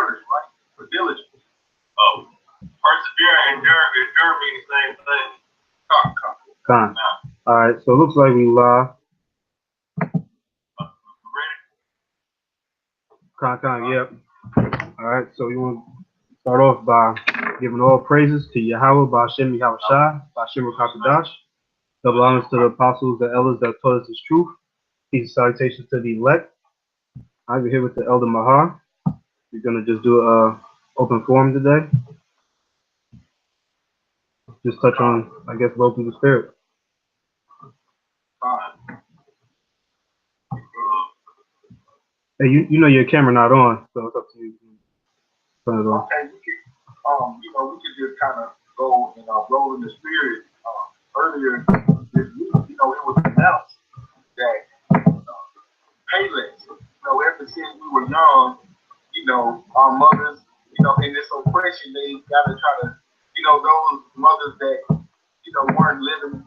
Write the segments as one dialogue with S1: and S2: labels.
S1: right? For diligence. Persevere and endure mean the same thing.
S2: Con. All right, so it looks like we live.
S1: Ready?
S2: Yep. All right, so we want to start off by giving all praises to Yahweh, Ba'ashem Yahushai, Ba'ashem Rakakadash. Double honors to the apostles, the elders that taught us this truth. Peace and salutations to the elect. I'm here with the Elder Mahar. We're going to just do a open forum today. Just touch on, I guess, roll through the spirit. Hey, you know your camera not on, so it's up to you. Turn it on.
S1: Okay, we could just kind of go and roll in the spirit. Earlier this week, it was announced that payless, ever since we were young, our mothers, in this oppression, they got to try to, those mothers that, weren't living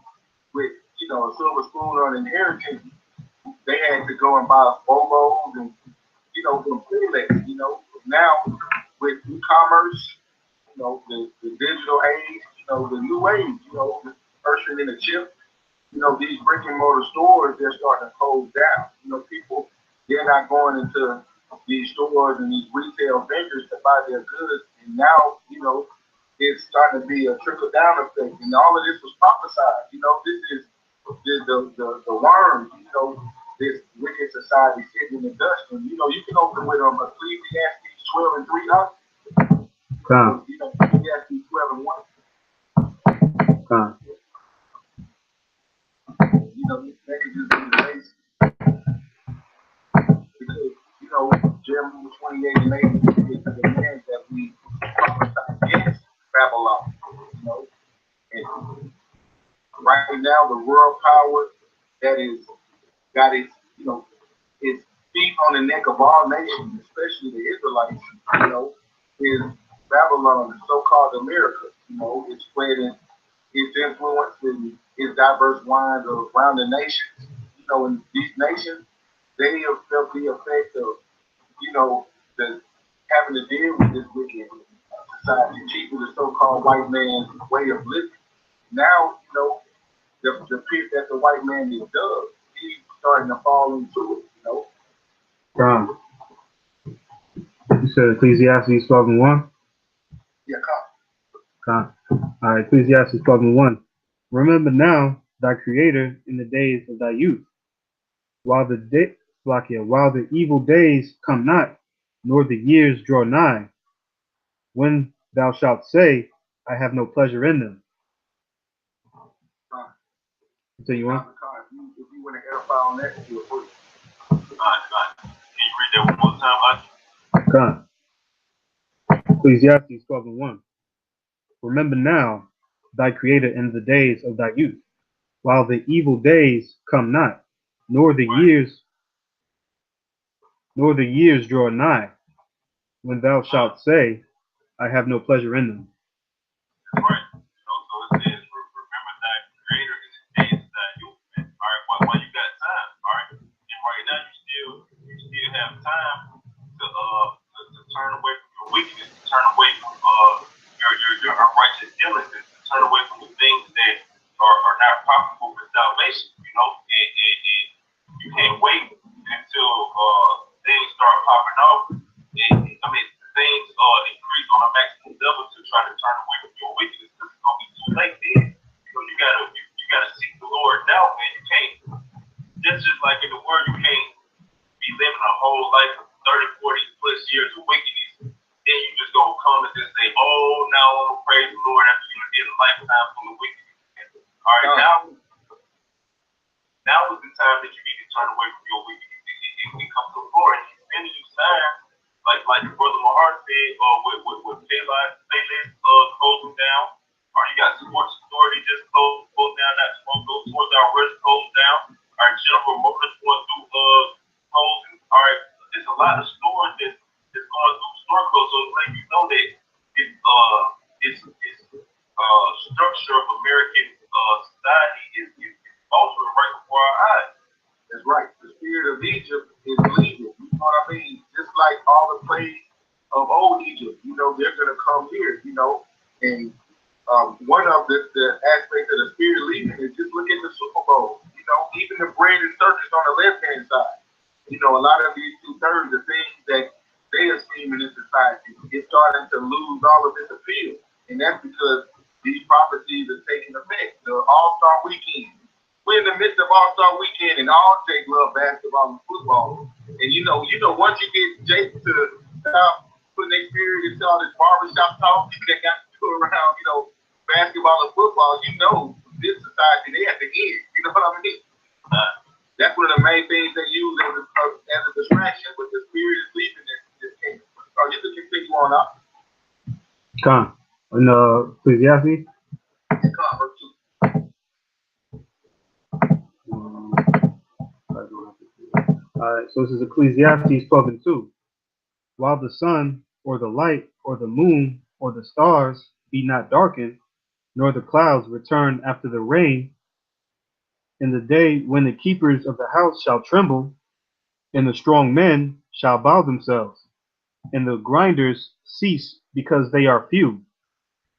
S1: with, a silver spoon or an inheritance, they had to go and buy Bobos and, some payless, Now, with e-commerce, the digital age, the new age, ushering in a chip, these brick and mortar stores, they're starting to close down. People, they're not going into these stores and these retail vendors to buy their goods. And now, it's starting to be a trickle down effect. And all of this was prophesied. This is the worms, this wicked society sitting in the dust. And, you can open with them Ecclesiastes 12 and 3 up. Ecclesiastes 12 and 1. That could just be the base. Because, Jeremiah 28 and 8 is the demand that we prophesy against Babylon. And right now, the world power that is got its, its feet on the neck of all nations, especially the Israelites, is Babylon, the so-called America. It's spreading its influence and its diverse lines around the nations. And these nations, they have felt the effect of, the having to deal with this wicked society, cheating the so-called white man's way of living. Now, the pit that the white man is dug, he's starting to fall into it.
S2: You said Ecclesiastes 12 and 1?
S1: Yeah,
S2: All right, Ecclesiastes 12 and 1. Remember now thy creator in the days of thy youth, while the evil days come not, nor the years draw nigh, when thou shalt say, I have no pleasure in them. So you want?
S1: If you want to edify on that, you'll put it. Can you read that one more time,
S2: Ecclesiastes 12 and 1. Remember now thy creator in the days of thy youth, while the evil days come not, nor the years draw nigh, when thou shalt say, I have no pleasure in them.
S1: Right. So it says, remember thy creator in the days of thy youth. All right, while you got time, all right. And right now you still have time to turn away from your wickedness, to turn away from your unrighteous dealings, to turn away from the things that are not profitable for salvation, and you can't wait until things start popping off. Things increase on a maximum level to try to turn away from your wickedness, because it's gonna be too late then. You gotta seek the Lord now, man. You can't just like in the word, you can't be living a whole life of 30, 40 plus years of wickedness. Then you just gonna come and just say, oh, now I'm gonna praise the Lord after you did a lifetime full of wickedness. All right, now is the time that you need to turn away from your wickedness and come to the Lord. And he's sending you signs. Like your brother Mahar said, with Payless closing down, or you got Sports Authority just closed down, not Sports Out Rush closed down, or General Motors going through closing. All right, there's a lot of stores that's going through store closing, so it's like you know that this structure of American society is altering right before our eyes. That's right. The spirit of Egypt is leaving. You know what I mean? Just like all the plagues
S3: of old Egypt. You know, they're gonna come here. You know, and one of the aspects of the spirit leading is just look at the Super Bowl. You know, even the bread and circus on the left hand side. You know, a lot of these 2/3 of things that they esteem in this society is starting to lose all of its appeal. And that's because these prophecies are taking effect. The All-Star Weekend. We're in the midst of All-Star Weekend, and all Jake love basketball and football. And once you get Jake to stop putting their spirit into all this barbershop talk that got to go around, basketball and football, this society, they at the end. You know what I mean? That's one of the main things they use as a distraction, but the spirit is leaving this kingdom. So you can continue on up.
S2: Come. In Ecclesiastes?
S3: Come, verse
S2: 2. Alright, so this is Ecclesiastes 12:2. While the sun, or the light, or the moon, or the stars be not darkened, nor the clouds return after the rain, in the day when the keepers of the house shall tremble, and the strong men shall bow themselves, and the grinders cease because they are few,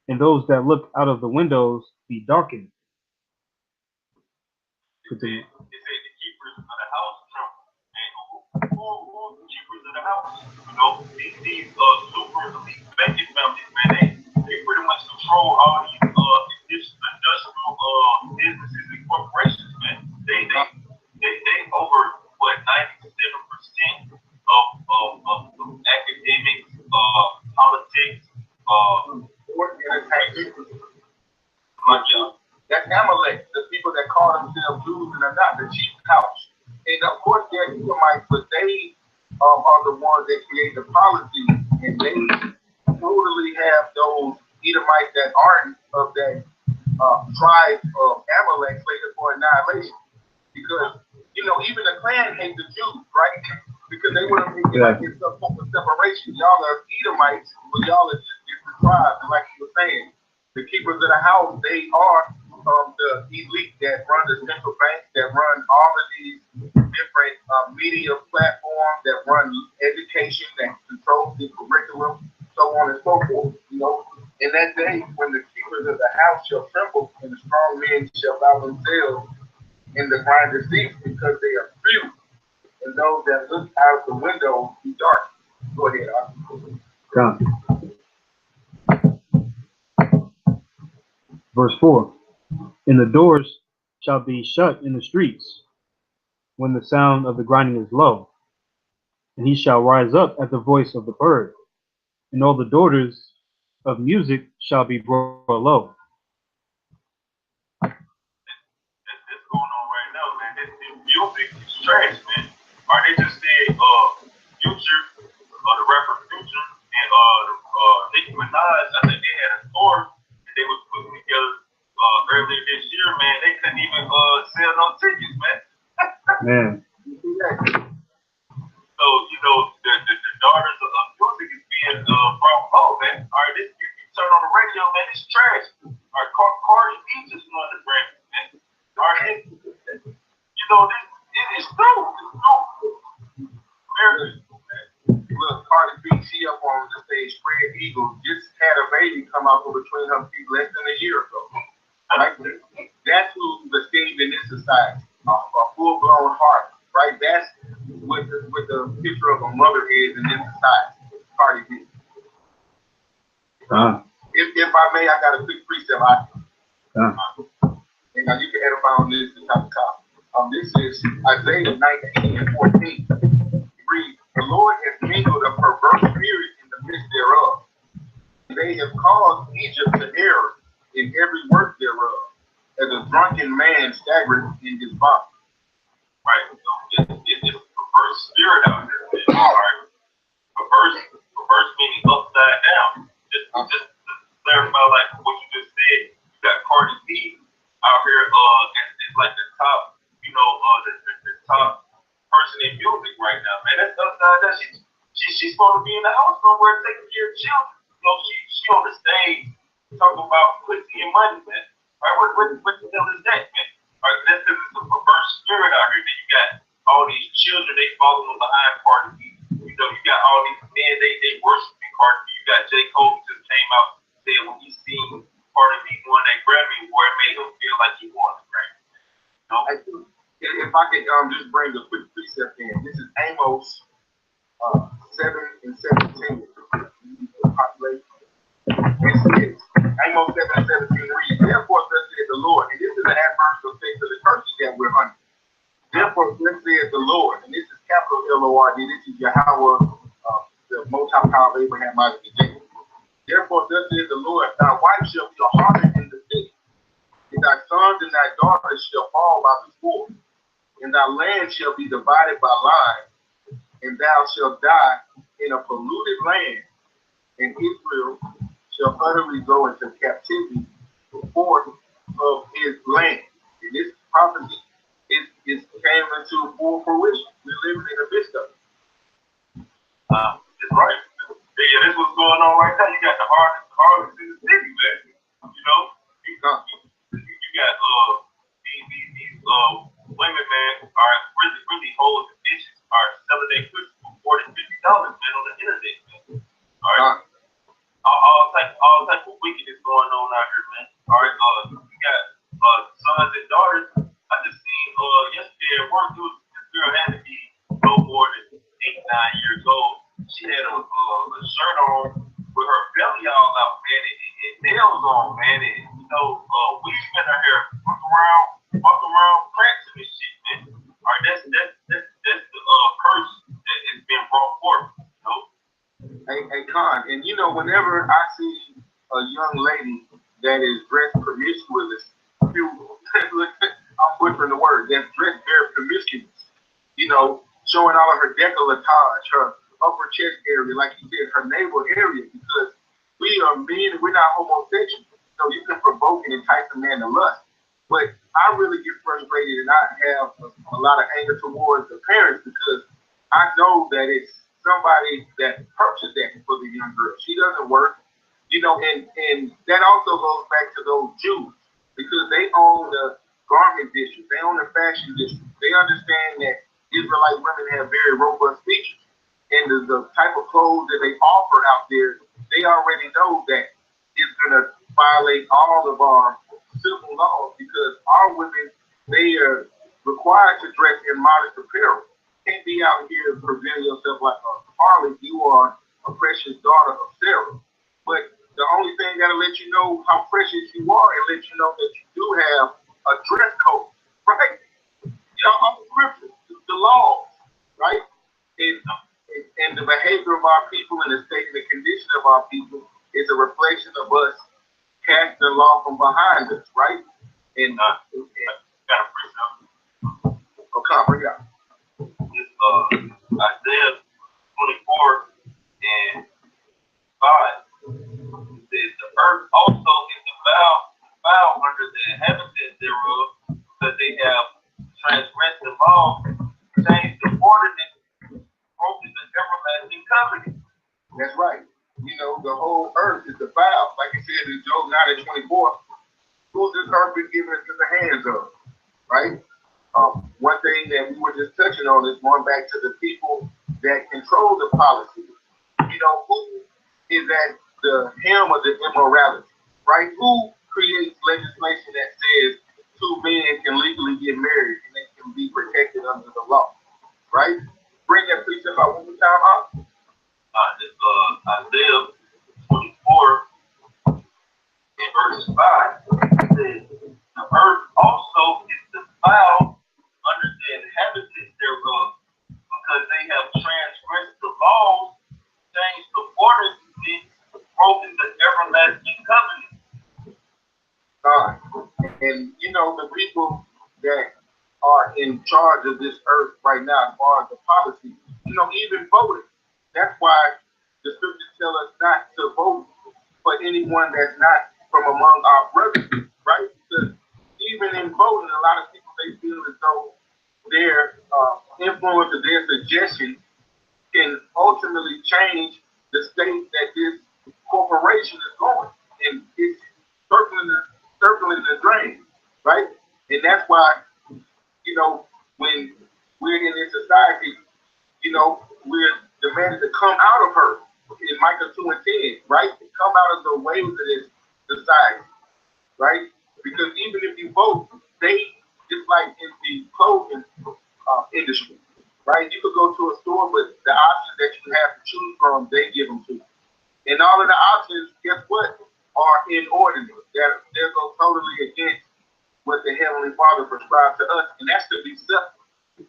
S2: and those that look out of the windows be darkened.
S1: It said the keepers of the house tremble. And who the keepers of the house? These super elite banking families, man, they pretty much control all these industrial businesses and corporations, man. They over what 97% of academics, politics,
S3: that's Amalek, the people that call themselves Jews and are not, the chief house. And of course they're Edomites, but they are the ones that create the policy, and they totally have those Edomites that aren't of that tribe of Amalek slated for annihilation. Because, even the clan hates the Jews, right? Because they want to make it like it's some form of separation. Y'all are Edomites, but y'all are just different tribes. And like you were saying, the keepers of the house, they are the elite that run the central bank, that run all of these different media platforms, that run education, that control the curriculum, so on and so forth. In that day when the keepers of the house shall tremble, and the strong men shall bow themselves, and the grinders cease because they are few, and those that look out the window be dark. Go ahead,
S2: Verse 4. And the doors shall be shut in the streets when the sound of the grinding is low, and he shall rise up at the voice of the bird, and all the daughters of music shall be brought low.
S1: That's going on right now, man. This music is trash, man. Or they just said Future, the rapper Future, and Nicki Minaj, I think they had a store that they was putting together earlier this year, man. They couldn't even sell no tickets, man.
S2: Man.
S1: So, the daughters of music is being brought low, man. All right, you turn on the radio, man, it's trash. All right, Cardi B just won the Grammy, man. All right, it is true. It's true. Very good, man.
S3: Look, Cardi B, she up on the stage, Spread Eagle, just had a baby come out from between her feet less than a year ago. Right? That's who's esteemed in this society, a full-blown heart, right? That's what the picture of a mother is in this society, Cardi B. If I may, I got a quick precept. And now you can edify on this at the top. This is Isaiah 19:14. It reads, the Lord has mingled a perverse spirit in the midst thereof. They have caused Egypt to err in every work thereof, as a drunken man staggered in his body.
S1: Right? It's a perverse spirit out there, man. All right? Perverse meaning upside down. Just to clarify, like what you just said, you got Cardi B out here, it's like the top, the top person in music right now, man. That's upside down. She's supposed to be in the house somewhere taking care of children. She on the stage talking about pussy and money, man. All right, what the hell is that, man? All right, that's because it's a perverse spirit out here. That you got all these children, they following behind Cardi B. You got all these men, they worshiping Cardi B. You got J. Cole just came out and said when he seen Cardi B won that Grammy Award, it made him feel like he won the Grammy. You know?
S3: I think if I could just bring a quick precept in, this is Amos 7 and 17. Population. It says, Amos 7 and 17 reads, therefore thus says the Lord, and this is an adverse effect of the curses that we're under. Therefore thus says the Lord, and this is capital L-O-R-D, this is Yahweh, the Most High Power of Abraham, Isaac, and Jacob. Therefore thus says the Lord, thy wife shall be a harlot in the city, and thy sons and thy daughters shall fall by the sword, and thy land shall be divided by line, and thou shalt die in a polluted land, and Israel shall utterly go into captivity before of his land. And this prophecy is came into full fruition. We're living in the midst of it.
S1: It's right. Yeah, this what's going on right now. You got the hardest in the city, man. You know? You got these women, man, are really holding the dishes, are selling their cookies for $40, $50, man, on the internet, man. All right. All type of wickedness going on out here, man. All right. We got sons and daughters. I just seen yesterday at work, this girl had to be no more than 8, 9 years old. She had a shirt on with her belly all out, man, and nails on, man, and weave in her hair, walk around, prancing and shit, man. All right, that's the curse that has been brought forth, you know.
S3: Hey, Con, and whenever I see a young lady that is dressed promiscuously, I'm butchering the word, that's dressed very promiscuous, showing all of her décolletage, her upper chest area, like you said, her navel area, because we are men, we're not homosexual. So you can provoke and entice a man to lust. But I really get frustrated and I have a lot of anger towards the parents because I know that it's somebody that purchased that for the young girl. She doesn't work, and that also goes back to those Jews because they own the garment district, they own the fashion district. They understand that Israelite women have very robust features. And the type of clothes that they offer out there, they already know that it's going to violate all of our civil laws because our women, they are required to dress in modest apparel. You can't be out here presenting yourself like a harlot. You are a precious daughter of Sarah. But the only thing that'll let you know how precious you are and let you know that you do have a dress code, right? All the scriptures, the laws, right? And the behavior of our people and the state and the condition of our people is a reflection of us casting the law from behind us, right? And
S1: got a precept.
S3: Bring it out.
S1: It's Isaiah 24 and 5. It says, the earth also is defiled under the inhabitants thereof, because they have transgressed the law, changed the ordinance, broken the everlasting covenant.
S3: That's right. The whole earth is defiled, like it says in Job 9:24. Who's this earth been given into the hands of? Right? One thing that we were just touching on is going back to the people that control the policy. Who is at the helm of the immorality? Right? Who creates legislation that says 2 men can legally get married and they can be protected under the law? Right? Bring that precept out one more time, huh?
S1: It's Isaiah 24 and verse 5. It says, the earth also is defiled under the inhabitants thereof, because they have transgressed the laws, changed the ordinances, broken the everlasting covenant.
S3: And the people that are in charge of this earth right now, as far as the policy, even voting. That's why the scriptures tell us not to vote for anyone that's not from among our brothers, right? Because even in voting, a lot of people, they feel as though their influence or their suggestion can ultimately change the state that this corporation is going. And it's circling the drain, right? And that's why, when we're in this society, we're demanded to come out of her, in Micah 2 and 10, right? Come out of the ways of this society, right? Because even if you vote, they, just like in the clothing industry, right? You could go to a store, but the options that you have to choose from, they give them to you. And all of the options, guess what, are inordinate. They're go totally against what the Heavenly Father prescribed to us, and that's to be selfish.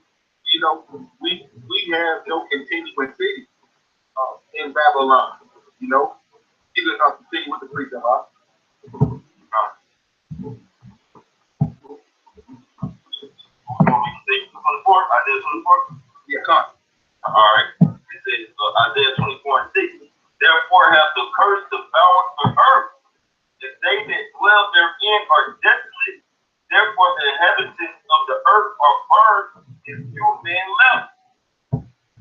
S3: You know, we have no continuing city in Babylon. You know, you can continue with the precept. Yeah, come.
S1: All right. It says Isaiah 24:6. Therefore have the curse devoured the earth, and they that dwell therein are desolate. Therefore the inhabitants of the earth are burned, and few men left.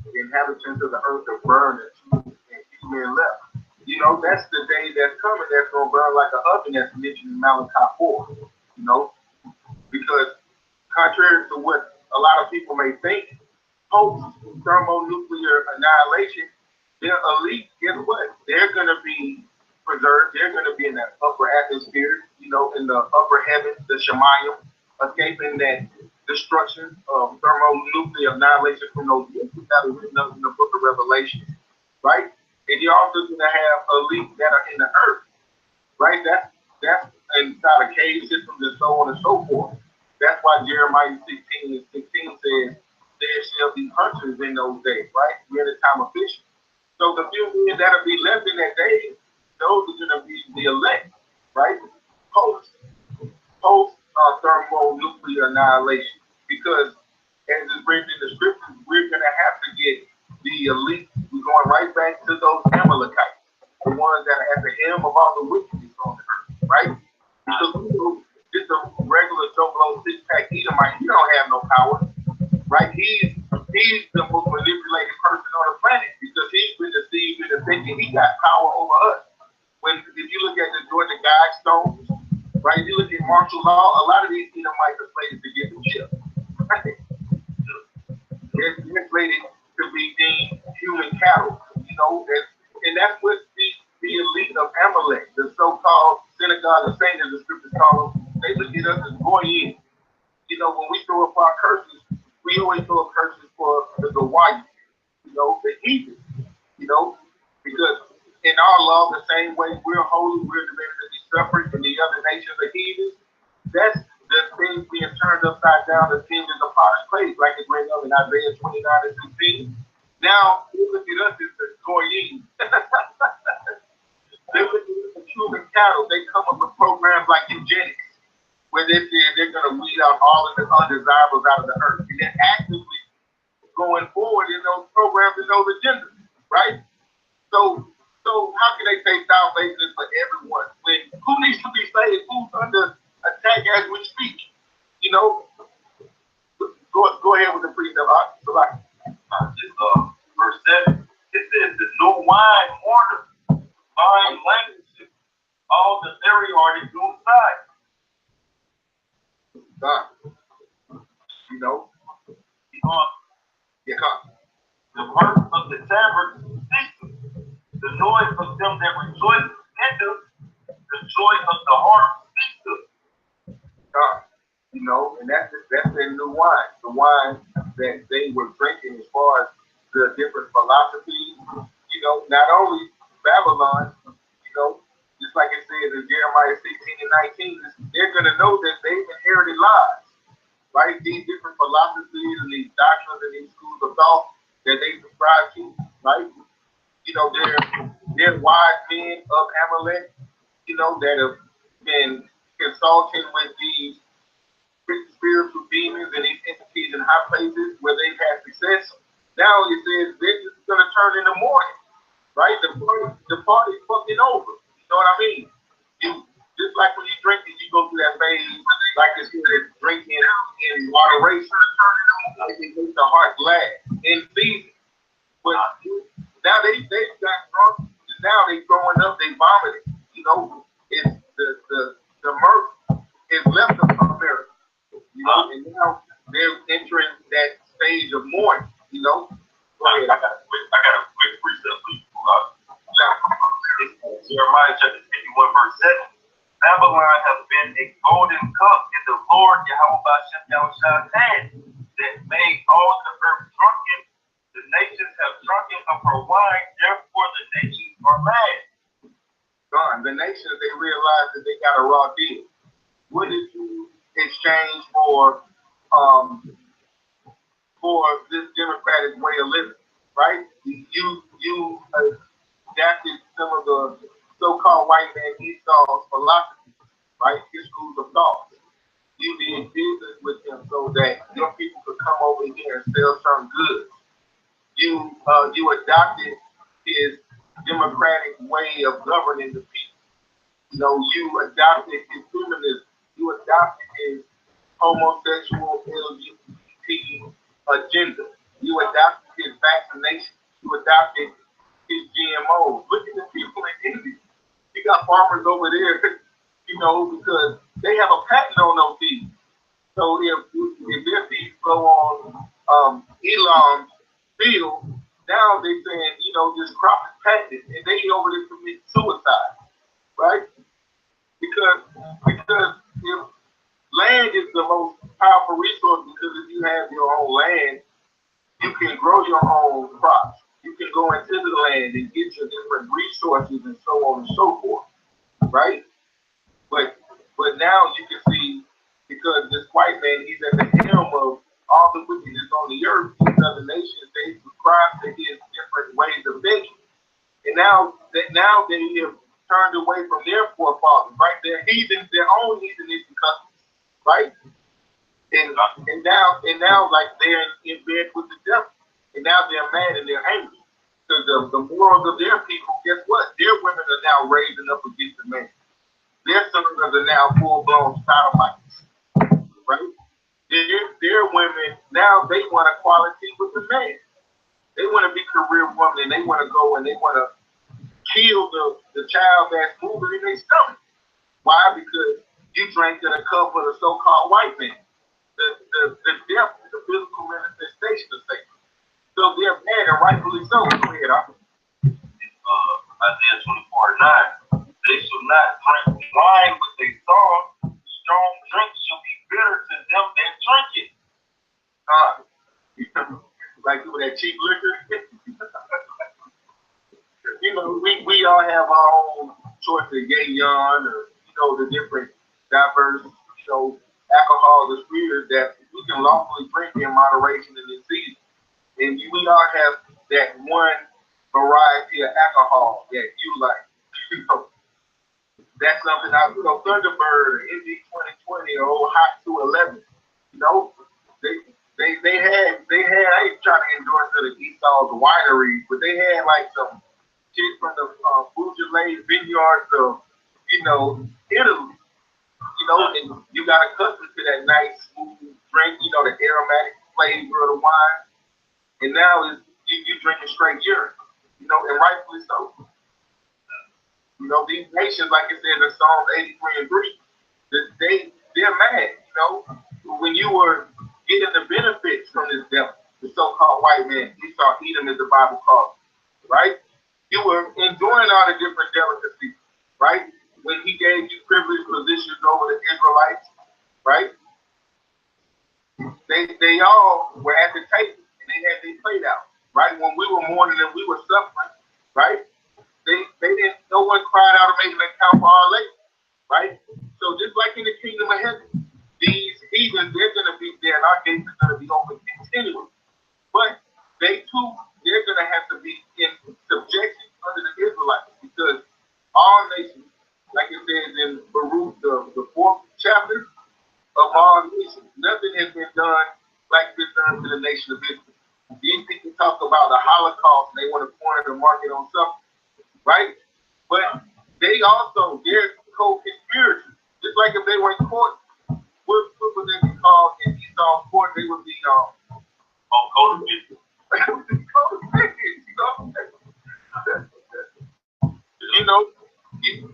S3: The inhabitants of the earth are burned, and few men left. You know, that's the day that's coming that's going to burn like an oven that's mentioned in Malachi 4. You know, because contrary to what a lot of people may think, post-thermonuclear annihilation, their elite, guess what? They're going to be preserved. They're going to be in that upper atmosphere, you know, in the upper heavens, the Shemayim, escaping that destruction of thermonuclear annihilation from those books that are written up in the book of Revelation, right? And you're also going to have elite that are in the earth, right? That's inside of cave systems and so on and so forth. That's why Jeremiah 16 and 16 says, there shall be hunters in those days, right? We're in the time of fishing. So the few men that'll be left in that day, those are going to be the elect, right? Post thermonuclear annihilation. Because as is written in the scriptures, we're going to have to get the elite. We're going right back to those Amalekites, the ones that are at the hem of all the wickedness on the earth, right? Because just a regular Joe Blow six-pack Edomite, he don't have no power, right? He's the most manipulated person on the planet because he's been deceived into thinking he got power over us. When if you look at the Georgia Guidestones, right? If you look at martial law, a lot of these Edomites are slated to get the chip. Right? They're slated to be deemed human cattle, you know, and that's what the elite of Amalek, the so-called synagogue of Satan, as the scriptures call them, they look at us as goyim. You know, when we throw up our curses, we always throw up curses for the Gawai, you know, the heathen, you know, because in our law, the same way we're holy, we're demanded to be separate from the other nations of heathens. That's the things being turned upside down, the things in the potter's place, like it's written up in Isaiah 29 and 16. Now, they look at us as the goyim. They look at us as human cattle. They come up with programs like eugenics, where they say they're going to weed out all of the undesirables out of the earth. And they're actively going forward in those programs and those agendas, right? So how can they say salvation is for everyone when who needs to be saved? Who's under attack as we speak? You know, go ahead with the precept.
S1: Verse 7, it says that no wine order, fine language, all the very hard is on side.
S3: You know,
S1: the mirth of the tavern ceases, the noise of them that rejoice endeth, the joy of the heart ceases.
S3: You know, and that's their new wine, the wine that they were drinking as far as the different philosophies. You know, not only Babylon, you know, just like it says in Jeremiah 16 and 19, they're going to know that they've inherited lies, right? These different philosophies and these doctrines and these schools of thought that they subscribe to, right? You know, they're wise men of Amalek, you know, that have been consulting with these spiritual demons and these entities in high places where they've had success. Now it says this is going to turn in the morning, right? The party's fucking over. You know what I mean? You just like when you drink and you go through that phase, like this here, drinking in moderation, it makes the heart glad in season. But now they got drunk. Now they throwing up, they vomiting. You know, it's the mirth is left of America. You know, and now they're entering that stage of mourning. You know,
S1: I got a quick precept for you. Jeremiah chapter 51, verse 7. Babylon has been a golden cup in the Lord Yahweh Bashem Yahweh's hand that made all the earth drunken. The nations have drunken of her wine, therefore the nations are mad.
S3: Gone. The nations, they realize that they got a raw deal. What did you exchange for this democratic way of living, right? You adapted some of the so-called white man Esau's philosophy, right? His schools of thought. You did business with him so that your people could come over here and sell certain goods. You adopted his democratic way of governing the people. You know, you adopted his humanism. You adopted his homosexual LGBT agenda. You adopted his vaccination. You adopted his GMOs. Look at the people in India. You got farmers over there, you know, because they have a patent on those seeds. So if their seeds go on Elon's field, now they're saying, you know, this crop is patented, and they over there commit suicide, right? Because if land is the most powerful resource, because if you have your own land, you can grow your own crops. You can go into the land and get your different resources and so on and so forth, right? But now you can see, because this white man, he's at the helm of all the wickedness on the earth, these other nations, they subscribe to his different ways of thinking. And now they have turned away from their forefathers, right? Their heathens, their own heathenism customs, right? And now like they're in bed with the devil. And now they're mad and they're angry. Because the morals of their people, guess what? Their women are now raising up against the man. Their sons are now full-blown sodomites, right? Their women, now they want equality with the man. They want to be career women, and they want to go and they want to kill the child that's moving in their stomach. Why? Because you drank in a cup of the so-called white man. The death, the physical manifestation of Satan. So they're mad, and rightfully so. Go ahead,
S1: Isaiah 24:9. They shall not drink wine with a song. Strong drink shall be bitter to them that drink it.
S3: Like with that cheap liquor. You know, we all have our own choice of Gaillon, or you know, the different diverse, you know, alcohol, the spirits that we can lawfully drink in moderation in this season. And we all have that one variety of alcohol that you like. You know, that's something you know, Thunderbird, NG 2020, or old Hot 211. You know, they had. I ain't trying to endorse the Esau's wineries, but they had like some shit from the Beaujolais vineyards of, you know, Italy. You know, and you got accustomed to that nice smooth drink. You know, the aromatic flavor of the wine. And now you drinking straight urine, you know, and rightfully so. You know, these nations, like it says in Psalms 83 and 3, they're mad, you know. When you were getting the benefits from this devil, the so-called white man, Esau, Edom as the Bible calls it, right? You were enjoying all the different delicacies, right? When he gave you privileged positions over the Israelites, right? They all were at the table. They had their plate out, right? When we were mourning and we were suffering, right? They didn't, no one cried out or made an account for our labor, right? So just like in the kingdom of heaven, these heathens, they're going to be there and our gates are going to be open continually. But they too, they're going to have to be in subjection under the Israelites, because all nations, like it says in Baruch, the 4th chapter of all nations, nothing has been done like it's been done to the nation of Israel. These people talk about the Holocaust and they want to corner the market on something, right? But they also, they're co-conspirators. Just like if they were in court, what would they be called in Esau's court? They would be
S1: co-defendants.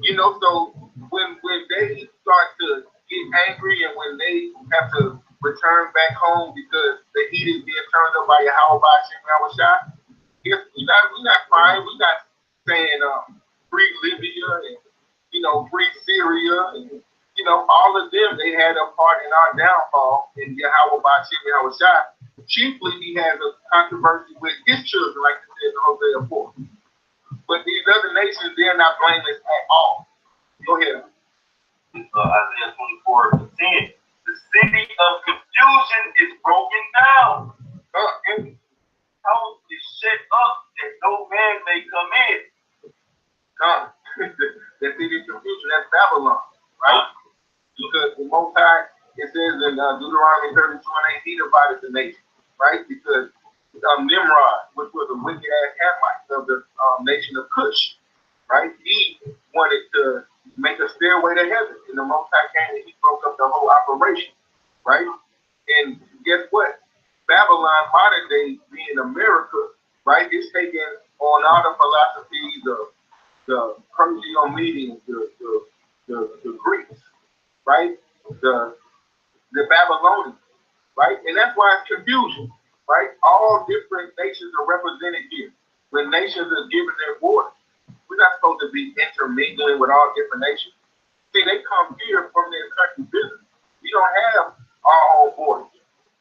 S3: You know, so when they start to get angry and when they have to return back home because the heat is being turned up by Yahweh Bashem Yahweh, we're not crying, we're not saying free Libya free Syria, and all of them, they had a part in our downfall. And Yahweh Bashim Yahweh Shai, chiefly he has a controversy with his children, like it says in Hosea 4. But these other nations, they're not blameless at all. Go ahead.
S1: Isaiah 24:10. The city of confusion is broken down. And house is shut up that no man may come in.
S3: The city of confusion, that's Babylon, right? Because the Most High, it says in Deuteronomy 32:8, he divided the nation, right? Because Nimrod, which was a wicked ass Hamite of the nation of Cush, right? He wanted to make a stairway to heaven, and the Most High came and he broke up the whole operation, right? And guess what? Babylon, modern day, being America, right? It's taking on all the philosophies of the Persian-Medians, the Greeks, right? The Babylonians, right? And that's why it's confusion, right? All different nations are represented here. When nations are given their borders, we're not supposed to be intermingling with all different nations. See, they come here from their country business. We don't have our own borders,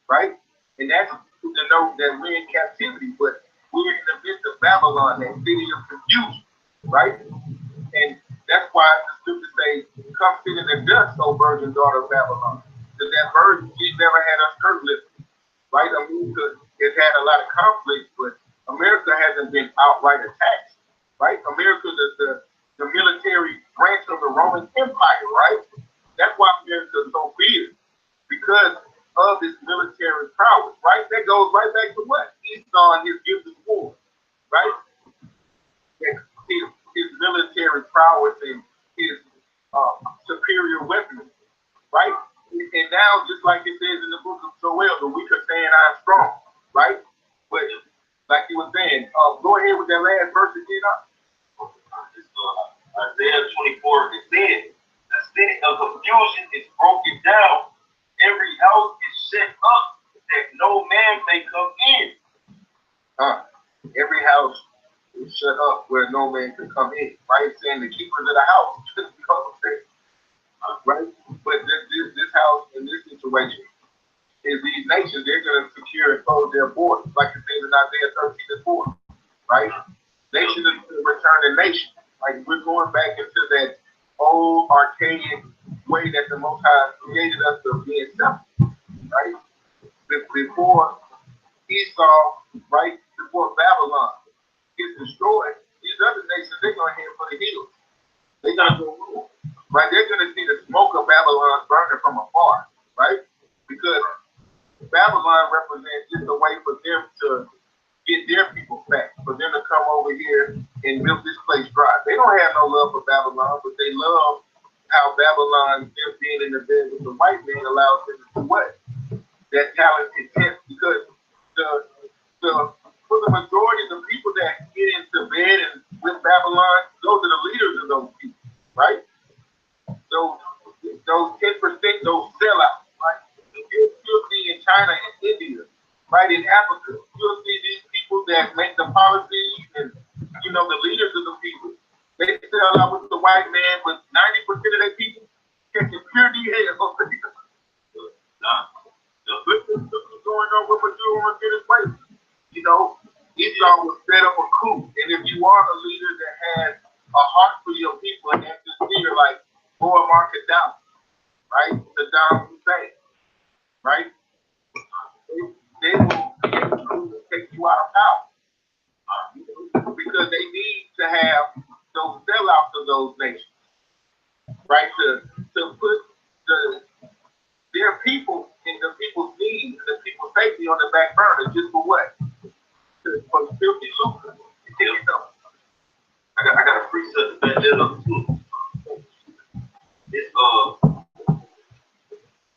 S3: right? And that's to denote that we're in captivity, but we're in the midst of Babylon, that city of confusion, right? And that's why the scriptures say, come sit in the dust, O virgin daughter of Babylon. Because that virgin, she never had her skirt lifted, right? America has had a lot of conflict, but America hasn't been outright attacked, right? America is the military branch of the Roman Empire, right? That's why America is so big, because of this military prowess, right? That goes right back to what? Esau and his gifts of war, right? His military prowess and his superior weaponry, right? And now, just like it says in the book of Joel, the weak are saying I'm strong, right? But like you were saying, go ahead with that last verse again.
S1: Isaiah 24, it says, the city of confusion is broken down. Every house is shut up that no man may come in.
S3: Every house is shut up where no man can come in, right? It's saying the keepers of the house, right? But this house in this situation is these nations, they're going to secure and close their borders, like it says in Isaiah 13:4, right? Nation is going to return to nation. Like we're going back into that old archaic way that the Most High created us to be accepted, right? Before Esau, right? Before Babylon gets destroyed, these other nations, they're going to head for the hills. They're going to go rule, right? They're going to see the smoke of Babylon burning from afar, right? Because Babylon represents just a way for them to get their people back, for them to come over here and milk this place dry. They don't have no love for Babylon, but they love how Babylon, them being in the bed with the white man, allows them to do what? That talent is tense, because for the majority of the people that get into bed and with Babylon, those are the leaders of those people, right? Those 10%, those sellouts, right? You'll see in China and India, right, in Africa, you'll see these people that make the policies and, the leaders of the people. They sell out with the white man, but 90% of their people catching pure DA over here. What's going on with Maduro and Venezuela? Esau will set up a coup. And if you are a leader that has a heart for your people, and that's this leader like Muammar Gaddafi, right? Saddam Hussein, right? They will take you out of power. Because they need to have those sellouts of those nations, right? To put their people and the people's needs and the people's safety on the back burner, just for what? For filthy lucre.
S1: I got a precept that did up too. It's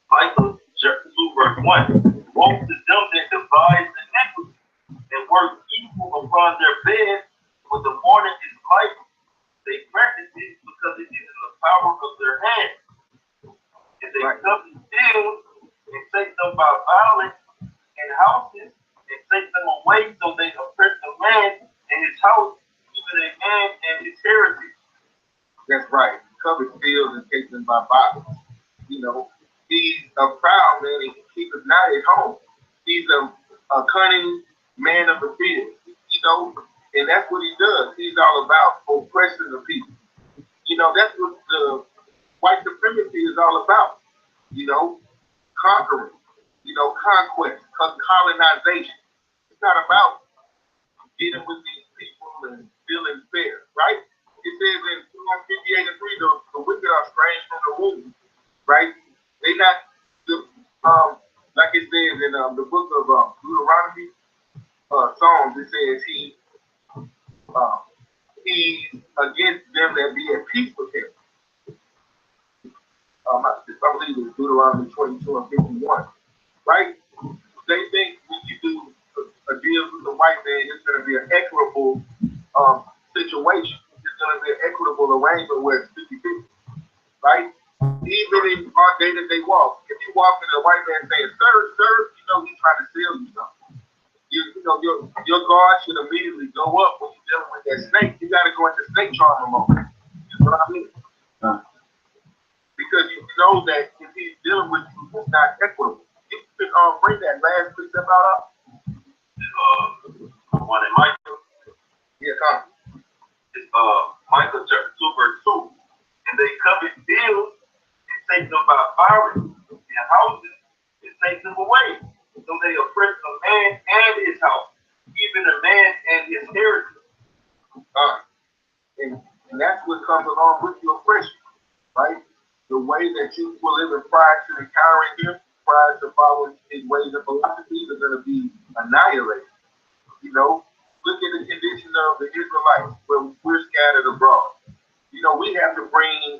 S1: Michael 2:1. Woe to them that devise iniquity and work evil upon their bed, for the morning is light. They practice it because it is in the power of their hands. And they come to steal and take them by violence and houses and take them away, so they oppress the man and his house, even a man and his heritage.
S3: That's right. covered fields and taken by bodies. You know, he's a proud man and he keeps us not at home. He's a cunning man of the field, you know, and that's what he does. He's all about oppressing the people. You know, that's what the white supremacy is all about. You know, conquering, you know, conquest, colonization. It's not about dealing with these people and feeling fair, right? It says in Psalm 58 and 3, the wicked are strange from the womb, right? They not, like it says in the book of Deuteronomy, Psalms, it says he's against them that be at peace with him. I believe it's Deuteronomy 22 and 51, right? They think when you do a deal with the white man, it's going to be an equitable situation. It's going to be an equitable arrangement where it's 50-50, right? Even in our day-to-day walk, if you walk in a white man saying, sir, you know he's trying to sell you something. You know, your guard should immediately go up when you're dealing with that snake. You got to go into snake charmer mode. You know what I mean? Because you know that if he's dealing with you, it's not equitable. You can bring that last precept out up.
S1: One in Micah.
S3: Yeah, come.
S1: It's Micah chapter 2 verse 2. And they covet fields and take them by violence, and houses and take them away. So they oppress a man and his house, even a man and his heritage.
S3: And that's what comes along with your oppression, right? The way that you will live in prior to encountering him, prior to following his ways and philosophies are going to be annihilated. You know, look at the condition of the Israelites when we're scattered abroad. You know, we have to bring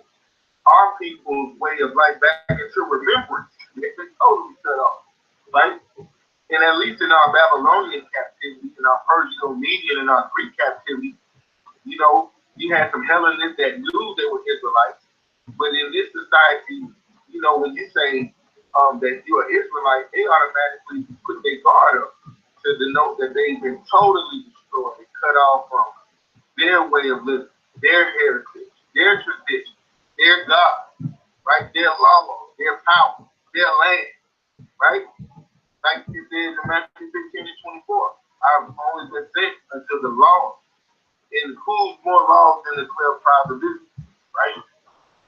S3: our people's way of life back into remembrance. They've been totally cut off, right? And at least in our Babylonian captivity, in our Persian-Median and our Greek captivity, you know, you had some Hellenists that knew they were Israelites. But in this society, you know, when you say that you're an Israelite, they automatically put their guard up to denote that they've been totally destroyed and cut off from their way of living, their heritage, their tradition, their God, right? Their laws, their power, their land, right? Like it says in Matthew 15 and 24, I've only been sent unto the law. And who's more laws than the 12 tribes of Israel, right?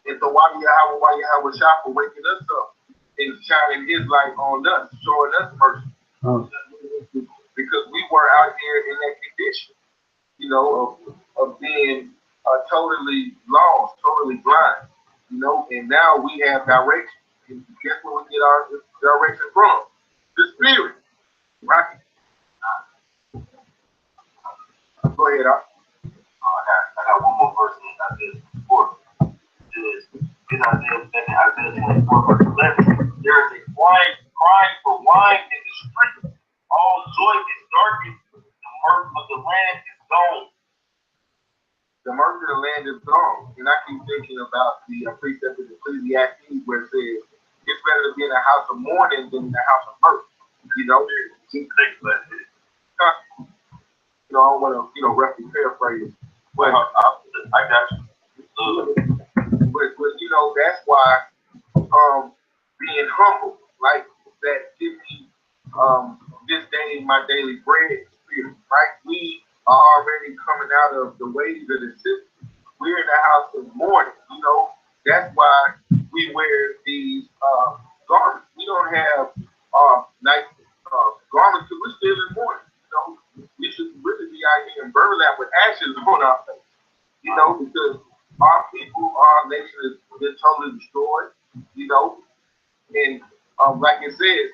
S3: And so why Yahweh Shah for waking us up and shining his light on us, showing us mercy. Because we were out here in that condition, you know, of being totally lost, totally blind, you know, and now we have direction. And guess where we get our direction from? The Spirit, right? Go ahead,
S1: I got one more verse in Isaiah 4. In Isaiah 24 verse 11, there is a crying for wine in the street. All joy is darkened. The mirth of the land is gone.
S3: The mirth of the land is gone. And I keep thinking about the precept of Ecclesiastes where it says it's better to be in a house of mourning than in a house of mirth. You know, I don't want to, roughly paraphrase, but
S1: I got you.
S3: But you know, that's why being humble, like that, give me this day my daily bread spirit, right? We are already coming out of the ways of the system. We're in the house of mourning, you know. That's why we wear these garments. We don't have nice garments because we're still in mourning. You know, we should really be out here in burlap with ashes on our face, you know, because our people, our nation has been totally destroyed, you know, and like it says,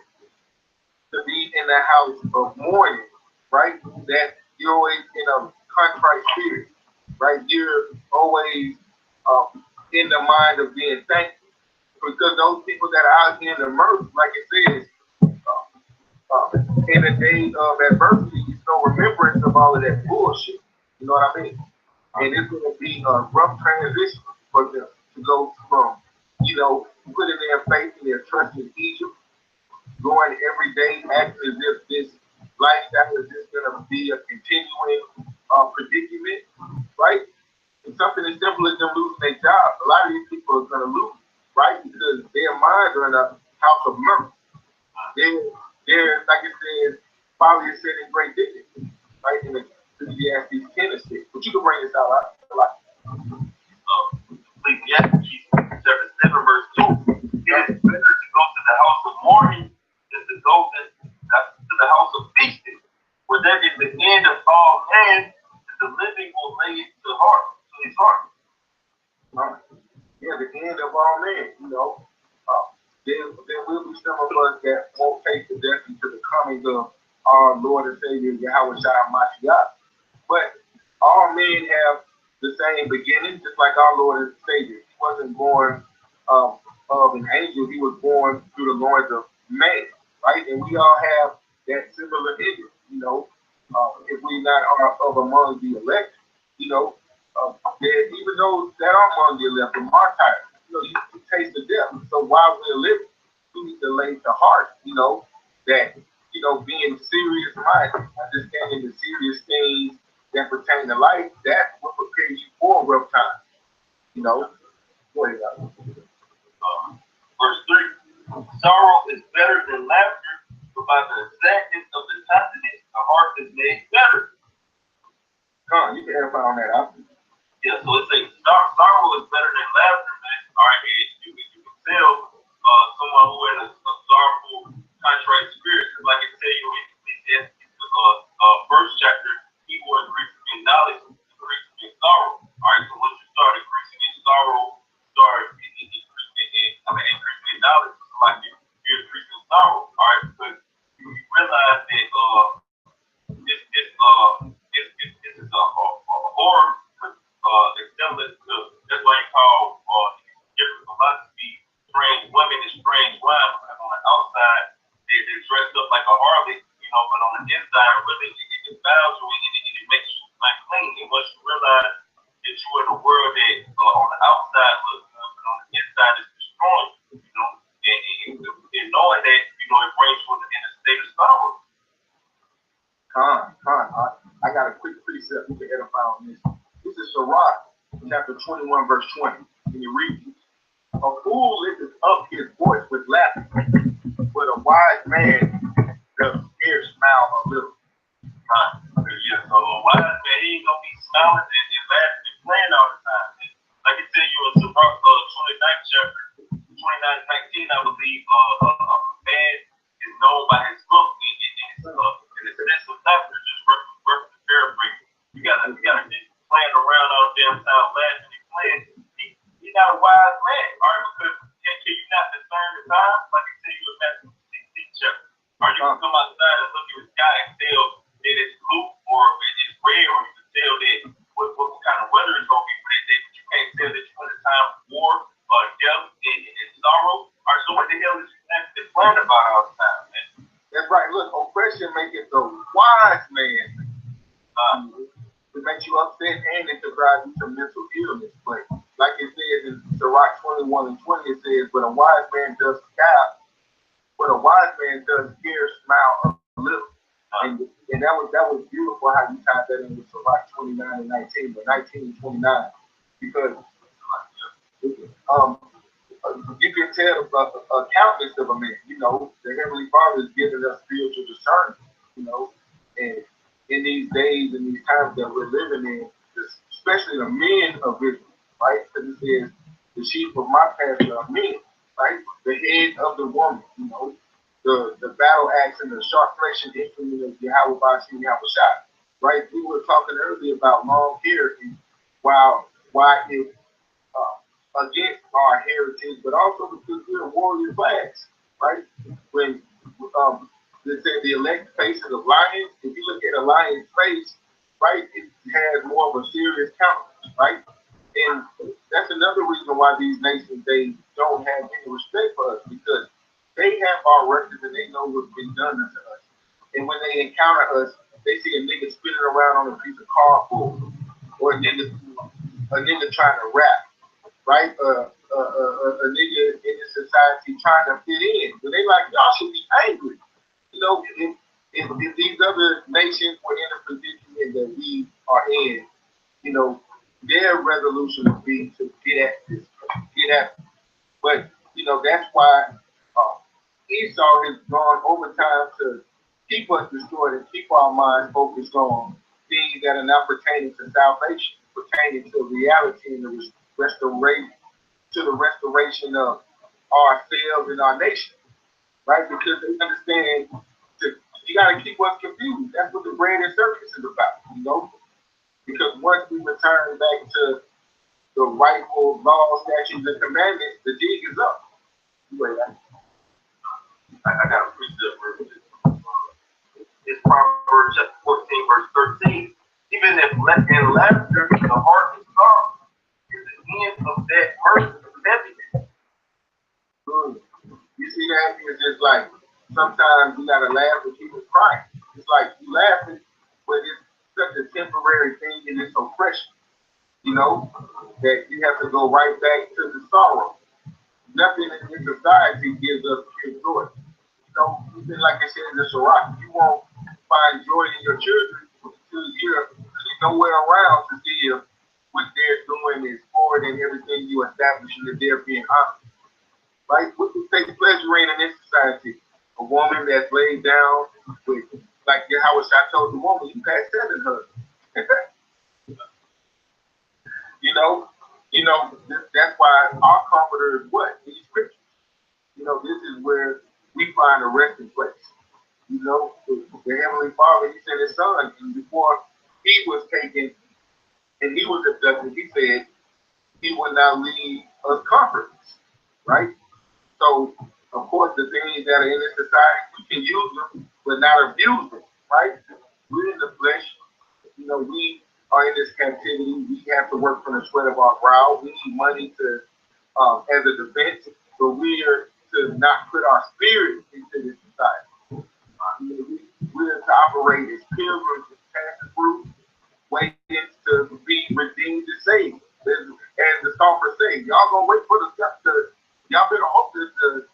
S3: to be in the house of mourning, right? That you're always in a contrite spirit, right? You're always in the mind of being thankful, because those people that are out here in the mirth, like it says, in the day of adversity, it's no remembrance of all of that bullshit. You know what I mean? And it's going to be a rough transition for them to go from, you know, putting their faith and their trust in Egypt, going every day acting as if this lifestyle is just going to be a continuing predicament, right? Until something as simple as them losing their job. A lot of these people are going to lose, right? Because their minds are in a house of mirth. They're like it says, folly is setting great dignity, right? In the Ecclesiastes 10 and 6. But you can bring this out a lot.
S1: Ecclesiastes chapter 7, verse 2. It is better to go to the house of mourning than to go to the house of feasting. For that is the end of all men, and the living will lay it to his heart.
S3: Yeah, the end of all men, you know. There will be some of us that won't taste the death into the coming of our Lord and Savior, Yahweh Shai Mashiach. But all men have the same beginning, just like our Lord and Savior. He wasn't born of an angel, he was born through the loins of man, right? And we all have that similar image, you know. If we not are of among the elect, you know, even those that are among the elect from our time, you know, you taste the death. So while we're living, we need to lay to heart, you know, that, you know, being serious minded, understanding the serious things that pertain to life, that will prepare you for rough times. You know, go ahead,
S1: verse 3. Sorrow is better than laughter, but by the sadness of the countenance, the heart is made better.
S3: You can edify on that.
S1: Yeah, so it says sorrow is better than laughter, man. All right, you can tell someone who had a sorrowful, contrite spirit, like it tell you in Ecclesiastes first chapter, he will increase in knowledge, increasing in sorrow. All right, so once you start increasing in sorrow, start increasing in knowledge, like you're increasing sorrow. All right, because you realize that this is a horror. That's why you call different philosophy strange women and strange wine, because on the outside they're dressed up like a harlot, you know, but on the inside really it bows you and it makes you unclean. And once you realize that you're in a world that on the outside looks good, but on the inside is destroying you, you know, and knowing that, you know, it brings you in a state of sorrow.
S3: I got a quick precept we can edify on this. This is Sirach, chapter 21, verse 20. Can you read this? A fool lifteth up his voice with laughter, but a wise man does scarce smile a little.
S1: Yeah, so a wise man, he ain't gonna be smiling and laughing and playing all the time. Like I tell you in Sirach 29th chapter, 29:19, I believe, a man is known by his look and it's sense of laughter, just rough to paraphrase. You gotta be playing around all the damn time, laughing and playing. He's not a wise man, all right? Because can you not discern the time? Like I tell you in Matthew 16th chapter. Or you can come outside and look at the sky and tell that it's blue or it's red, or you can tell that what kind of weather it's gonna be for that day, but you can't tell that you're in a time of war, death, and sorrow. All right, so what the hell is you actually plan about all the time, man?
S3: That's right. Look, oppression maketh the wise man. It makes you upset and it can drive you to mental illness. But like it says in Sirach 21 and 20, it says, but a wise man does scarce smile a little. And that was beautiful how you tied that in with Sirach 29 and 19, but 19 and 29, because you can tell a countenance of a man, you know, the Heavenly Father is giving us spiritual discernment, you know, and in these days and these times that we're living in, especially the men of Israel, right? Because it says, the sheep of my pasture are men, right? The head of the woman, you know, the battle axe and the sharp fleshing instrument of Yahweh Bashim Yahweh Shai, right? We were talking earlier about long hair and why it against our heritage, but also because we're warrior class, right? When they say the elect faces of lions, if you look at a lion's face, right, it has more of a serious countenance, right? And that's another reason why these nations, they don't have any respect for us, because they have our records and they know what's been done to us. And when they encounter us, they see a nigga spinning around on a piece of cardboard, or a nigga trying to rap, right? A nigga in this society trying to fit in. But they like, y'all should be angry. You know, if these other nations were in a position that we are in, you know, their resolution would be to get at this, get at. But you know that's why Esau has gone over time to keep us destroyed and keep our minds focused on things that are not pertaining to salvation, pertaining to reality and the restoration, to the restoration of ourselves and our nation, right? Because they understand that you got to keep us confused. That's what the bread and circus is about, you know? Because once we return back to the rightful law, statutes, and commandments, the jig is up.
S1: I got a precept verse. It's Proverbs chapter 14, verse 13. Even if in laughter the heart is soft, is the end of that person heaviness.
S3: You see that? It's just like sometimes you gotta laugh and keep it crying. It's like you laughing, but it's such a temporary thing and it's oppression. You know, that you have to go right back to the sorrow. Nothing in society gives us pure joy. You know, even like I said in the Sirach, you won't find joy in your children until you're nowhere around to see if what they're doing is forward and everything you establish that they're being honest. Right? What do you take pleasure in this society? A woman that's laid down with, like how I told the woman, you passed that in her. you know, that's why our comforter is what? These scriptures. You know, this is where we find a resting place. You know, the Heavenly Father, He sent His Son, and before He was taken and He was abducted, He said He would not leave us comfortless, right? So, of course, the things that are in this society, we can use them, but not abuse them, right? We're in the flesh. You know, we are in this captivity. We have to work from the sweat of our brow. We need money to, as a defense, but we are to not put our spirit into this society. We're to operate as pilgrims, as passing through, waiting to be redeemed and saved. As the psalmist says, y'all gonna wait for y'all better hope that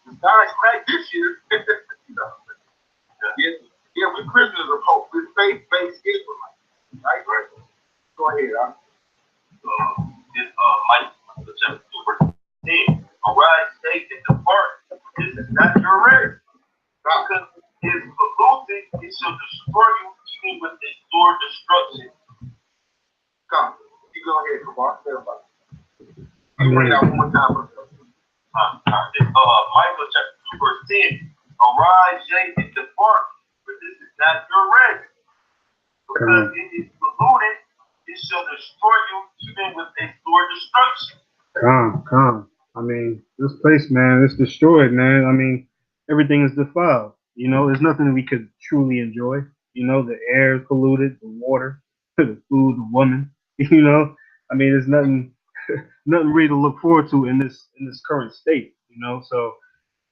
S3: the skies crack this year. You know? Yeah, we're prisoners of hope. We're faith-based Israelites. Right? Go ahead,
S1: This Mike chapter 2, verse 10. Arise, take and depart. This is not your rest. Because his polluted, it shall destroy you even with a sore destruction.
S3: Come. You go ahead, Kabar. Tell about it. You bring it out one more time.
S1: Michael chapter 2, verse 10. Arise, ye, and depart, for this is not your rest. Because it is polluted, it shall destroy you even with a sore destruction.
S2: Come. I mean, this place, man, it's destroyed, man. I mean, everything is defiled. You know, there's nothing we could truly enjoy. You know, the air is polluted, the water, the food, the woman. You know, I mean, there's nothing really to look forward to in this current state. You know, so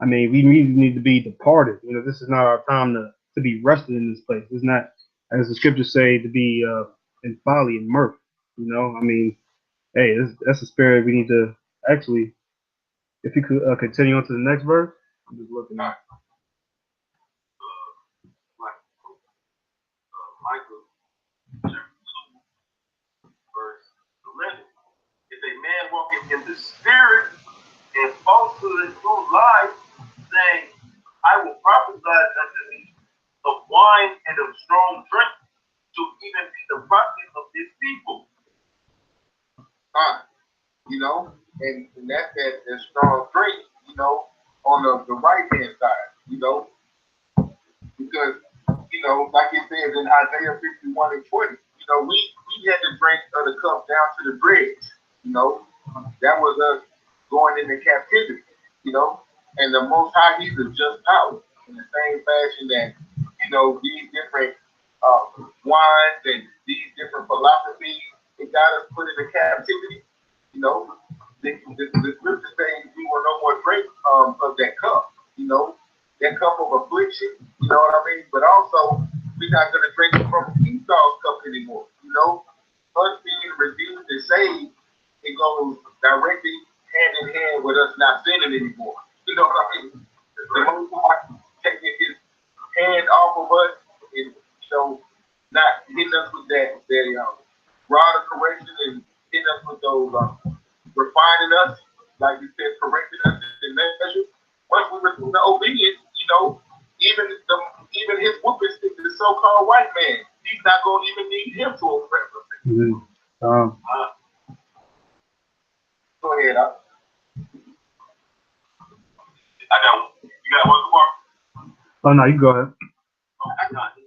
S2: I mean, we really need to be departed. You know, this is not our time to be rested in this place. It's not, as the scriptures say, to be in folly and mirth. You know, I mean, hey, that's a spirit we need to actually. If you could continue on to the next verse, I'm just looking at.
S1: Michael chapter 2, verse 11. If a man walking in the spirit and falsehood through life, saying, I will prophesy unto thee of wine and of strong drink, to even be the prophet of this people.
S3: You know, and that's that strong drink, you know, on the right hand side, you know, because, you know, like it says in Isaiah 51 and 20, you know, we had to drink of the cup down to the dregs, you know, that was us going into captivity, you know, and the Most High, He's a just power in the same fashion that, you know, these different wines and these different philosophies, it got us put into captivity. You know, the scripture saying we will no more drink of that cup, you know, that cup of affliction, you know what I mean? But also, we're not going to drink from Esau's cup anymore, you know? Us being redeemed and saved, it goes directly hand in hand with us not sinning anymore. You know what I mean? The Most High taking His hand off of us and, you know, not hitting us with that rod of correction and hitting us with those, refining us, like you said, correcting us in measure. Once we resume the obedience, even his whooping stick, the so-called white man, he's not going to even need him to oppress us. Go ahead.
S1: I got one. You got one more?
S2: Oh, no, you go ahead.
S1: I got it.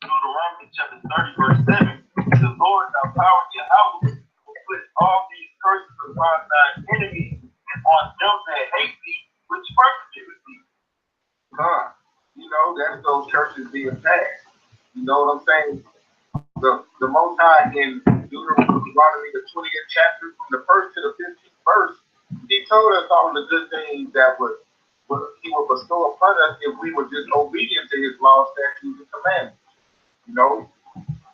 S1: Deuteronomy chapter 30, verse 7. The Lord thy power Yahweh will put all these curses upon thine enemies and on them that hate thee, which persecute thee.
S3: That's those curses being passed. You know what I'm saying? The Most High in Deuteronomy, the 20th chapter, from the 1st to the 15th verse, he told us all the good things that he would bestow upon us if we were just obedient to his law, statutes, and commandments.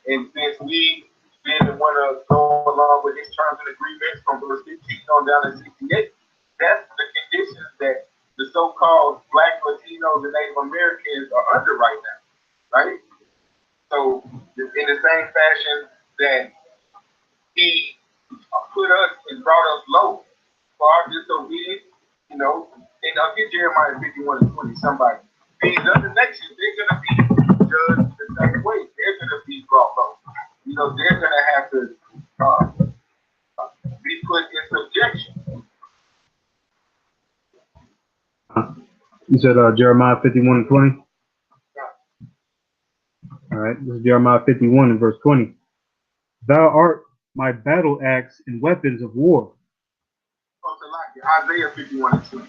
S3: And since we didn't want to go along with his terms and agreements from verse 15 on down to 68, that's the conditions that the so-called Black, Latinos, and Native Americans are under right now, right? So, in the same fashion that he put us and brought us low for our disobedience, and I'll get Jeremiah 51 and 20, somebody. These other nations, they're going to be judged the same way. They're going to be brought low. They're going to have to be put in subjection.
S2: You said Jeremiah 51 and 20? All right, this is Jeremiah 51 and verse 20. Thou art my battle axe and weapons of war.
S3: Isaiah 51 and 20.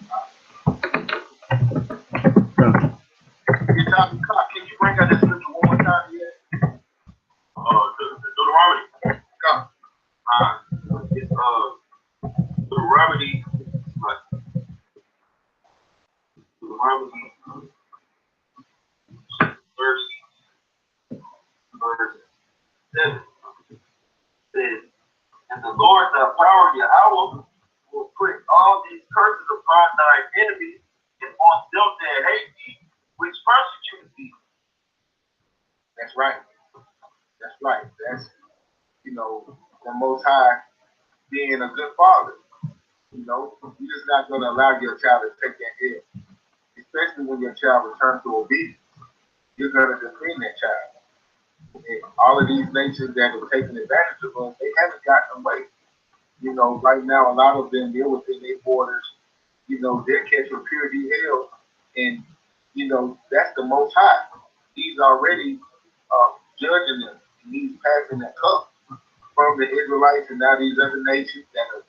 S3: Can you bring out this scripture one more time yet?
S1: Deuteronomy. It's Deuteronomy. Deuteronomy verse 7 says, and the Lord thy power Yahweh will put all these curses upon thy enemies and on them that hate thee, which persecute thee.
S3: That's right. That's the Most High being a good father. You're just not going to allow your child to take that hit, especially when your child returns to obedience. You're going to defend that child. And all of these nations that are taking advantage of us, they haven't gotten away. Right now, a lot of them, they're within their borders. They're catching pure hell. And, that's the Most High. He's already judging them. And he's passing that cup from the Israelites and now these other nations that have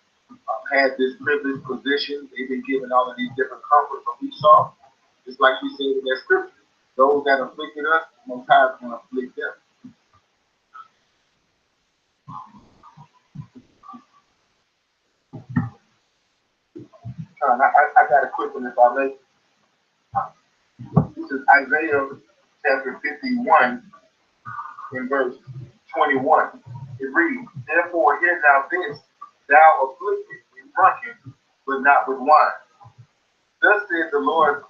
S3: had this privileged position. They've been given all of these different comforts from Esau. Just like we said in that scripture. Those that afflicted us, the Most High is going to afflict them. I got a quick one if I may. This is Isaiah chapter 51 in verse 21. It reads, therefore hear now this, thou afflicted and drunken, but not with wine. Thus said the Lord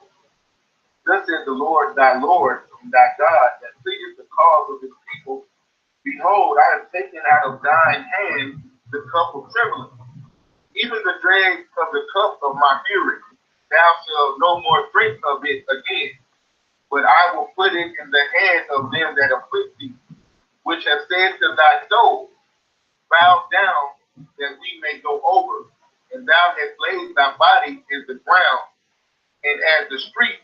S3: thy Lord and thy God that pleadeth the cause of his people. Behold, I have taken out of thine hand the cup of trembling, even the dregs of the cup of my fury. Thou shalt no more drink of it again, but I will put it in the hand of them that afflict thee, which have said to thy soul, bow down that we may go over, and thou hast laid thy body in the ground, and as the street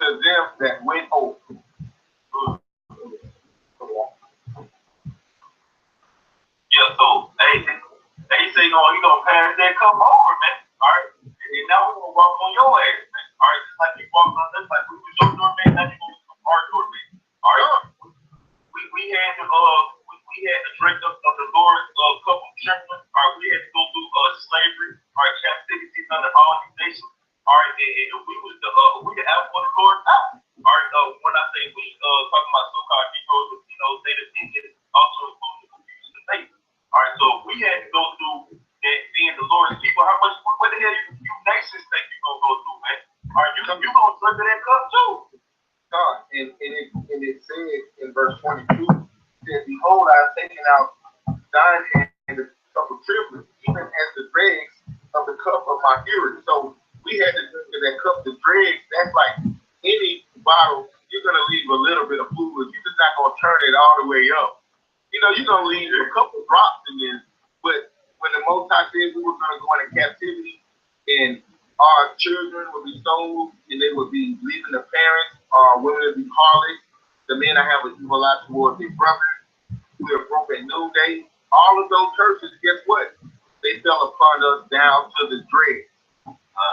S3: to them that went over.
S1: Yeah, so they say he gonna pass that cup over, man. All right, and now we're gonna walk on your ass, man. All right, just like you walked on this, like we was your door, man. Now you gonna become our door, man. All right, we had to drink of the Lord's cup of trembling. All right, we had to go through slavery, all right, captivity under all these nations. All right, and we was the apple of the Lord's eye. All right, when I say we, talking about so-called Negroes, Native Indians, also including the people in the faith. All right, so we had to go through that being the Lord's people. What the hell you nations think you gonna go through, man? All right, you gonna drink of that cup too.
S3: And it said in verse 22, it said, behold, I have taken out thine hand the cup of cup of my hearing. So we had to drink that cup. The dregs, that's like any bottle, you're gonna leave a little bit of fluid. You're just not gonna turn it all the way up. You're gonna leave a couple drops in there. But when the Most High said we were gonna go into captivity and our children would be sold and they would be leaving the parents, our women would be harlots, the men I have an evil eye towards their brothers, we are broke at noonday. All of those curses, guess what? They fell upon us down to the dregs.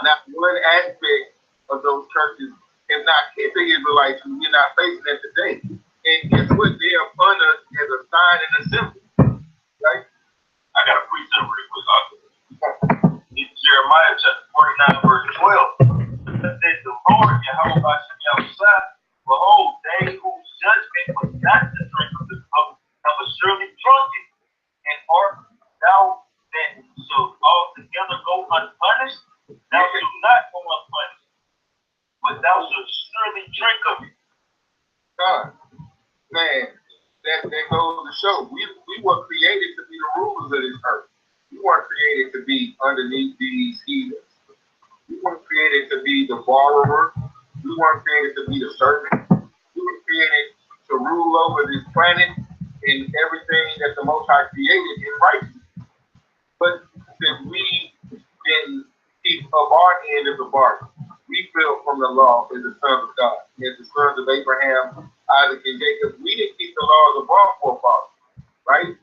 S3: Not one aspect of those curses have not hit the Israelites, and we're not facing that today. And guess what? They are upon us as a sign and a symbol. Right?
S1: I got a precept real quick. In Jeremiah chapter 49, verse 12. It says, the Lord, Yahweh Hashem Yahushua, behold, they whose judgment was not to drink of the cup have surely drunk it. And art thou that shall altogether go unpunished? Thou shalt not go unpunished, but thou shalt surely drink of it.
S3: God, man, that goes to show we were created to be the rulers of this earth. We weren't created to be underneath these heathens. We weren't created to be the borrower. We weren't created to be the servant. We were created to rule over this planet and everything that the Most High created in righteousness. But if we didn't keep up our end of the bargain, we fell from the law as the sons of God, as the sons of Abraham, Isaac, and Jacob. We didn't keep the laws of our forefathers, right?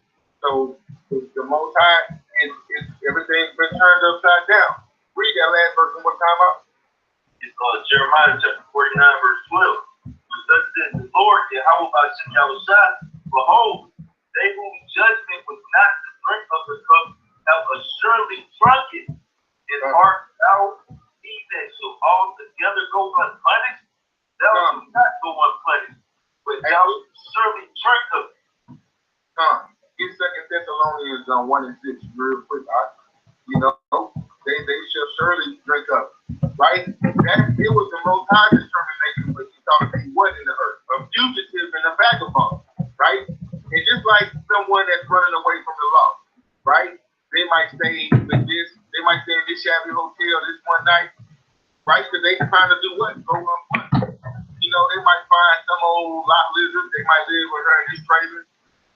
S3: So the Most High, everything's been turned upside down. Read that last verse one more time out.
S1: It's Jeremiah chapter 49, verse 12. But thus says the Lord, Yahweh Hashem Yahushua, behold, they whose judgment was not to drink of the cup have assuredly drunk it. And art thou he that shall altogether go unpunished? Thou shalt not go unpunished, but thou shalt surely drink of it.
S3: Get 2 Thessalonians 1 and 6 real quick. They shall surely drink up. Right? It was the Most High determination, but he thought he wasn't in the earth. A fugitive and a vagabond. Right? And just like someone that's running away from the law. Right? They might stay with this. They might stay in this shabby hotel this one night. Right? Because they trying to do what? Go unpunished. They might find some old lot lizard. They might live with her in this trailer.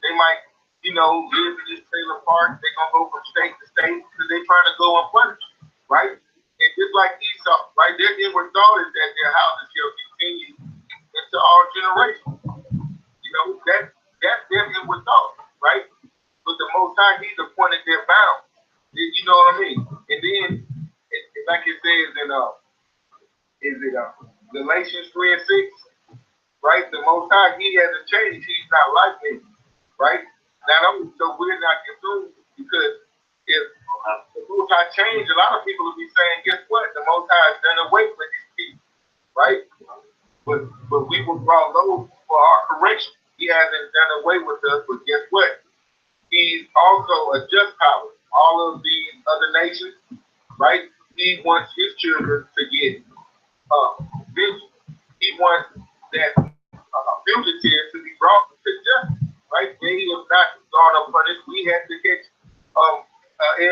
S3: They might live in this trailer park. They're going to go from state to state because they're trying to go unpunished, right? And just like Esau, right? Their inward thought is that their houses shall continue into all generations. That's their inward thought, right? But the Most High, he's appointed their bounds. You know what I mean? And then, like it says in, Galatians 3 and 6, right? The Most High, he hasn't changed. He's not like me, right? So we're not consumed because if the Most High changed, a lot of people will be saying, guess what? The Most High has done away with these people, right? But we will draw low for our correction. He hasn't done away with us, but guess what? He's also a just power. All of these other nations, right? He wants his children to get vengeance. He wants that fugitive to be brought to justice. Right? They have not gone unpunished. We had to catch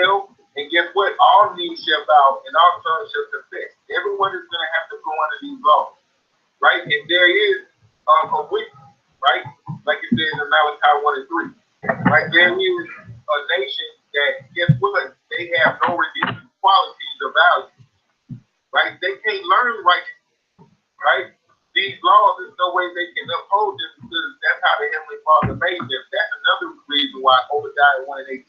S3: L, and guess what? All knees shall bow and all tongues shall confess. Everyone is going to have to go under these laws, right? And there is a witness, right? Like it says in Malachi 1 and 3, right? There is a nation that, guess what? They have no redeeming qualities or values, right? They can't learn righteousness, right? These laws, there's no way they can uphold them because that's how the Heavenly Father made them. That's another reason why Obadiah 1 and 18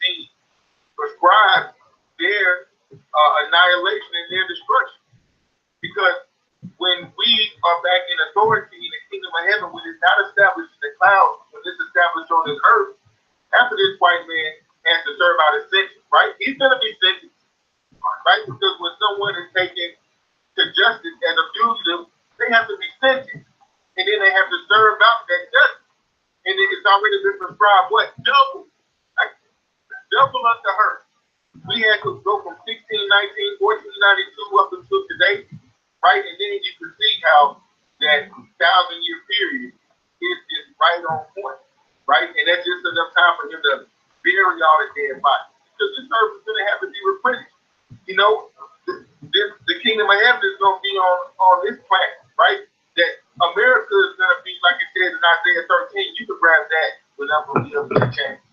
S3: prescribes their annihilation and their destruction. Because when we are back in authority in the kingdom of heaven, when it's not established in the clouds, when it's established on this earth, after this white man has to serve out his sentence, right? He's going to be sentenced, right? Because when someone is taken to justice as a fugitive, they have to be sentenced, and then they have to serve out that justice. And it's already been prescribed what? Double. Like, double unto her. We had to go from 1619, 1492 up until today, right? And then you can see how that 1,000-year period is right on point, right? And that's just enough time for him to bury all the dead bodies. Because this earth is going to have to be replenished. know, the kingdom of heaven is going to be on this planet, right? That America is going to be, like it says in Isaiah 13, you can grab that whenever we have a chance.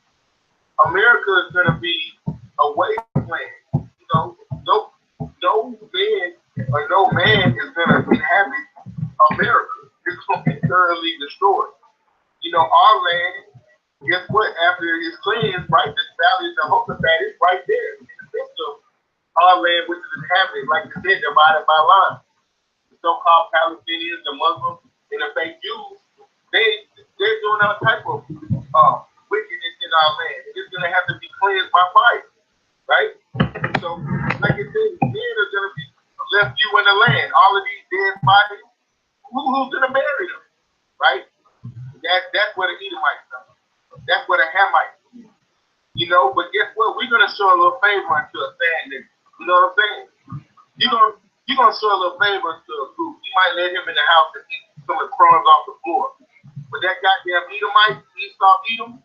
S3: America is going to be a wasteland. You know, no man or no man is going to inhabit America. It's going to be thoroughly destroyed. You know, our land, guess what? After it's cleansed, right, the valley of Jehoshaphat is right there in the midst of our land, which is inhabited, like you said, divided by lines. The so-called Palestinians, the Muslims, and the fake Jews, they're doing all type of wickedness in our land. It's going to have to be cleansed by fire, right? So, like I said, men are going to be left you in the land. All of these dead bodies, who's going to bury them, right? That's where the Edomites come. That's where the Hamites come. You know, but guess what? We're going to show a little favor unto a sad nigga. You know what I'm saying? You're gonna show a little favor to a group. You might let him in the house and eat some of the crumbs off the floor. But that goddamn Edomite, Esau, Edom,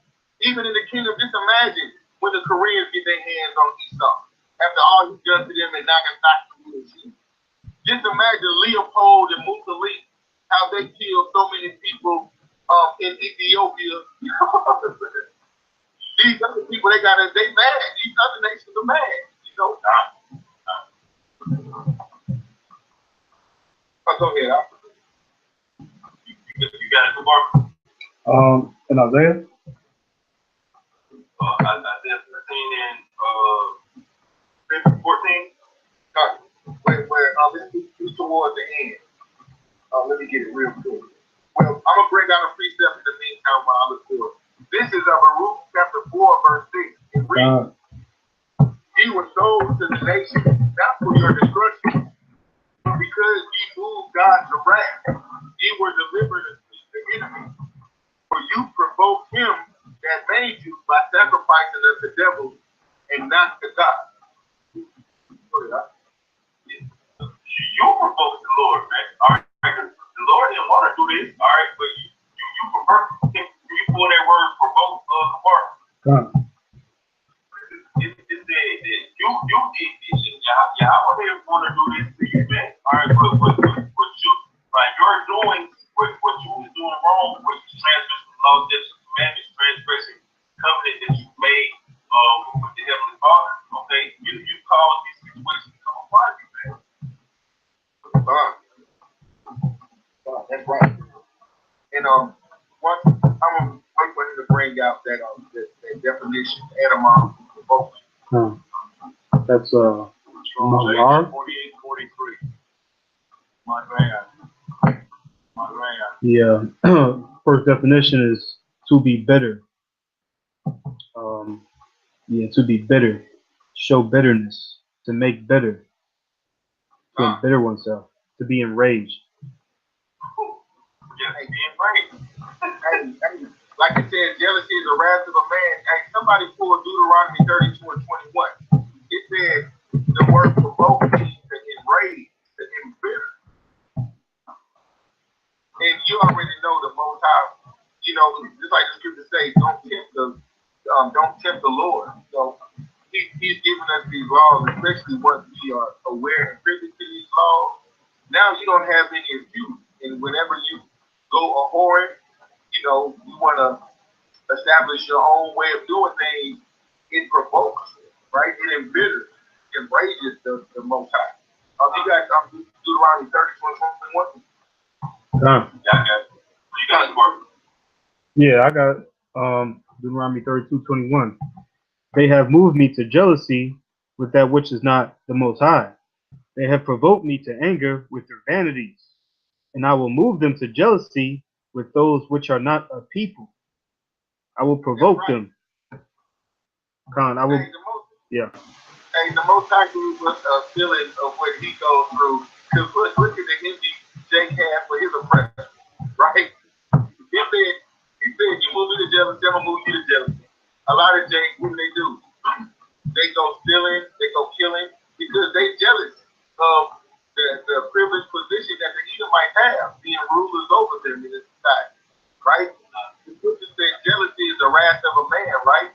S3: even in the kingdom, just imagine when the Koreans get their hands on Esau. After all he's done to them in Nagasaki and shit. Just imagine Leopold and Mussolini, how they killed so many people in Ethiopia. These other people, they mad. These other nations are mad. You know, go ahead. You got it, Mark?
S2: In Isaiah?
S3: Isaiah 13 and 14. Where it's towards the end. Let me get it real quick. Well, I'm gonna bring out a precept in the meantime while I look for it. This is Baruch chapter 4, verse 6. It reads, "Ye were sold to the nation, not for your destruction, because ye moved God's wrath. Ye were delivered to the enemy. For you provoked him that made you by sacrificing unto the devil and not to God." You provoked the Lord, man. All right, the Lord didn't want to do this. All right, but you pervert. You pull that word provoke apart. It said that you did this, and y'all didn't want to do this to you, man. All right, but you, right? You're doing what you was doing wrong, what you transgressing laws, that commandments, transgressing covenant that you made with the Heavenly Father. Okay, you caused these situations to come upon you, man. That's right. And once I'm gonna wait for him to bring out that definition, etymology, provoking.
S2: That's Mahar.
S3: 48:43. My bad.
S2: Yeah. First definition is to be bitter. To be bitter, show bitterness, to make bitter, to embitter oneself, to be enraged.
S3: Yeah, be enraged. Hey, like it says, jealousy is the wrath of a man. Hey, somebody pull Deuteronomy 32 and 21. It says the word provoke means to enrage, to embitter. And you already know the Most High. You know, just like the scripture says, don't tempt the Lord. So he's giving us these laws, especially once we are aware and privy to these laws. Now you don't have any excuse. And whenever you go a whoring, you know, you want to establish your own way of doing things, it provokes, right? It embitters, it enrages the Most High. You guys, Deuteronomy 30, 21.
S2: Yeah, I got Deuteronomy 32:21. They have moved me to jealousy with that which is not the Most High. They have provoked me to anger with their vanities, and I will move them to jealousy with those which are not a people. I will provoke them. I will.
S3: Hey, the Most High gave us a feeling of what he goes through. Because look at the Hindi Jake had for his oppression, right? He said, you move me to jealousy, I'm going to move you to jealousy. A lot of Jake, what do? They go stealing, they go killing, because they jealous of the privileged position that the Edomites have, being rulers over them in this society, right? The scripture says jealousy is the wrath of a man, right?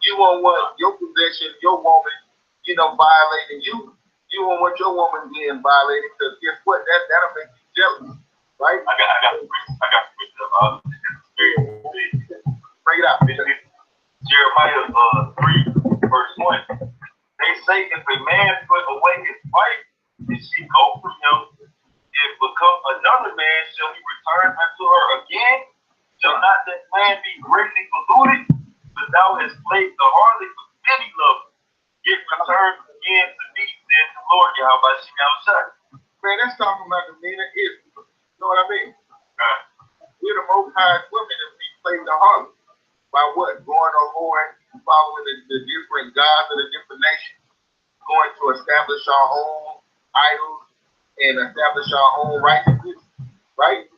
S3: You won't want your possession, your woman, you know, violating you. You don't want your woman being violated because guess what? That'll make you jealous, right?
S1: I got
S3: Bring it out.
S1: Jeremiah 3 verse 1. They say if a man put away his wife, and she go from him, and become another man, shall he return unto her again? Shall not that man be greatly polluted? But thou hast played the harlot with many lovers. Yet return again to me, says the Lord Yahweh Shai.
S3: Man, that's talking about the men of Israel. You know what I mean? We're the most high women and we play the harlot. By what? Going on whoring, following the different gods of the different nations, going to establish our own idols and establish our own righteousness, right?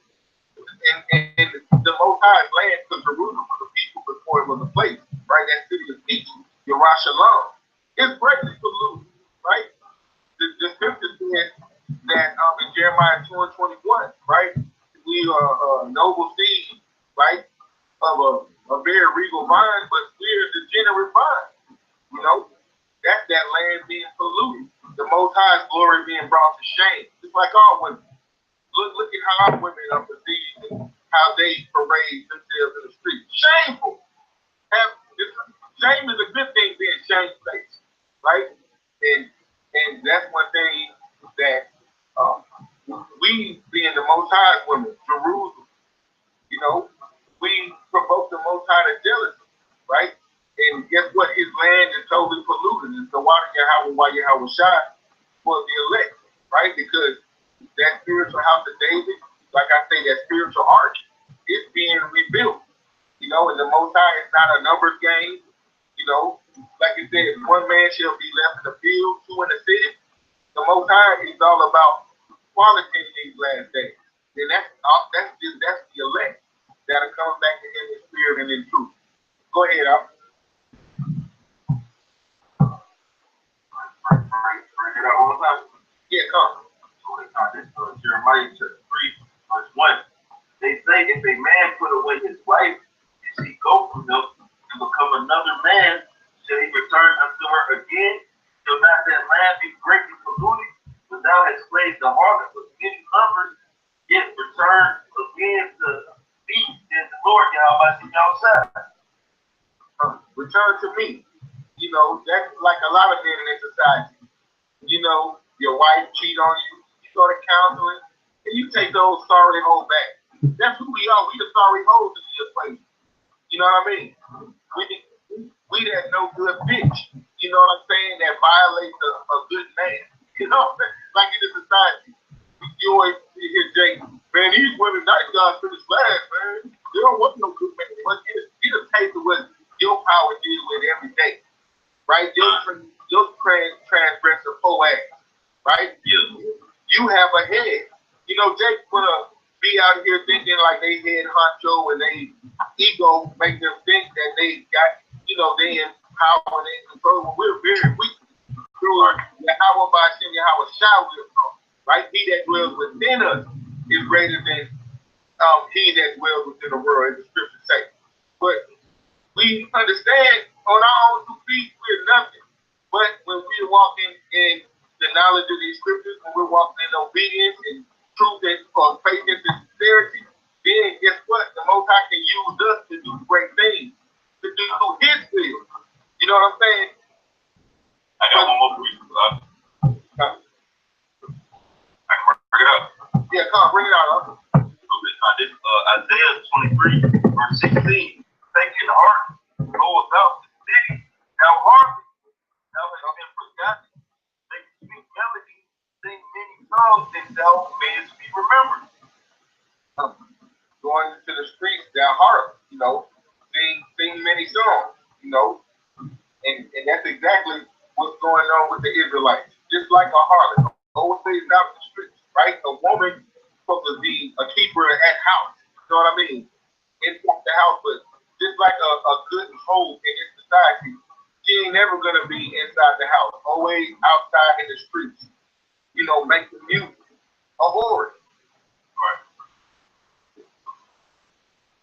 S3: And the Most High's land, because Jerusalem was a people before it was a place, right? That city of peace, Yerushalayim, it's greatly polluted, right? The scripture says that in Jeremiah 2 and 21, right? We are a noble seed, right? Of a very regal vine, but we're the degenerate vine. You know, that's that land being polluted. The Most High's glory being brought to shame. Just like our women. Look at how our women are perceived and how they parade themselves in the street. Shameful. Shame is a good thing being shamefaced, right? And that's one thing that we being the Most High's women, Jerusalem, you know, we provoke the Most High to jealousy, right? And guess what? His land is totally polluted. And so why Yahweh Shai for the elect, right? Because that spiritual house of David, like I say, that spiritual arch, is being rebuilt. You know, and the Most High is not a numbers game. You know, like you said, one man shall be left in the field, two in the city. The Most High is all about quality in these last days. And that's the elect that'll come back to him in spirit and in truth. Go ahead, Al.
S1: Bring it out one more time.
S3: Yeah, come.
S1: This Jeremiah 3 verse 1. They say if a man put away his wife, and she go from him and become another man, shall he return unto her again? Shall not that land be greatly polluted? But thou hast played the harlot with many lovers, yet return again to me, says the Lord Yahweh.
S3: Return to me. You know, that's like a lot of men in this society. You know, your wife cheat on you, you go to counseling, and you take those sorry hoes back. That's who we are. We the sorry hoes in this place. You know what I mean? We that no good bitch. You know what I'm saying? That violates a good man. You know, like in this society. You always hear Jake, man, these women nice guys finish last, man. They don't want no good man. But get a taste of what your power deals with every day. Right? Your transgressor poetic, right? You have a head. You know, Jake wanna be out here thinking like they head honcho and they ego make them think that they got, you know, they in power and they in control. When we're very weak through Yahweh by Shem Yahweh Shai will come, right? He that dwells within us is greater than he that dwells within the world, as the scriptures say. But we understand on our own 2 feet, we're nothing. But when we're walking in the knowledge of these scriptures, when we're walking in obedience and truth and faith and sincerity, then guess what? The Most High can use us to do great things, to do His will. You know what I'm saying?
S1: I got one more for you. I can bring it up.
S3: Yeah, come bring it out.
S1: This Isaiah 23, verse 16. Take in heart, go about the city, thou harvest, thou hast been forgotten. Make sweet melody, sing many songs, and thou mayest be remembered.
S3: Going to the streets, thou harvest, you know, sing many songs, you know, and that's exactly what's going on with the Israelites. Just like a harlot, always out in the streets, right? A woman supposed to be a keeper at house, you know what I mean? Inside the house, but just like a good hoe in this society, she ain't never gonna be inside the house, always outside in the streets, you know, making music, a whore.
S1: Right.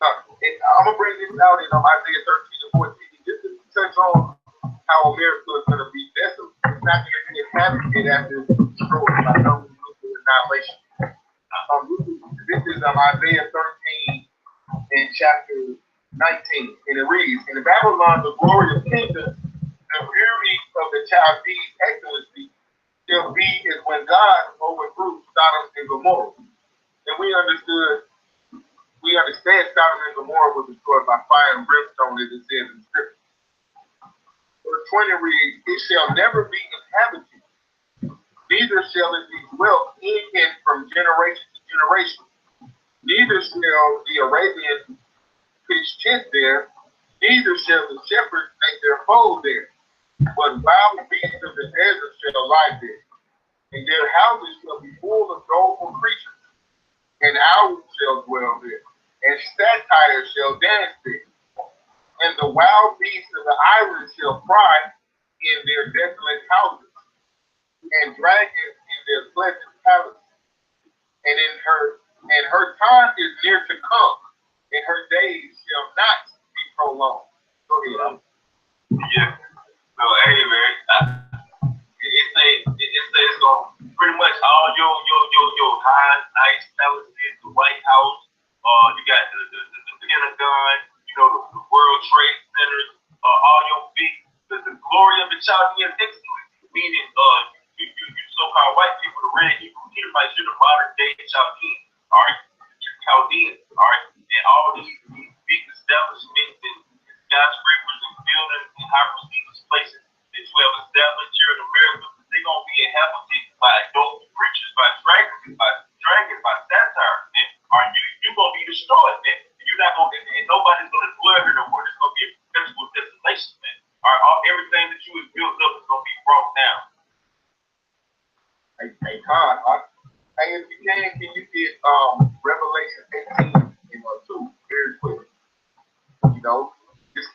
S3: I'm gonna bring this out in Isaiah 13 and 14, just to touch on how America is gonna be desolate. It's not gonna be a inhabited after it was destroyed by no nuclear annihilation. This is Isaiah 13 in chapter 19, and it reads, "In the Babylon, the glory of kingdom, the beauty of the Chaldees' excellency shall be as when God overthrew Sodom and Gomorrah." And we understand Sodom and Gomorrah was destroyed by fire and brimstone, as it says in the scripture. Verse 20 reads, "It shall never be inhabited, neither shall it be dwelt in from generation to generation. Neither shall the Arabians pitch tent there, neither shall the shepherds make their fold there. But wild beasts of the desert shall lie there, and their houses shall be full of doleful creatures, and owls shall dwell there, and satyrs shall dance there. And the wild beasts of the islands shall cry in their desolate houses, and dragons in their pleasant palaces. And her time is near to come, and her days shall not be prolonged." Go ahead.
S1: Yeah. So, hey, man, it's going pretty much all your high, nice palaces, the White House, you got the Pentagon, the World Trade Centers, all your the glory of the Chaldean excellence, meaning you so-called white people, the red Hebrew Edomites, you're the modern day Chaldeans, all right? You're Chaldeans, all right? And all these big establishments and skyscrapers and buildings and high prestigious places that you have established here in America, they're going to be inhabited by adult creatures, by dragons, by satires, man. All right, you're going to be destroyed, man. You're not going to, and nobody's going to dwell here no more. There's going to be a perpetual desolation, man. All right, everything that you have built up is going to be brought down.
S3: Hey, Todd, if you can you get Revelation 18 and 2 very quick?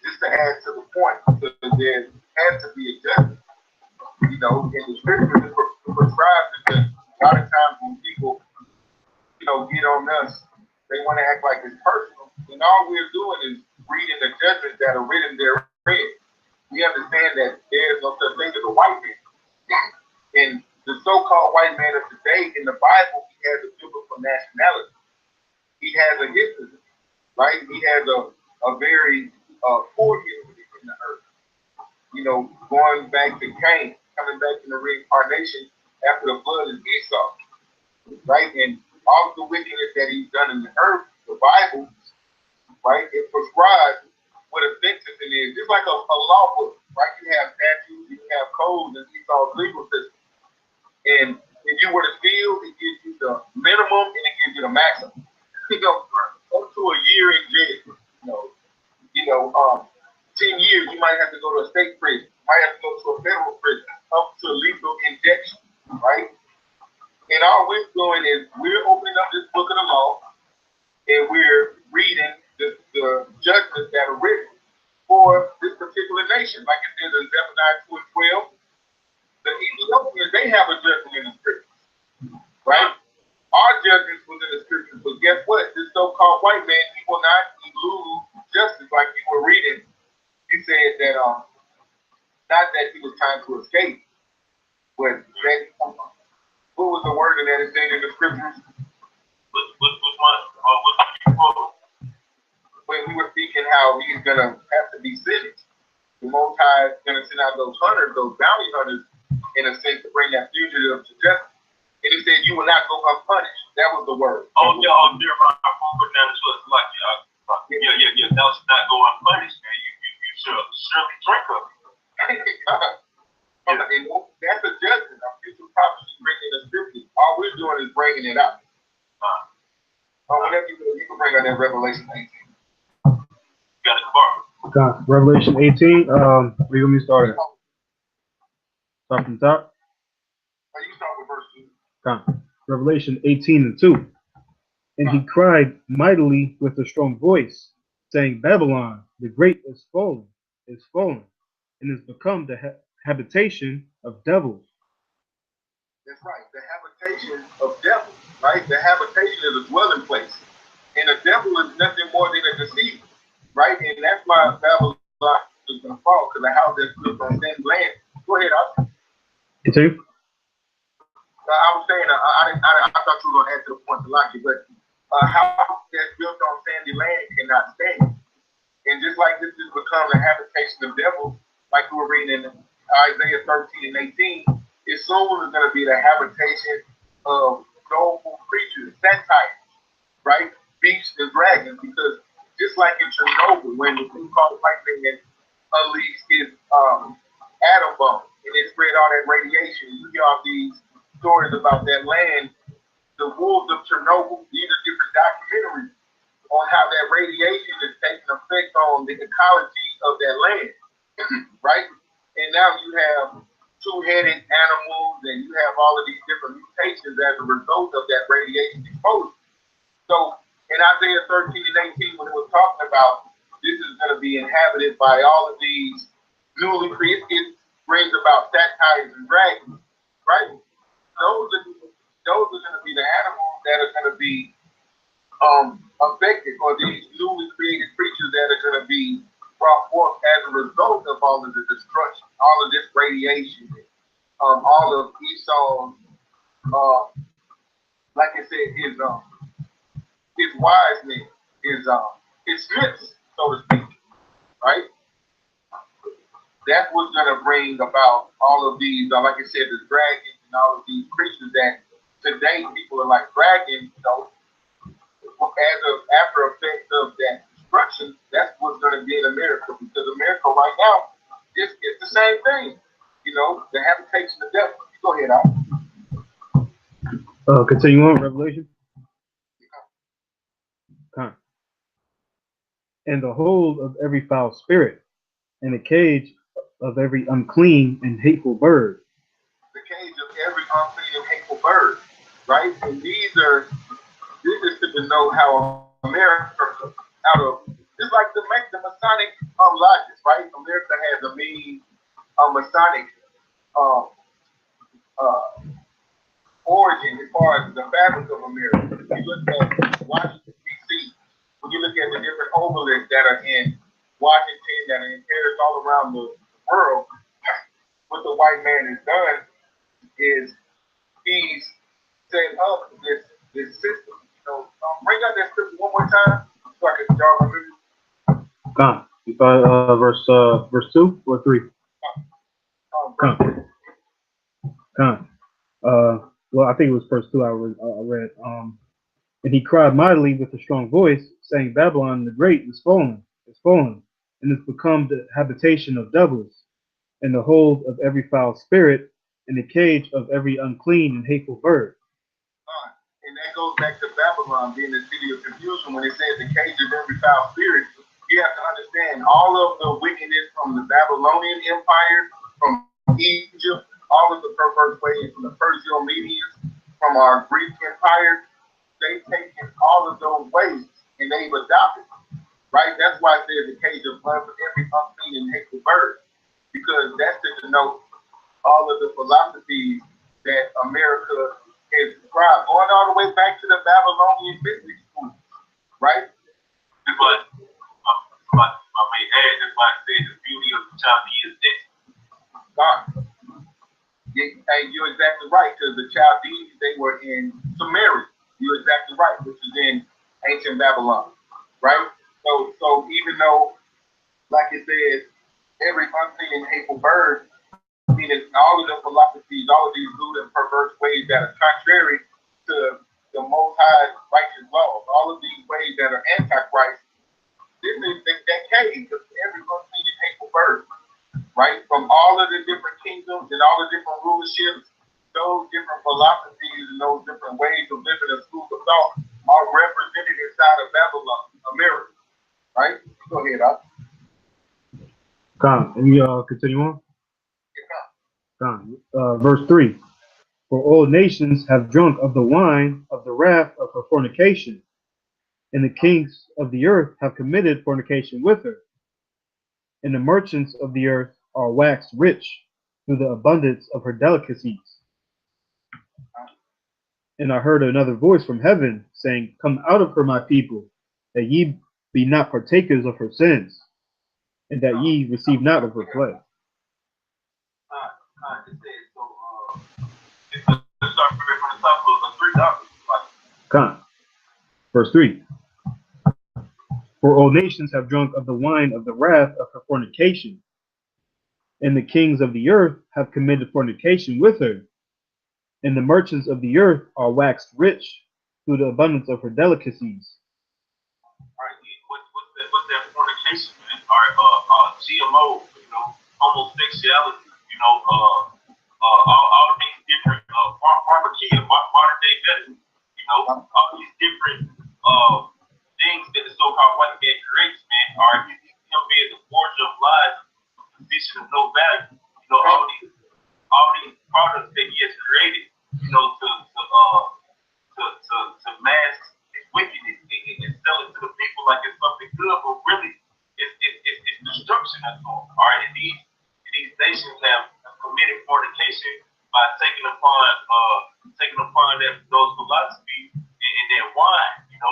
S3: Just to add to the point, because there has to be a judgment. In the scripture, it's prescribed that a lot of times when people, get on us, they want to act like it's personal. And all we're doing is reading the judgments that are written therein. We understand that there's no such thing as a white man. And the so-called white man of today in the Bible, he has a biblical nationality. He has a history, right? He has a very poor history in the earth. Going back to Cain, coming back in the reincarnation after the flood is Esau, right? And all of the wickedness that he's done in the earth, the Bible, right? It prescribes what a sentence it is. It's like a law book, right? You have statutes, you have codes, and Esau's legal system. And if you were to steal, it gives you the minimum and it gives you the maximum. Up to a year in jail. 10 years, you might have to go to a state prison. You might have to go to a federal prison, up to lethal injection, right? And all we're doing is we're opening up this book of the law and we're reading the judgments that are written for this particular nation. Like it says in Zephaniah 2 and 12, the Ethiopians, they have a judgment in the scriptures, right? Our judgments was in the scriptures, but guess what? This so-called white man, he will not elude justice like you were reading. He said that not that he was trying to escape, but that what was the word that it said in the scriptures? When we were speaking how he's gonna have to be sentenced. The Most High is gonna send out those hunters, those bounty hunters, in a sense, to bring that fugitive to justice. And he said, "You will not go unpunished." That was the word.
S1: Oh, yeah, Jeremiah 4, down to us like yeah. Thou shalt not go unpunished, man. You should surely drink of it.
S3: And that's a judgment. Our future prophecy written in the scriptures. All we're doing is bringing it out. Whenever you can bring out that Revelation 18.
S1: You got it,
S2: Okay. Revelation 18. Where you want me to start at? Start from the top.
S3: You start with verse 2.
S2: Okay. Revelation 18 and 2. And he cried mightily with a strong voice, saying, Babylon, the great is fallen, and is become the habitation of devils.
S3: That's right, the habitation of devils, right? The habitation is a dwelling place. And a devil is nothing more than a deceiver, right? And that's why Babylon is going to fall, because the house that's built on thin land. Go ahead, Oscar.
S2: Continue.
S3: I was saying, I thought you were going to answer the point to Lockie, but how that's built on sandy land cannot stand. And just like this has become the habitation of devils, like we were reading in Isaiah 13 and 18, it soon is going to be the habitation of noble creatures, satires, right? Beasts and dragons, because just like in Chernobyl, when the thing called lightning and unleashed his atom bomb, and it spread all that radiation, you hear all these stories about that land, the wolves of Chernobyl. These are different documentaries on how that radiation is taking effect on the ecology of that land, right? And now you have two-headed animals, and you have all of these different mutations as a result of that radiation exposure. So in Isaiah 13 and 18, when it was talking about this is going to be inhabited by all of these newly created, it brings about satires and dragons, right? Those are going to be the animals that are going to be affected, or these newly created creatures that are going to be brought forth as a result of all of the destruction, all of this radiation, all of Esau's, like I said, his wise men, his smiths, so to speak, right? That's what's going to bring about all of these, like I said, the dragons and all of these creatures that today people are like dragons, you know, as an after effect of that destruction. That's what's going to be in America, because America right now is the same thing, you know, the habitation of death. Go ahead, Al.
S2: Continue on, Revelation. And the hold of every foul spirit, and the cage of every unclean and hateful bird.
S3: The cage of every unclean and hateful bird, right? And this is to denote how America, out of, it's like the Masonic lodges, right? America has a mean Masonic origin as far as the fabric of America. If you look at Washington, D.C., when you look at the different obelisks that are in Washington, that are in Paris, all around the world, what the white man has done is he's set up this system. You know, bring out that scripture one more time so I can jog my memory.
S2: Come. You thought verse 2 or 3? Come. Well, I think it was verse 2 I read. And he cried mightily with a strong voice, saying, Babylon the Great is fallen, and is become the habitation of devils, and the hold of every foul spirit, and the cage of every unclean and hateful bird.
S3: And that goes back to Babylon being the city of confusion. When it says the cage of every foul spirit, you have to understand all of the wickedness from the Babylonian Empire, from Egypt, all of the perverse ways from the Persian-Medians, from our Greek Empire. They've taken all of those ways and they've adopted them, right? That's why it says the cage of every unclean and hateful bird, because that's to denote all of the philosophies that America has described, going all the way back to the Babylonian mystery schools, right?
S1: But I may add, that's why I said the beauty of the Chaldees is
S3: God. And you're exactly right, because the Chaldees, they were in Sumeria. You're exactly right, which is in ancient Babylon, right? So even though, like it says, every unclean and hateful bird, meaning all of the philosophies, all of these lewd and perverse ways that are contrary to the Most High righteous laws, all of these ways that are antichrist, this is that cage of every unclean and hateful bird, right? From all of the different kingdoms and all the different rulerships, those different philosophies and those different ways of living and schools of thought are represented inside of Babylon, America, right? Go ahead, Al.
S2: And we continue on. Verse 3. For all nations have drunk of the wine of the wrath of her fornication, and the kings of the earth have committed fornication with her, and the merchants of the earth are waxed rich through the abundance of her delicacies. And I heard another voice from heaven saying, Come out of her, my people, that ye be not partakers of her sins, and that ye receive not of her plague.
S3: It says, so
S2: Verse 3. For all nations have drunk of the wine of the wrath of her fornication, and the kings of the earth have committed fornication with her, and the merchants of the earth are waxed rich through the abundance of her delicacies.
S1: All right, what's that fornication, man? All right, GMO, homosexuality, all these different pharmakia, modern day medicine, all these different things that the so-called white man creates, man. All right, him being the forger of lies, position of no value, all these products that he has created, to mask his wickedness and sell it to the people like it's something good, but really it's destruction that's going. All right, and these nations have committed fornication by taking upon those philosophies and their wine, and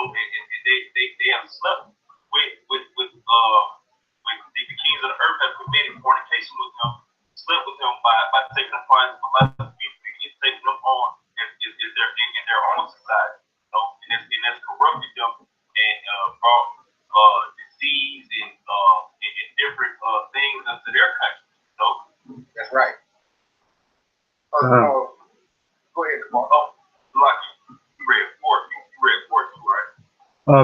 S1: they have slept with the kings of the earth have committed fornication with them, slept with them by taking upon his philosophy and taking them on in their own society, and that's corrupted them and brought disease and different things into their country.
S3: That's right. Go ahead, Mark.
S1: Like you read 4, you read 4 too, right?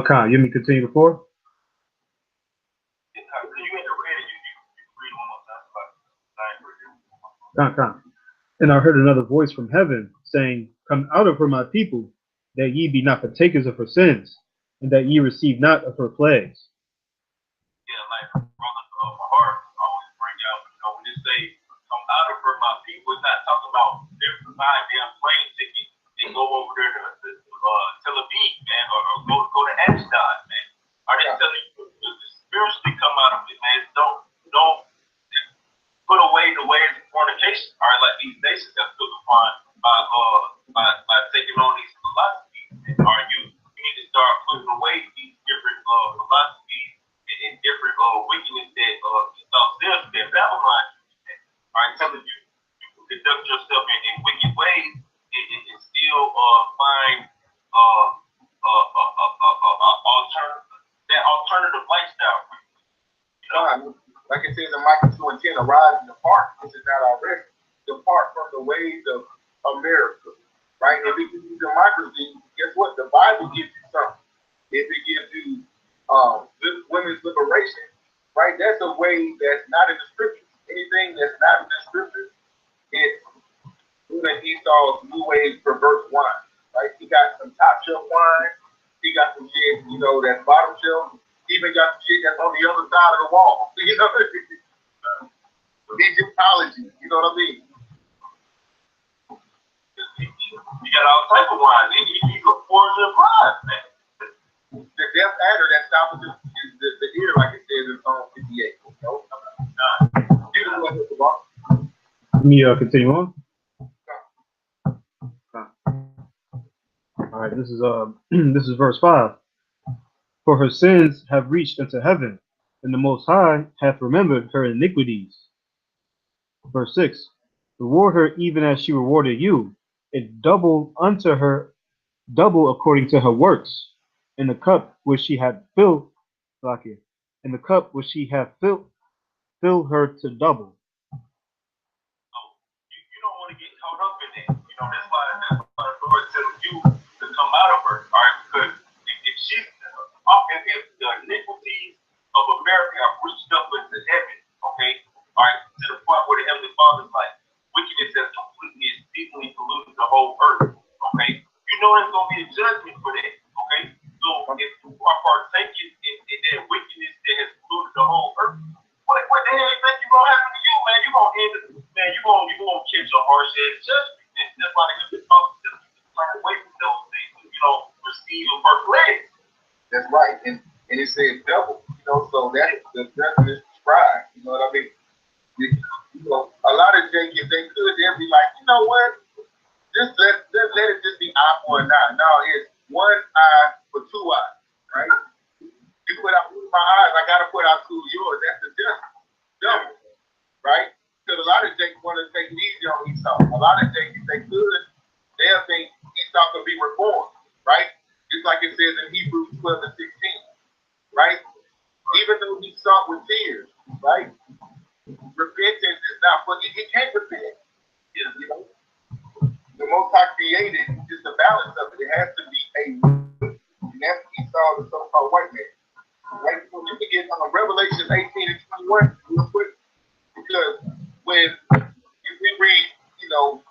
S2: Con, you mean continue to 4?
S1: You ain't read it. You read one more time.
S2: Con. And I heard another voice from heaven saying, Come out of her, my people, that ye be not partakers of her sins, and that ye receive not of her plagues.
S1: Yeah, like brother Mahar always bring out, when they say, come out of her, my people, it's not talking about every time damn plane ticket and go over there to Tel Aviv, man, or go to Ashdod, man. Are they telling you to spiritually come out of it, man? Don't put away the ways of fornication. All right, like these nations have took upon by taking on these philosophies. All right, you need to start putting away these different philosophies and different wickedness that that Babylon. All right, telling you conduct yourself in wicked ways and still find alternative lifestyle.
S3: Like it says in Micah 2:10, arise and depart. This is not our rest. Depart from the ways of America. Right? If it gives you democracy, guess what? The Bible gives you something. If it gives you women's liberation, right? That's a way that's not in the scriptures. Anything that's not in the scriptures, it's Esau's new age perverse wine. Right? He got some top shelf wine. He got some shit, that's bottom shelf. Even got some shit that's on the other side of the wall. Egyptology, you know what I mean?
S1: You got all type of wine. You look forward to the prize, man.
S3: The death adder that stops the ear, like it says in Psalm 58.
S2: Let me continue on. All right, this is verse 5. For her sins have reached unto heaven, and the Most High hath remembered her iniquities. Verse 6. Reward her even as she rewarded you, and double unto her, double according to her works. In the cup which she had filled, in the cup which she hath filled, fill her to double.
S1: So you don't want to get caught up in that. That's why the Lord tells you to come out of her. All right, because if she's if the iniquities of America have reached up into heaven, okay, all right, to the point where the Heavenly Father's like, wickedness has completely and deeply polluted the whole earth, okay? There's going to be a judgment for that, okay? So if you are partaking in that wickedness that has polluted the whole earth, what the hell you think you're going to happen to you, man? You're going to end up, man, you're going to catch a harsh ass judgment. That's why they're going to turn away from those things, receive of her plagues.
S3: That's right, and it says double, so that's the definition prescribed. You know what I mean? A lot of things, if they could, they'd be like, you know what? Just let it just be eye for an eye. No, it's one eye for 2 eyes, right? You put out my eyes, I gotta put out 2 of yours. That's the double, right? Because a lot of Jakes want to take it easy on Esau. A lot of Jakes, if they could, they'll think Esau could be reformed, right? Just like it says in Hebrews 12 and 16, right? Even though he sought with tears, right? Repentance is not for he can't repent. You know, the Most High created is the balance of it. It has to be a will, and that's Esau, the so-called white man. Right? So you can get Revelation 18 and 21 real quick, because when we read, you know,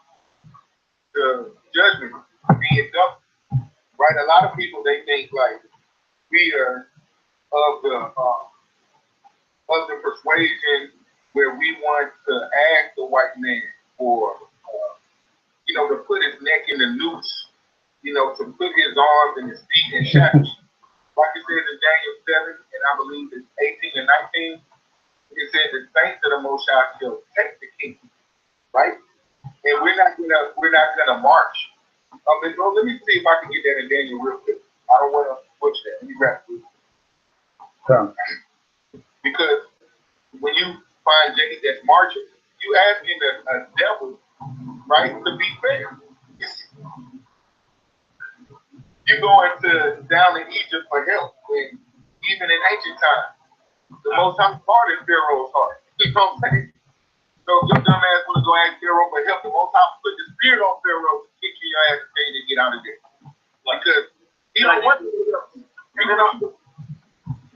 S3: the judgment being done, right? A lot of people, they think like we are of the persuasion where we want to ask the white man for, you know, to put his neck in the noose, you know, to put his arms and his feet in shackles. Like it says in Daniel 7, and I believe it's 18 and 19, it says the saints of the Most High shall take the kingdom, right? And we're not gonna march. And so let me see if I can get that in Daniel real quick. I don't want to push that. Let me grab it. Because when you find Jake that's marching, you asking a devil, right, to be fair. You're going to down in Egypt for help, and even in ancient times, the Most High part is Pharaoh's heart. You know what I'm saying? So if your dumb ass want to go ask Pharaoh for help, the Most High put the spirit on Pharaoh to kick your ass and tell you to get out of there. Because he don't want to do it.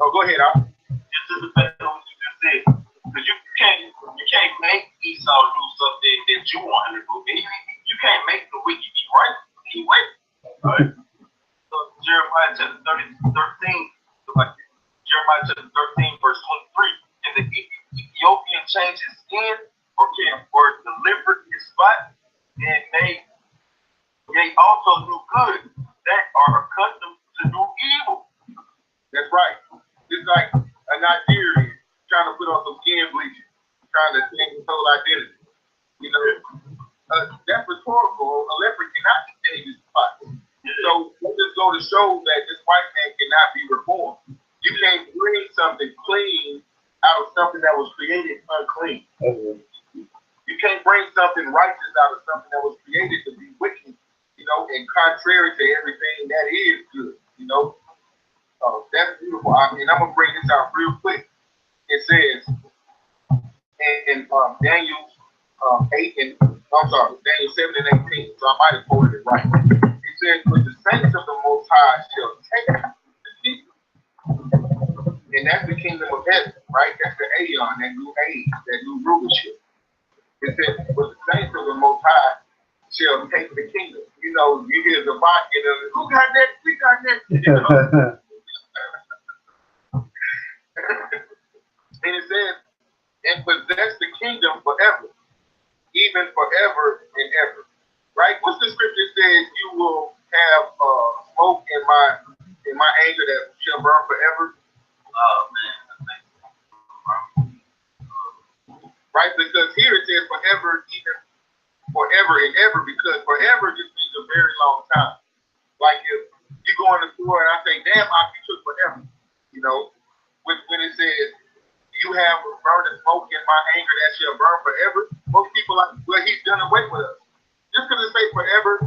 S3: Oh, go ahead, Al.
S1: Just to depend on what you just said. Because you can't make Esau do something that you want him to do. You can't make the wicked be right anyway. All right? So Jeremiah chapter 13, like Jeremiah chapter 13, verse 23. And the Ethiopian changed his skin or delivered his spot, and they also do good that are accustomed to do evil.
S3: That's right. It's like a Nigerian trying to put on some skin bleaching, trying to change his whole identity. You know, that's rhetorical. A leopard cannot change his spot. So let's just go to show that this white man cannot be reformed. You can't bring something clean out of something that was created unclean. You can't bring something righteous out of something that was created to be wicked, you know, and contrary to everything that is good, you know. That's beautiful. And I'm going to bring this out real quick. It says in Daniel 8 and, Daniel 7 and 18, so I might have quoted it right. It says, but the saints of the Most High shall take the kingdom. And that's the kingdom of heaven, right? That's the Aeon, that new age, that new rulership. It says, but the saints of the Most High shall take the kingdom. You know, you hear the bot, you know, who got next? We got next. You know? And it says, and possess the kingdom forever, even forever and ever. Right? What's the scripture says? You will have smoke in my anger that shall burn forever. Right? Because here it says forever, even forever and ever, because forever just means a very long time. Like if you go in the store and I say, damn, you took forever. You know, when it says, you have burning smoke in my anger that shall burn forever, most people are like, well, he's done away with us. Just because it say forever,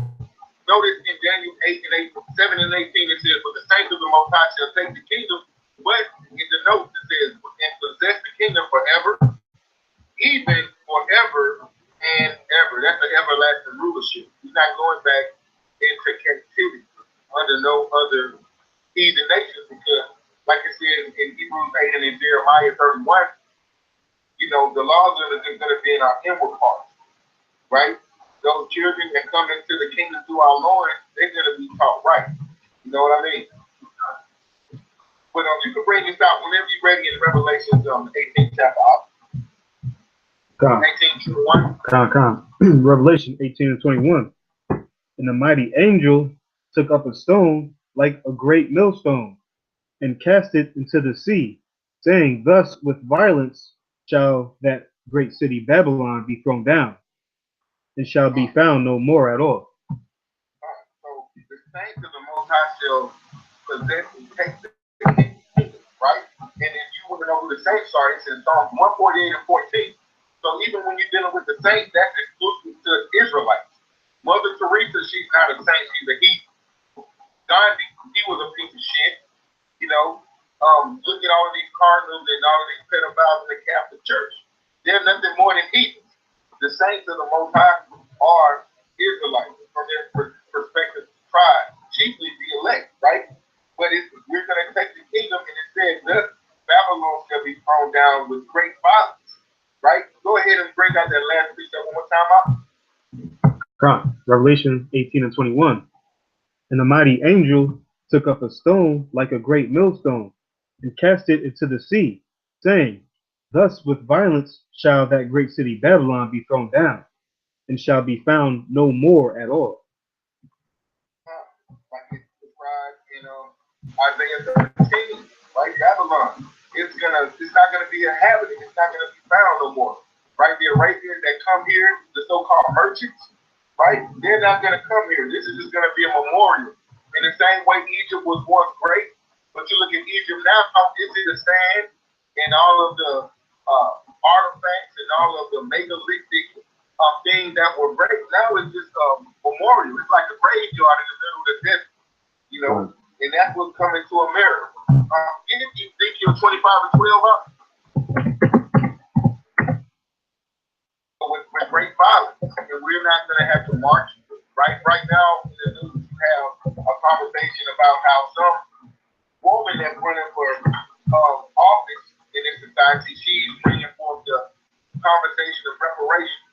S3: notice in Daniel 8 and 7 and 18, it says, but the saints of the Most High shall take the kingdom. But in the notes, it says, and possess the kingdom forever, even forever and ever. That's the everlasting rulership. He's not going back into captivity under no other heathen nations, because like it says in Hebrews 8 and in Jeremiah 31, you know, the laws are going to be in our inward parts, right? Those children that come into the kingdom through our Lord, they're going to be taught right. You know what I mean? But you can bring this out whenever you're ready in Revelation 18 chapter. 18:21.
S2: Revelation 18 and 21. And the mighty angel took up a stone like a great millstone, and cast it into the sea, saying, thus with violence shall that great city Babylon be thrown down, and shall be found no more at all.
S3: So the saints of the Most High shall possess and take the kingdom, right? And if you want to know who the saints are, it's in Psalms 148 and 14. So even when you're dealing with the saints, that's exclusive to Israelites. Mother Teresa, she's not a saint, she's a heathen. Gandhi, he was a piece of shit. cardinals and all of these pedophiles in the Catholic Church. They're nothing more than heathens. The saints of the Most High are Israelites from their respective tribes, chiefly the elect, right? But we're going to take the kingdom, and it says, thus Babylon shall be thrown down with great violence, right? Go ahead and bring out that last piece one more time out.
S2: Revelation 18 and 21. And the mighty angel took up a stone like a great millstone and cast it into the sea, saying, thus with violence shall that great city Babylon be thrown down, and shall be found no more at all.
S3: Like it's described in Isaiah 13, right? Babylon. It's not gonna be inhabited. It's not gonna be found no more, right? The Arabians that come here, the so-called merchants, right? They're not gonna come here. This is just gonna be a memorial. In the same way Egypt was once great, but you look at Egypt now, it's in the sand and all of the artifacts and all of the megalithic things that were great. Now it's just a memorial. It's like a graveyard in the middle of the desert, you know. And that's what's coming to America. Get Ezekiel 25 and 12 up. With great violence, and we're not going to have to march. Right now, in the news, you have a conversation about how some woman that's running for office in this society, she's bringing forth the conversation of reparations,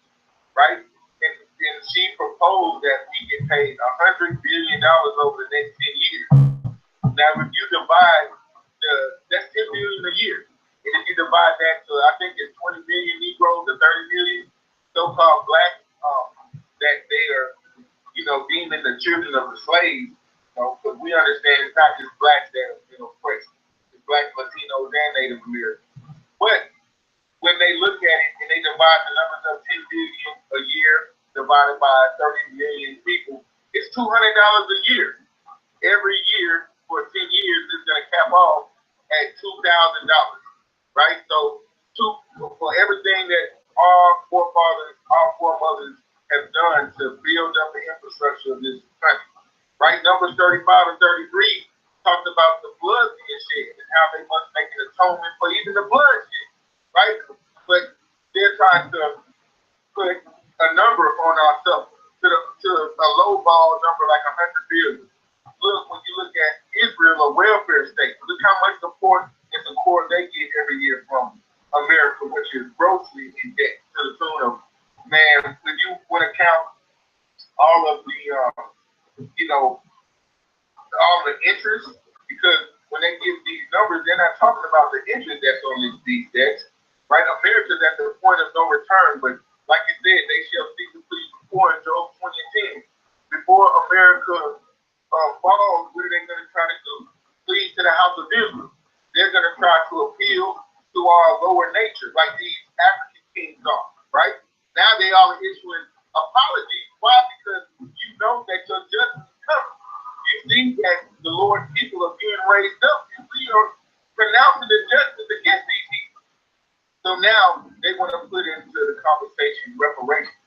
S3: right? And she proposed that we get paid $100 billion over the next 10 years. Now, if you divide that's $10 billion a year, and if you divide that to, I think it's 20 million Negroes to 30 million so-called black, that they are, deeming the children of the slaves, because we understand it's not just blacks that are oppressed, it's blacks, Latinos, and Native Americans. But when they look at it and they divide the numbers of 10 billion a year divided by 30 million people, it's $200 a year. Every year for 10 years is going to cap off at $2,000, right? So for everything that our forefathers, our foremothers have done to build up the infrastructure of this country, right? Numbers 35 and 33 talked about the blood being shed and how they must make an atonement for even the bloodshed, right? But they're trying to put a number on ourselves to a low ball number like 100 billion. Look, when you look at Israel, a welfare state, look how much support and support they get every year from America, which is grossly in debt to the tune of, man, if you want to count all of the, all the interest, because when they give these numbers, they're not talking about the interest that's on these debts, right? America's at the point of no return, but like you said, they shall see the please before in Job 20:10. Before America falls, what are they going to try to do? Plead to the house of Israel. They're going to try to appeal to our lower nature, like these African kings are, right? Now they are issuing apologies. Why? Because you know that your justice is coming. You see that the Lord's people are being raised up, and we are pronouncing the justice against these people. So now they want to put into the conversation reparations.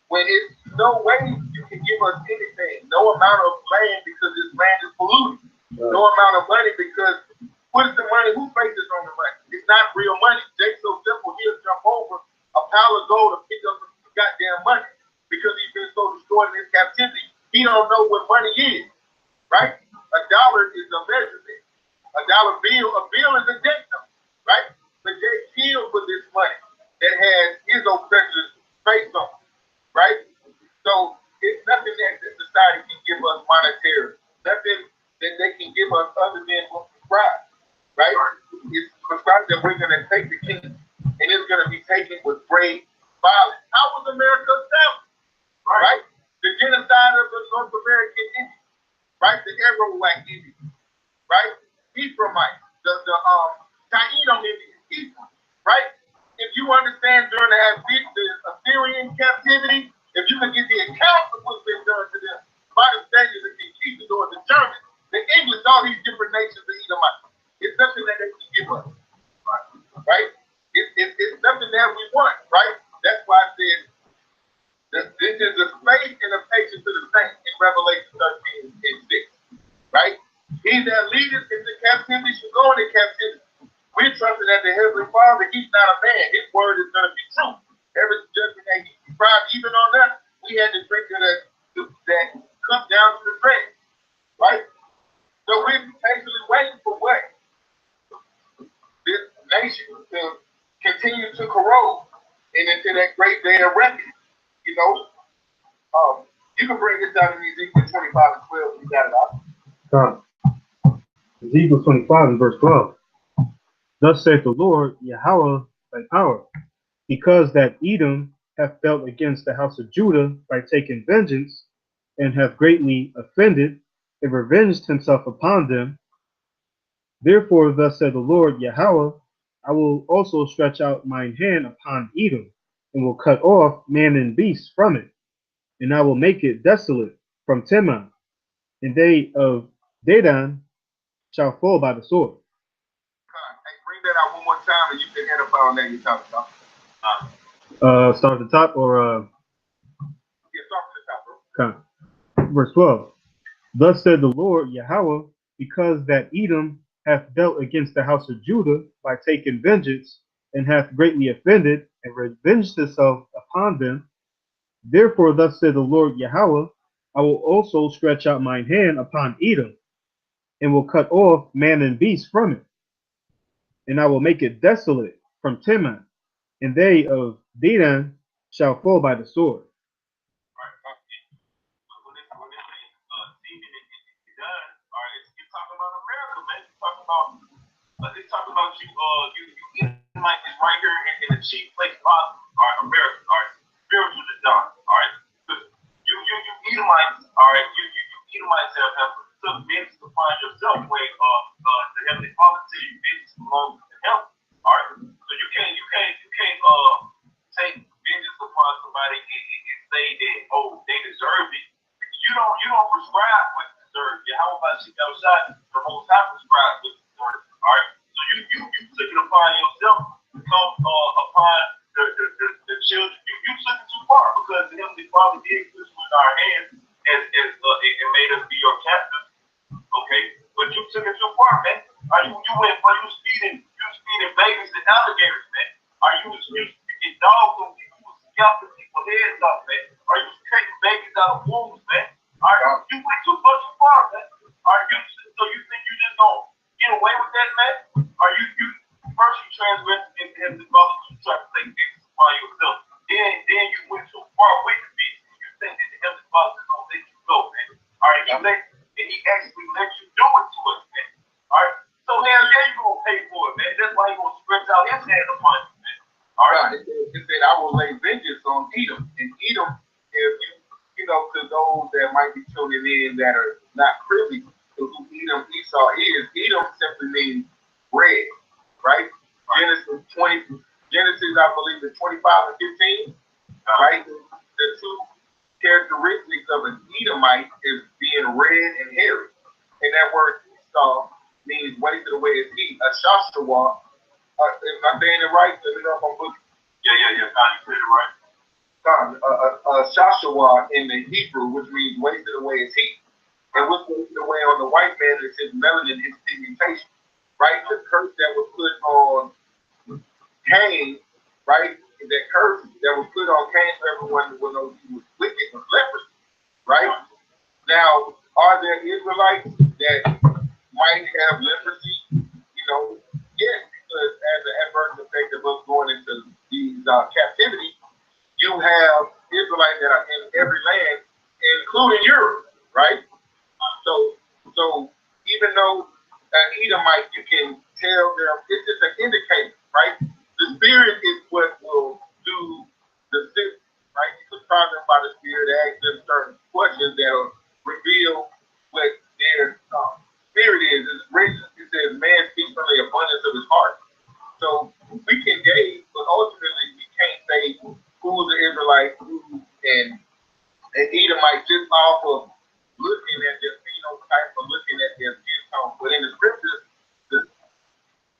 S3: When it's no way you can give us anything, no amount of land because this land is polluted, no amount of money because what is the money? Who faces on the money? It's not real money. Jake's so simple, he'll jump over a pile of gold to pick up some goddamn money because he's been so destroyed in his captivity. He don't know what money is, right? A dollar is a measurement. A dollar bill, a bill is a debt number, right? But Jake killed for this money that has his oppressor's face on it, right? So it's nothing that the society can give us monetary, nothing that they can give us other than what we prescribe, right? It's prescribed that we're going to take the kingdom, and it's going to be taken with great violence. How was America established? Right? The genocide of the North American Indians, right? The Arawak Indians, right? Ephraimites, the Taino Indians, right? If you understand during the Assyrian captivity, if you can get the account of what's been done to them by the Spaniards and the Conquistadors, the Germans, the English, all these different nations of Edomites, it's nothing that they can give us, right? It's nothing that we want, right? That's why I said that this is a faith and a patience to the saints in Revelation 13 and 6, right? He that leadeth into captivity should go into captivity. We're trusting Father, he's not a man. His word is going to be true. Every judgment that he prescribed, even on us, we had to drink of that cup down to the dregs, right? So we're patiently waiting for what? This nation to continue to corrode and into that great day of reckoning. You know, you can bring this down in Ezekiel 25 and 12. You got it out.
S2: Ezekiel 25 and verse 12. Thus saith the Lord, Yahweh, thy power, because that Edom hath dealt against the house of Judah by taking vengeance, and hath greatly offended, and revenged himself upon them. Therefore, thus said the Lord, Yahweh, I will also stretch out mine hand upon Edom, and will cut off man and beast from it, and I will make it desolate from Teman, and they of Dedan shall fall by the sword.
S3: Hey, bring that out one more time, and you can edify on that you're talking about.
S2: Start at the top, or
S3: Yeah, start from the top, bro.
S2: okay. Verse 12. Thus said the Lord Yahweh, because that Edom hath dealt against the house of Judah by taking vengeance, and hath greatly offended, and revenged himself upon them. Therefore, thus said the Lord Yahweh, I will also stretch out mine hand upon Edom, and will cut off man and beast from it, and I will make it desolate from Teman, and they of Dedan shall fall by the sword.
S1: It's talking about you Edomites is right here in the chief place of America, all right, spiritual to done, all right. You Edomites, all right, you Edomites have took vengeance upon yourself when the Heavenly Father tell you vengeance belongs to him, all right. So you can't take vengeance upon somebody and say that, oh, they deserve it. You don't prescribe what you deserve. Yeah, how about you outside? The Most High prescribes what you deserve. All right. So you took it upon yourself to come upon the children. You took it too far because the Heavenly Father did put you in our hands and made us be your captives. Okay, but you took it too far, man. You was feeding babies and alligators, man. You get dogs and you was scalping people's heads off, man. You was cutting babies out of wombs, man. You went too much too far, man. So you think you just gonna get away with that, man? You first you transgressed against the Heavenly Father, you tried to take vengeance upon yourself. Then you went too far with the vengeance. You think that the Heavenly Father is gonna let you go, man. He actually let you do it to us, man. Alright? So hell yeah, you gonna pay for it, man. That's why you gonna stretch out his hand upon you, man. Alright.
S3: It said, I will lay vengeance on Edom. And Edom, if you know, to those that might be tuning in that are not privy to who Edom Esau is, Edom simply means red, right? Genesis, I believe, is 25 and 15, right? The two characteristics of an Edomite is being red and hairy. And that word Esau means wasted away as heat. A Shashawah, am I saying it right? Let me know if I'm looking.
S1: Yeah. You said it right.
S3: Shashawah in the Hebrew, which means wasted away as heat. And what's wasted away on the white man is his melanin, his pigmentation, right? The curse that was put on Cain, right? That curse that was put on Cain for everyone who knows he was wicked was leprosy, right? Now, are there Israelites that might have leprosy? You know, yes, because as an adverse effect of us going into these captivity, you have Israelites that are in every land, including Europe, right? So even though an Edomite, you can tell them, it's just an indicator, right? The Spirit is what will do the system, right? You can try them by the Spirit, ask them certain questions that will reveal what their spirit is. It's written, it says, man speaks from the abundance of his heart. So we can gauge, but ultimately we can't say who's the Israelite, and Edomite just off of looking at their phenotype or looking at their skin tone. But in the scriptures, the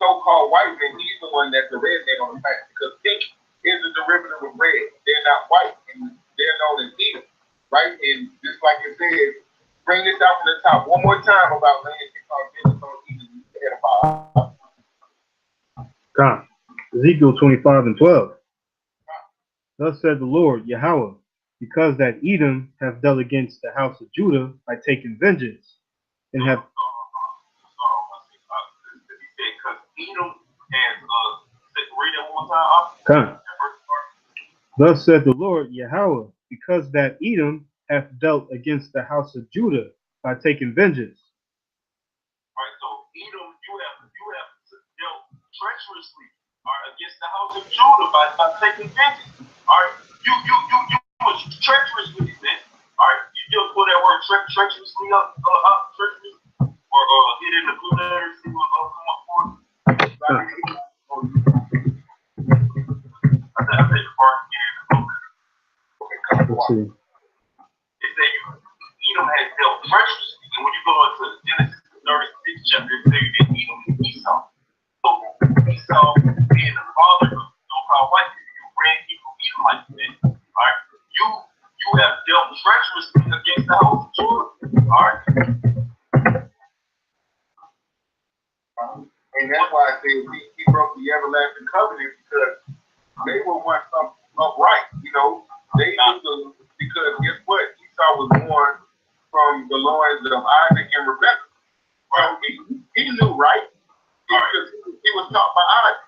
S3: so-called white man, he's the one that's the red man on the back, because pink is a derivative of red. They're not white, and they're known as Edom, right? And just like it says, bring this out from the top one more time about land called Edom.
S2: God. Ezekiel 25:12. Thus said the Lord, Yahweh, because that Edom hath dealt against the house of Judah by taking vengeance, and have
S1: Because Edom has read it one time.
S2: come. Thus said the Lord, Yahweh, because that Edom hath dealt against the house of Judah by taking vengeance.
S1: Right, so Edom, you have dealt treacherously, against the house of Judah by taking vengeance. All right, you was treacherous with it, man. All right, you just put that word treacherously up, treacherous, or hit in the blue letters, see what come up for it. I think the part get in the blue letters.
S2: Let's see.
S1: It say Edom has dealt treacherously, and when you go into Genesis 36 chapter, it say that Edom is Esau. So Esau being the father of so-called white people, you ran people Edomites, man. All right, you have dealt treacherously against the house of Judah. All right.
S3: And that's why I say he broke the everlasting covenant, because they were once upright, you know. They knew because guess what? Esau was born from the loins of Isaac and Rebekah. So he knew right, because he was taught by Isaac.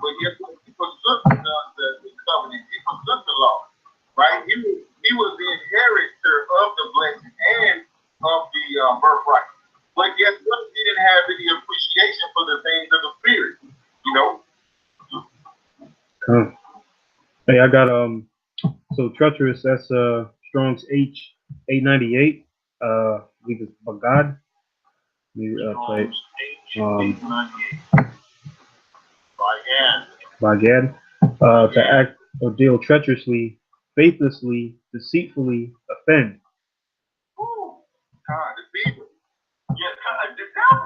S3: But guess what? He forsook the covenant. He forsook the law, right? He was the inheritor of the blessing and of the birthright. But guess what? He didn't have any appreciation for the things of the spirit, you know.
S2: Hey, I got so treacherous. That's Strong's H898. I believe it's Bagad. Play Bagad. To act or deal treacherously, faithlessly, deceitfully, offend.
S1: Deceiver. Yeah, the devil.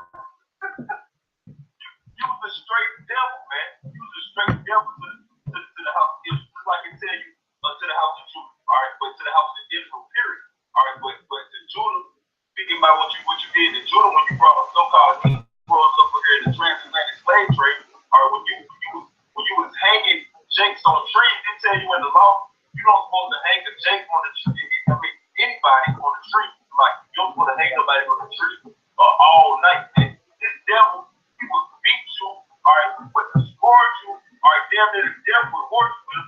S1: You was a straight devil, man. You was a straight devil to the house. It's just like it tell you to the house of Judah. All right, but to the house of Israel, period. All right, but to Judah, speaking about what you did to Judah when you brought so-called Negroes over here in the transatlantic slave trade, or when you was hanging jakes on trees, they tell you in the law you don't supposed to hang a jake on the tree. I mean, anybody on the tree, like you don't supposed to hang nobody on the tree all night. And this devil, he will beat you, all right, with the scourge you, all right, damn near the death with horse whip,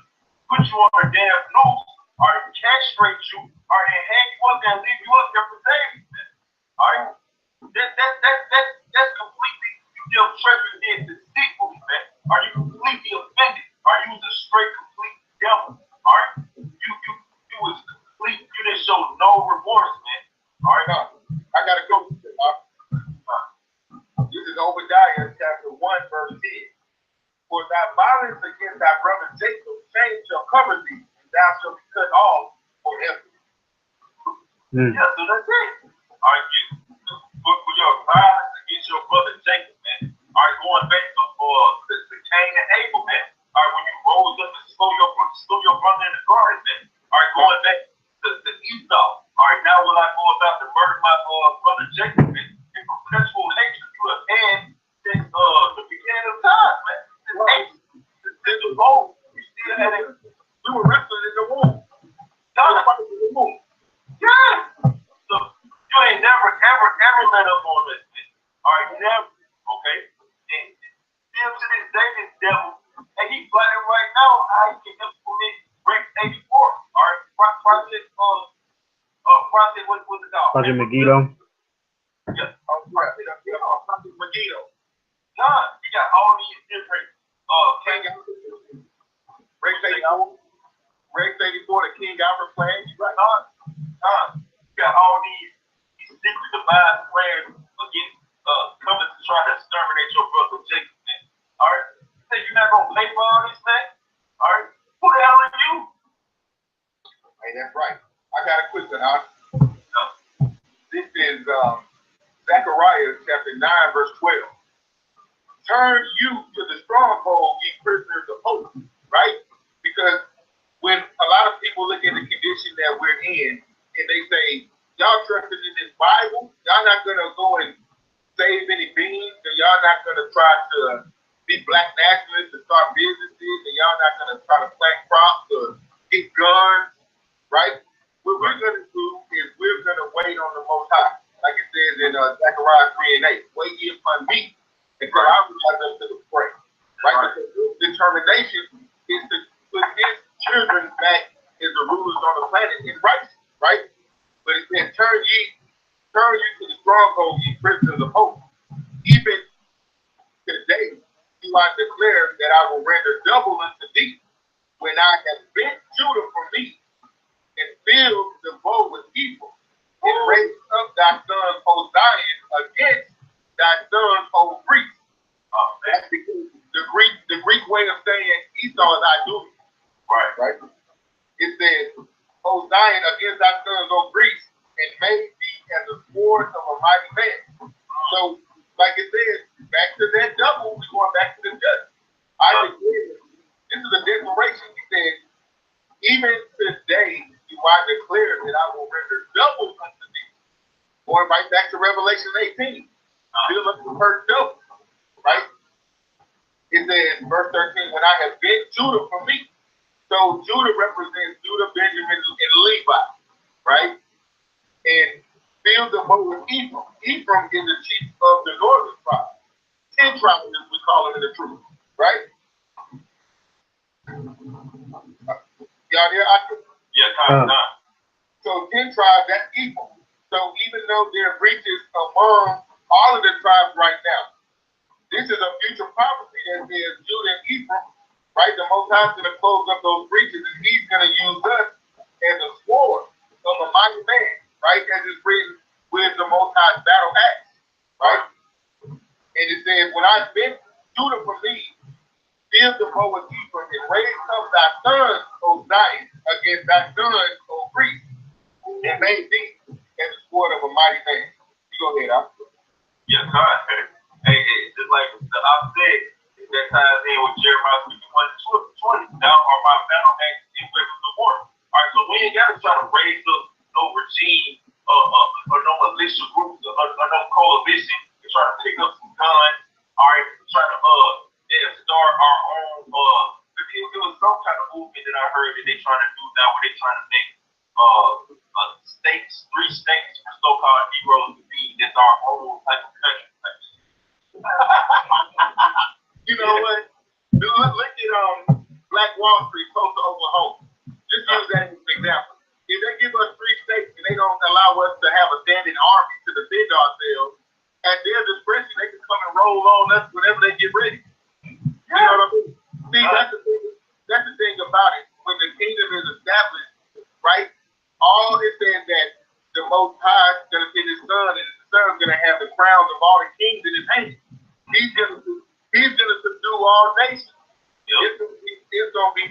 S1: put you on a damn noose, all right, castrate you, all right, and hang you up there and leave you up there for days, man. All right, that's completely, you deal treachery in deceitfully, man. Are you completely offended? Are you was a straight, complete devil? All right, you was complete. You didn't show no remorse, man. All right, now
S3: I gotta go. This is Obadiah chapter 1, verse 10. For thy violence against thy brother Jacob, shame shall cover thee, and thou shalt be cut off forever.
S1: Yeah, so that's it. All right, for your violence against your brother Jacob, man. All right, going back to Cain and Abel, man. All right, when you rose up and slew your brother in the garden, man. All right, going back to Esau. All right, now will I go about to murder my brother Jacob, man? In perpetual hatred you have had since the beginning of time, man. This hatred, since the womb, you still had it. We were wrestling in the womb. God, in the womb. Yeah. So you ain't never, ever let up on this, man. All right, never. Okay. And still to this day, this devil, and he's planning right now how he can implement Rex 84. All right, Project what's it called?
S2: Project Megiddo.
S1: Yeah. Project Megiddo. God, he got all these different
S3: Rex 84, the King Alfred plan.
S1: Right on. You got all these secret divine plans against coming to try to exterminate your brother Jacob, man. All right. Say you're not gonna pay for all this, man. All right. Who the hell are you?
S3: Hey, that's right. I got a question, huh? No. This is Zechariah chapter 9, verse 12. Turn you to the stronghold, ye prisoners of hope, right? Because when a lot of people look at the condition that we're in, and they say, y'all trusting in this Bible, y'all not going to go and save any beings, and y'all not going to try to be black nationalists to start businesses, and y'all not gonna try to plant crops or get guns, right? What we're gonna do is we're gonna wait on the Most High, like it says in Zechariah 3:8. Wait ye upon me until I rise up to the fray, right? Because his determination is to put his children back as the rulers on the planet in righteousness, right? But it says, turn you to the stronghold, ye prisoners of hope. Even today, do I declare that I will render double unto thee when I have bent Judah for me and filled the bow with evil and raised up thy son, O Zion, against thy son, O Greece. That's because the Greek way of saying Esau is I do. Right. It says, O Zion, against thy sons, O Greece, and made thee as the sword of a mighty man. So, like it says, back to that double, we're going back to the judge. I declare, this is a declaration. He said, even today do I declare that I will render double unto thee. Going right back to Revelation 18. Still looking for her double. Right? It says, verse 13, when I have bent Judah for me. So Judah represents Judah, Benjamin, and Levi. Right? And filled the bow with Ephraim. Ephraim is the chief of the northern tribe. 10 tribes, as we call them in the truth. Right? Y'all there?
S1: Yeah,
S3: So 10 tribes, that's equal. So even though there are breaches among all of the tribes right now, this is a future prophecy that says Judah and Ephraim, right? The Most High is going to close up those breaches, and he's going to use us as a sword of a mighty man, right? As it's written with the Most High's battle axe, right? And it says, when I bent Judah for me, filled the bow with Ephraim, and raised up thy sons, O Zion, against thy sons, O Greece, and made thee as the sword of a mighty man. You go ahead, Al.
S1: Yeah, God. Hey, just like the op said, that ties in with Jeremiah 51:20. Now are my battle axes and weapons of war. All right, so we ain't got to try to raise up no regime or no militia groups or no coalition to try to pick up some guns. All right, try to start our own. It was some kind of movement that I heard that they're trying to do now, where they're trying to make states, 3 states for so-called Negroes to be that's our own type of country.
S3: You know what? Look at Black Wall Street, Tulsa, Oklahoma. Just use that as an example. If they give us 3 states and they don't allow us to have a standing army to defend ourselves, at their discretion, they can come and roll on us whenever they get ready. You know what I mean? See, that's the thing about it. When the kingdom is established, right? All it says that the Most High is going to get his son, and his son's going to have the crowns of all the kings in his hand. He's going to subdue all nations. Yep. It's going to be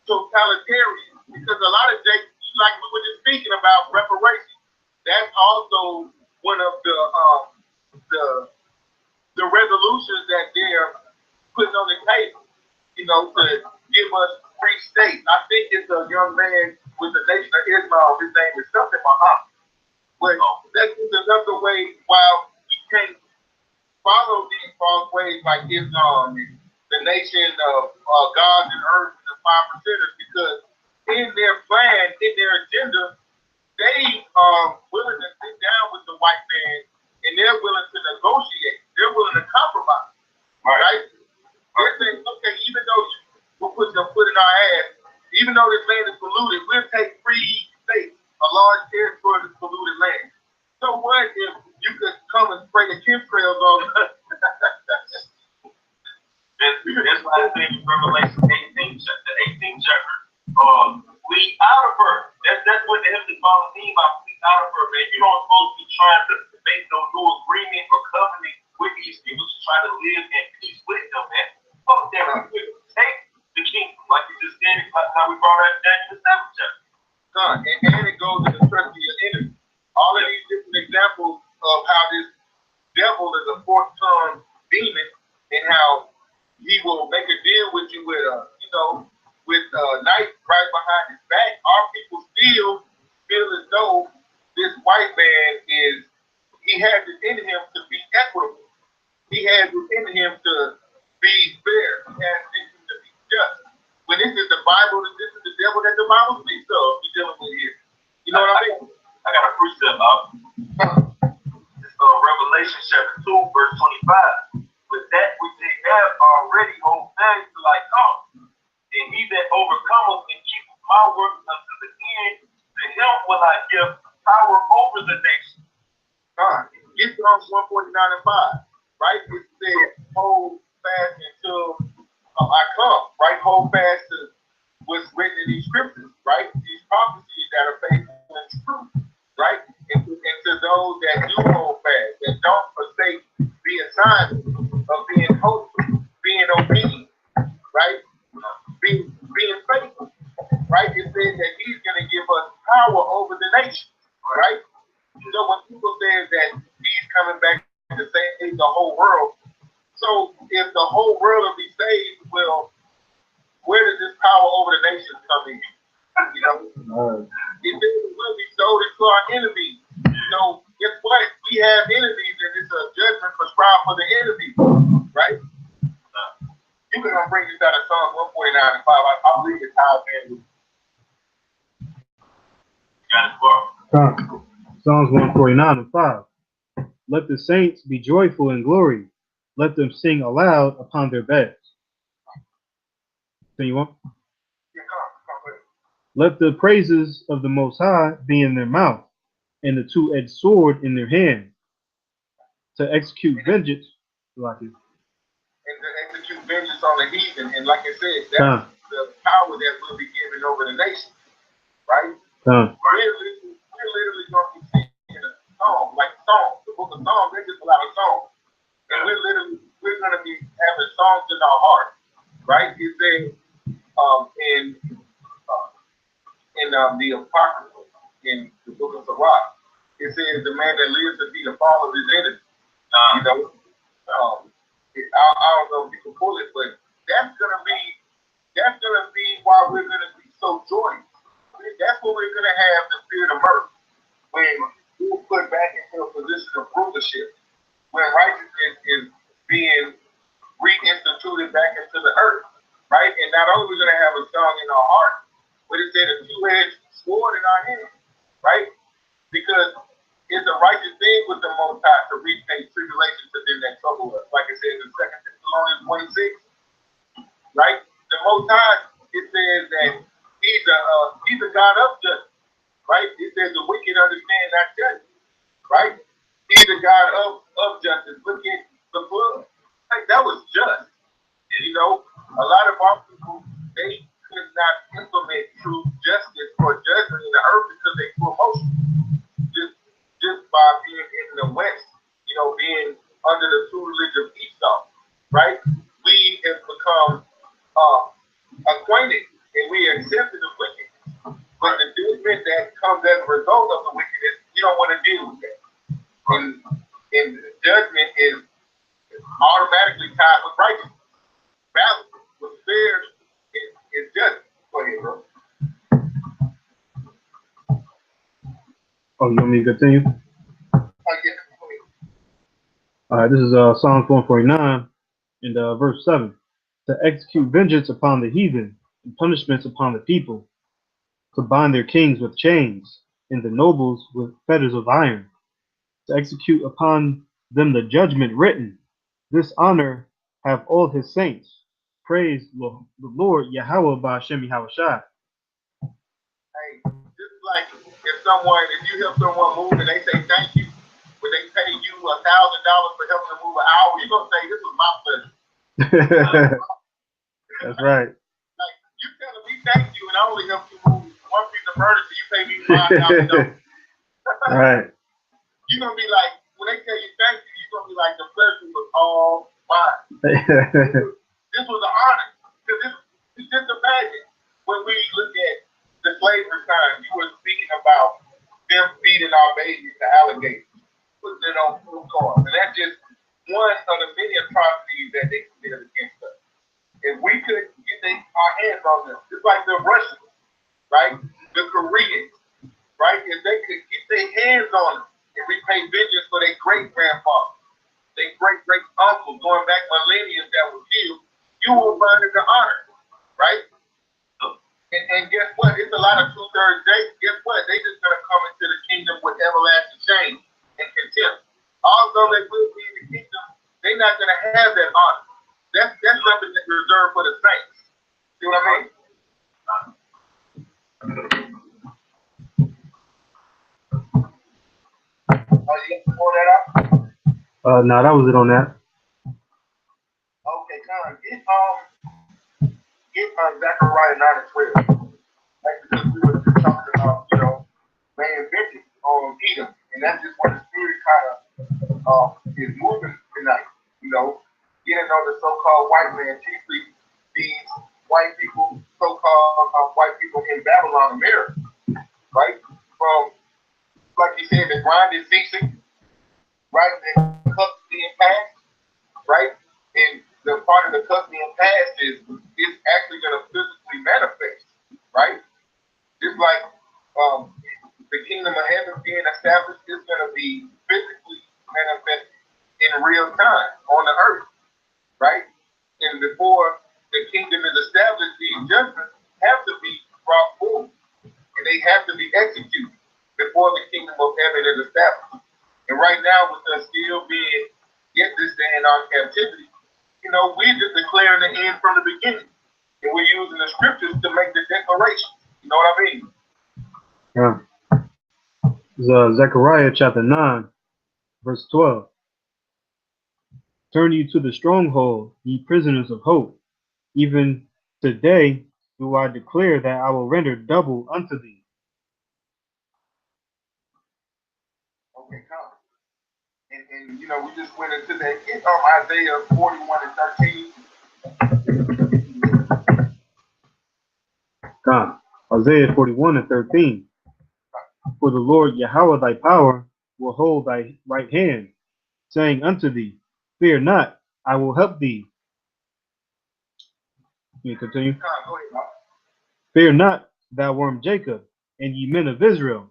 S3: totalitarian, because a lot of days, like we were just speaking about reparations, that's also one of the resolutions that they're putting on the table, you know, to give us 3 states. I think it's a young man with the Nation of Islam. His name is something Muhammad. But that's another way, while we can't follow these false ways like Islam and the nation of gods and earth and the 5 percenters, because in their plan, in their agenda, they are willing to sit down with the white man, and they're willing to negotiate. They're willing to compromise. Right? They're saying, okay, even though we'll put your foot in our ass, even though this land is polluted, we'll take 3 states, a large territory of polluted land. So what if you could come and spray the chemtrails on us?
S1: That's why I think Revelation 18, the 18th chapter, flee out of her. That's what the Heavenly Father mean by flee out of her, man. You don't supposed to be trying to make no new agreement or covenant with these people to try to live in peace with them, man. Fuck that. We will take the kingdom, like you just said, like how we brought out Daniel the 7th chapter.
S3: And it goes to the trust of your enemy. All of these different examples of how this devil is a 4th-ton demon, and how he will make a deal with you with knife right behind his back. Our people still feel as though this white man he has it in him to be equitable. He has within him to be fair. He has within him to be just. When this is the Bible, this is the devil that the Bible speaks of. We're dealing with here. You know what I mean?
S1: I got a precept up. It's Revelation chapter 2, verse 25. With that which they have already hold fast till I come. And he that overcometh and keepeth my work unto the end, to him will I give power over the nation.
S3: Get Psalms 149 and 5. Right? It says, hold fast until I come. Right? Hold fast to what's written in these scriptures. Right? These prophecies that are faithful and true. Right? And to those that do hold fast, that don't forsake the assignment of being hopeful, being obedient. Right? Being faithful. Right? It says that he's going to give us power over the nation. Right? So when people say that he's coming back to save the whole world, so if the whole world will be saved, well, where does this power over the nations come in? You know, it will be sold into our enemies. You know, guess what? We have enemies, and it's a judgment prescribed for the enemy, right? You can bring this out of Psalms 149 and 5. I believe it's how it's been.
S1: Got it, bro.
S2: Psalms 149 and 5. Let the saints be joyful in glory. Let them sing aloud upon their beds. Continue on. Let the praises of the Most High be in their mouth, and the two-edged sword in their hand, to execute vengeance. Like it.
S3: And to execute vengeance on the heathen. And like I said, that's the power that will be given over the nation. Right? We're literally going to be singing a song, like songs. The book of Psalms, there's just a lot of songs. And we're going to be having songs in our heart. Right? It says in the Apocrypha, in the book of Sirach, it says the man that lives to see the fall of his enemy. You know, I don't know if you can pull it, but that's gonna be why we're gonna be so joyous. That's what we're gonna have the spirit of mirth when we're put back into a position of rulership, when righteousness is being reinstituted back into the earth, right? And not only we're gonna have a song in our heart, but it said a two-edged sword in our hand, right? Because it's a righteous thing with the Most High to repay tribulation to them that trouble us. Like it says in 2 Thessalonians 26, right? The Most High, it says that he's a God of justice, right? It says the wicked understand not justice, right? He's a God of justice. Look at the flood. Like, that was just. And, you know, a lot of our people, they could not implement true justice or judgment in the earth because they too emotional. Just by being in the West, you know, being under the tutelage of Esau, right? We have become acquainted and we accepted the wickedness. But the judgment that comes as a result of the wickedness, you don't want to deal with that. And judgment is automatically tied with righteousness. Balance with fair is judgment. Go ahead, bro.
S2: Oh, you want me to continue?
S3: Oh, yeah.
S2: All right, this is Psalms 149 and verse 7. To execute vengeance upon the heathen and punishments upon the people, to bind their kings with chains and the nobles with fetters of iron, to execute upon them the judgment written. This honor have all his saints. Praise the Lord Yahweh Ba'ashem Yahushua.
S3: Hey, just like if you help someone move and they say thank you, when they pay you $1,000 for helping them move an hour, you're gonna say this was my pleasure.
S2: That's right.
S3: Like, you telling me thank you and I only helped you move one piece of furniture, you pay me $5,000.
S2: Right.
S3: You're gonna be like, when they tell you thank you, you're gonna be like, the pleasure was all mine. This was an honor. Because it's just imagine when we look at the slavery time, you were speaking about them feeding our babies to alligators, putting it on food cars. And that's just one of the many atrocities that they committed against us. If we could get our hands on them, just like the Russians, right? The Koreans, right? If they could get their hands on them and repay vengeance for their great grandfather, their great uncle going back millennia that was killed, you will find it the honor, right? And guess what? It's a lot of 2/3 days. Guess what? They just gonna come into the kingdom with everlasting shame and contempt. Although they will be in the kingdom, they're not gonna have that honor. That's something that's reserved for the saints. See what I mean? You pull that up?
S2: No, that was it on that.
S3: Okay, Con, get Zechariah 9:12. Like because we were just talking about, man vengeance on Edom, and that's just what the spirit kind of is moving tonight. Getting on the so-called white man, chiefly these white people, so-called white people in Babylon, America, right? From, like you said, the grind is ceasing, right? The cups being passed, right? And the part of the cup being passed is actually going to physically manifest, right? Just like the kingdom of heaven being established is going to be physically manifested in real time on the earth, right? And before the kingdom is established, these judgments have to be brought forward, and they have to be executed before the kingdom of heaven is established. And right now, with us still being yet this day in our captivity, we're just declaring the end from the beginning, and we're using the scriptures to make the declaration. You know what I mean?
S2: Yeah. It's, Zechariah chapter 9, verse 12. Turn you to the stronghold, ye prisoners of hope. Even today do I declare that I will render double unto thee.
S3: Okay, come. And we just went into that. Get Isaiah 41:13.
S2: God. Isaiah 41:13. For the Lord Yahweh thy power will hold thy right hand, saying unto thee, fear not, I will help thee. You continue.
S3: Go ahead,
S2: fear not, thou worm Jacob, and ye men of Israel.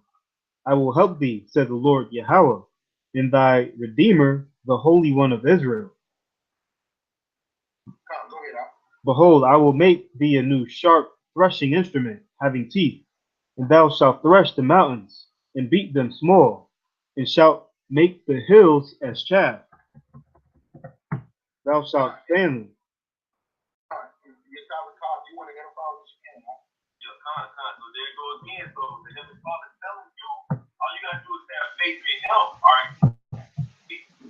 S2: I will help thee, said the Lord Yahweh, in thy Redeemer, the Holy One of Israel.
S3: Go ahead,
S2: Behold, I will make thee a new sharp threshing instrument, having teeth, and thou shalt thresh the mountains, and beat them small, and shalt make the hills as chaff. Thou shalt fan them.
S3: You want to get a phone?
S1: So there it goes again. So the Heavenly Father is telling you, all you gotta do is have faith in Him. All right,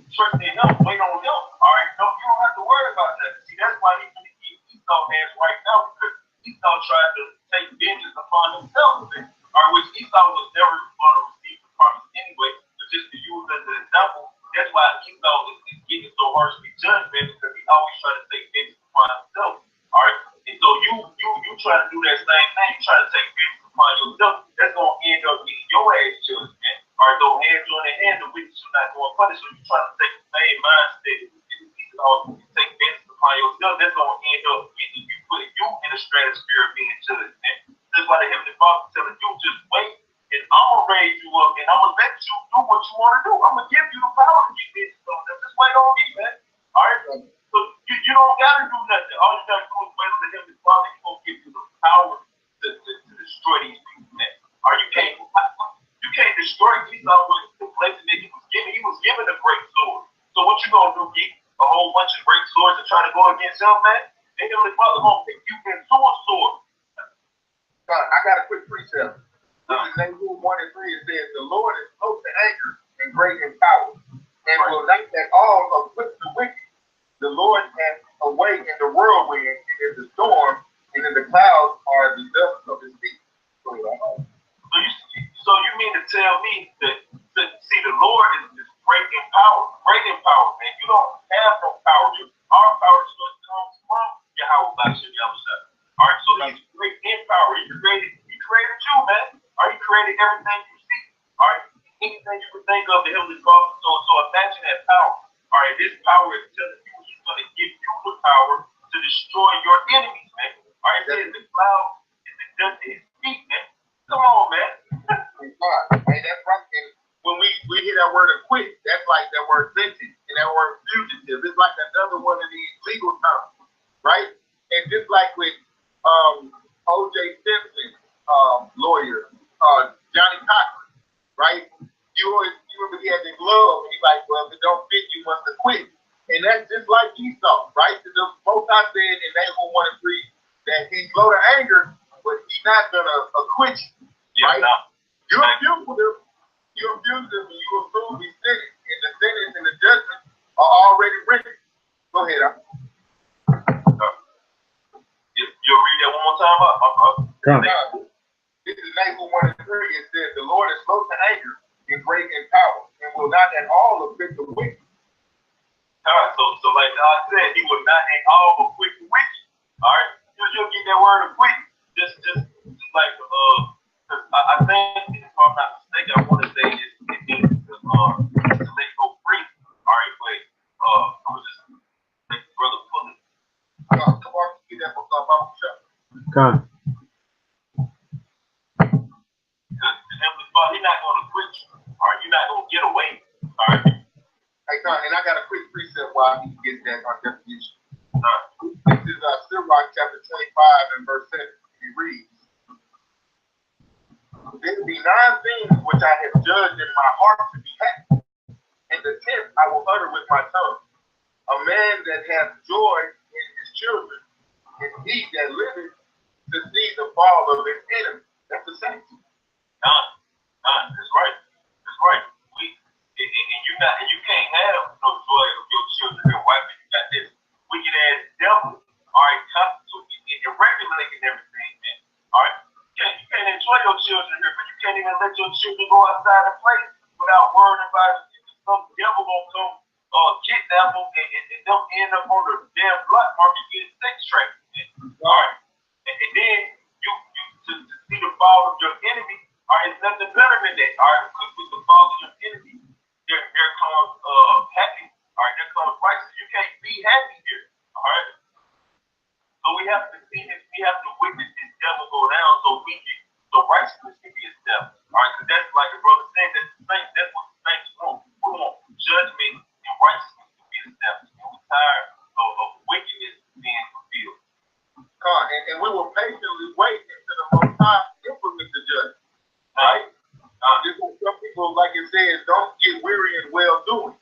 S1: trust in Him, wait on Him. All right, you don't have to worry about that. See, that's why He's going to keep Esau hands right now, because Esau tried to take vengeance upon himself. All right, which Esau was never going to receive the promise anyway. But just to use as an example, that's why Esau is getting so harshly judged, man, because he always try to take vengeance upon himself. All right. And so you try to do that same thing, you try to take vengeance upon yourself, that's gonna end up getting your ass judged, man. All right, though hands on the hand, the witness you're not going to punish. So you try to take the same mindset and take vengeance upon yourself, that's gonna end up getting you, putting you in the stratosphere of being judged, man. That's why the Heavenly Father is telling you, just wait, and I'm gonna raise you up, and I'm gonna let you do what you want to do. I'm gonna give you the power to get vengeance on them. Just wait on me, man. All right. So you don't gotta do nothing. All you gotta do is wait on the Heavenly Father. He's gonna give you the power to destroy these people, man. Or you can't destroy Esau with the blessing that he was given. He was given a great sword. So what you gonna do? Get a whole bunch of great swords and try to go against him, man? The Heavenly Father gonna pick you into a sword.
S3: I got a quick precept. Nahum 1:3, it says, the Lord is slow to anger and great in power, and will not at all afflict the wicked. The Lord has away in the whirlwind, and in the storm, and in the clouds are the dust of his feet.
S1: So you mean to tell me that see the Lord is great in power, man. You don't have no power. Our power is going to come from Yahweh Bashim Yahushua. All right, so he's great in power. He created you, man. All right, he created everything you see. All right, anything you can think of, the Heavenly Father. So imagine that power. All right, this power is telling you he's going to give you the power to destroy your enemies, man. All right, it says the cloud is the dust of his feet, man. Come on, man.
S3: Hey, that's right. And when we hear that word acquit, that's like that word sentence. And that word fugitive. It's like another one of these legal terms, right? And just like with O.J. Simpson, lawyer, Johnny Cochran, right? You remember he had the glove, and he's like, well, if it don't fit, you must have quit. And that's just like Esau, right? The Most High said in Nahum 1:3 that he's slow to anger, but he's not gonna acquit you, right? No. You abuse him, and you approve his sentence, and the sentence and the judgment are already written. Go ahead,
S1: You'll read that one more time?
S3: This is Nahum 1:3. It says, the Lord is slow to anger and great in power, and will not at all afflict the wicked.
S1: All right, so like God said, he will not at all afflict the wicked. All right, you'll get that word afflict. Just like I think, if I'm not mistaken, I want to say it means to let go free. All right, but I was just make brother pull it.
S3: Come on, get that book off our shop.
S2: Okay.
S1: Because the Heavenly Father, he's not going to quit you. All right, you're not going to get away. All right.
S3: Hey, Don, and I got a quick precept while he gets that on definition. This is Sirach chapter 25 and verse 7. It reads, there be 9 things which I have judged in my heart to be happy, and the 10th I will utter with my tongue. A man that hath joy in his children, and he that liveth to see the fall of his enemy. That's the same.
S1: That's right. That's right. And you can't have no joy of your children and wife. You got this wicked ass devil, all right, constituting and regulating everything, man. All right. You can't enjoy your children here, but you can't even let your children go outside and play without worrying about it. Some devil gonna come kidnap them and them end up on the damn block market getting sex trafficked. All right. And then you to see the fall of your enemy, all right, it's nothing better than that. All right, because with the fall of your enemy, there comes happy. All right, there comes righteousness. You can't be happy here. All right. So we have to see this. We have to witness this devil go down so righteousness can be established. All right, because that's like the brother said. That's what the saints want. We want judgment and righteousness to be established. And we're tired of wickedness being fulfilled.
S3: And we will patiently wait until the Most High implement the judgment. Right? Some people, like it says, don't get weary in well doing.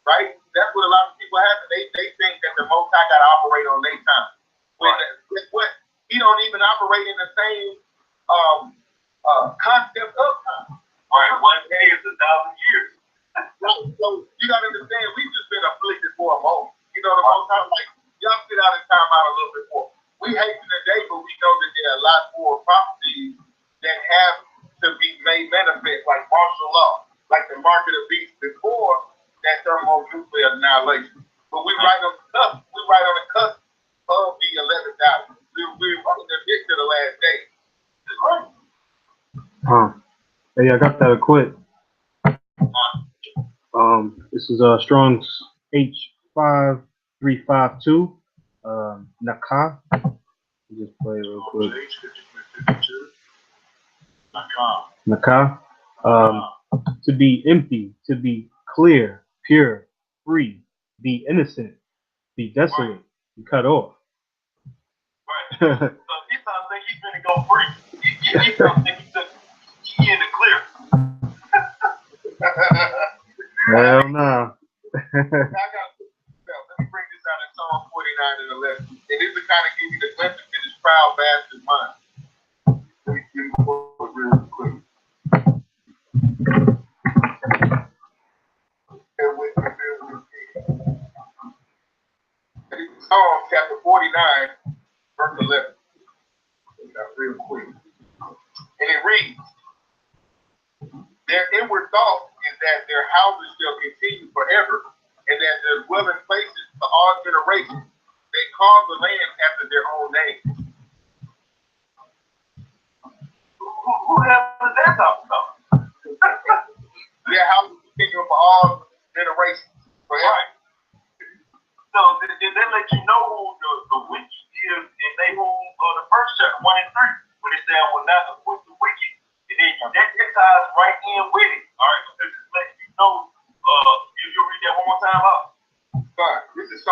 S3: Right? That's what a lot of people have. They think that the Most High got to operate on their time. Guess what? He don't even operate in the same concept of time.
S1: Right? 1 day is 1,000 years.
S3: So you got to understand, we've just been afflicted for a moment. You know, the Most High, like, y'all sit out and time out a little bit more. We hasten the day, but we know that there are a lot more prophecies that have to be made manifest, like martial law, like the mark of the beast before that thermonuclear annihilation. But we right on the cusp. We right on the cusp of the 11th hour. We're running the midst of the last day. That's right.
S2: Hey, I got that quick. This is Strong's H5352. Nakah. Just play it real quick. Nakah. To be empty, to be clear, pure, free, be innocent, be desolate, be cut off.
S1: Right. So he sounds like he's gonna go free. He sounds like he's in the clear.
S2: Hell no.
S3: Let me bring this out in Psalm 49 and 11. And this will kind of give you the glimpse into this proud bastard's mind. Let me give you real quick. Psalm chapter 49, verse 11. Real quick. And it reads, their inward thought is that their houses shall continue forever, and that their dwelling places to all generations. They call the land after their own name.
S1: Who the hell is that talking about?
S3: Their houses continue for all generations. Forever.
S1: Right. So they let you know who the wicked is in Nahum, the first chapter 1 and 3, when they say, I will not acquit the wicked. And then that ties right in with it. All right, because it's letting you know. You'll read that one more time out.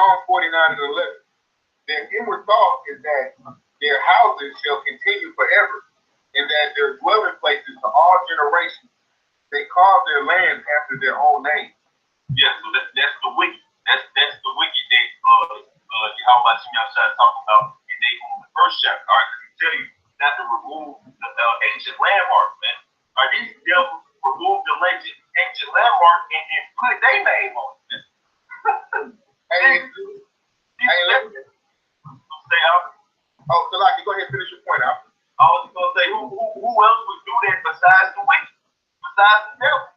S3: Psalm 49 and 11. Their inward thought is that their houses shall continue forever, and that their dwelling places to all generations. They call their land after their own name.
S1: Yeah, so that's the wicked. That's the wicked that Yahweh Shai talking about in the first chapter. All right, he tell you not to remove the ancient landmarks, man. All right, these devils remove the ancient landmark and put their name on it, man.
S3: Let me
S1: say out.
S3: Oh, so like, go ahead and finish your point out.
S1: I was gonna say who else would do that besides the wicked, besides the devil?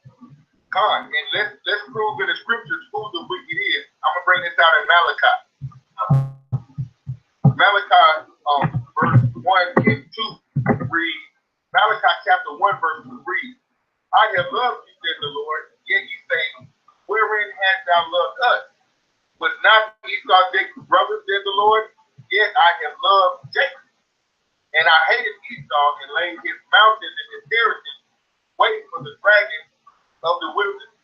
S3: God, and let's prove in the scriptures who the wicked is. I'm gonna bring this out in Malachi. Malachi verse 1 and 2 read. Malachi chapter 1 verse 2 read. I have loved you, said the Lord. Yet you say, wherein hast thou loved us? Was not Esau Jacob's brother, said the Lord? Yet I have loved Jacob. And I hated Esau and laid his mountains and his heritage, waiting for the dragon of the wilderness.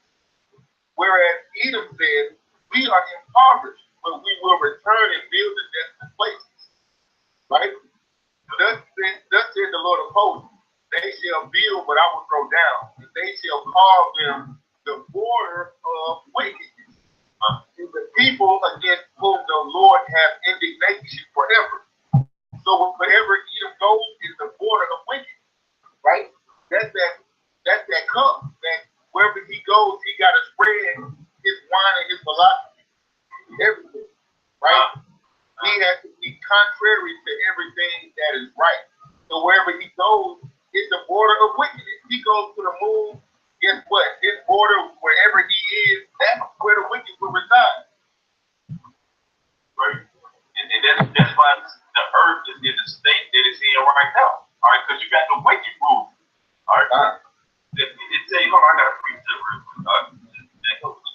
S3: Whereas Edom said, we are impoverished, but we will return and build the desolate places. Right? Thus said the Lord of hosts, they shall build, but I will throw down, and they shall call them the border of wickedness. The people against whom the Lord has indignation forever. So wherever Edom goes is the border of wickedness, right? That's that cup that wherever he goes, he got to spread his wine and his philosophy everything, right? He has to be contrary to everything that is right. So wherever he goes, it's the border of wickedness. He goes to the moon, guess what? His border, wherever he is, that's where the wicked will reside.
S1: Right. And that's why the earth is in the state that it's in right now. All right, because you got the wicked rule. All right. It tell you, hold on, I gotta preach that real quick.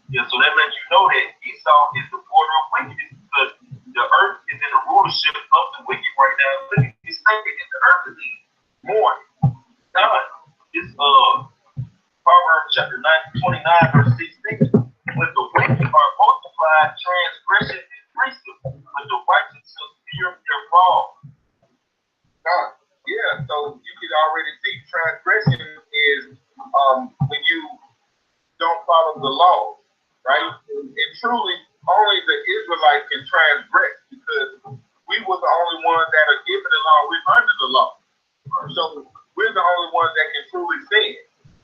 S1: Yeah, so that lets you know that Esau is the border of wickedness because the earth is in the rulership of the wicked right now. Look at this thing that the earth is in. Mourn. God. It's Proverbs chapter 29, verse 16. When the wicked are multiplied, transgression increases, but the righteous shall fear their fall.
S3: Yeah, so you can already see transgression is when you don't follow the law, right? And truly, only the Israelites can transgress because we were the only ones that are given the law. We're under the law. So we're the only ones that can truly sin.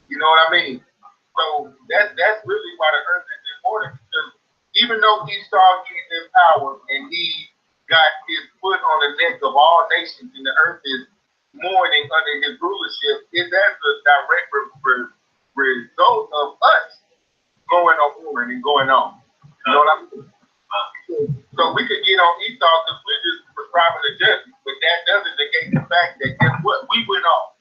S3: You know what I mean? So that's really why the earth is important, because even though Esau is in power and he got his foot on the neck of all nations and the earth is mourning under his rulership, that's a direct result of us going on and going on. You know what I mean? So we could get on Esau because we're just prescribing the judgment, but that doesn't negate the fact that guess what? We went off.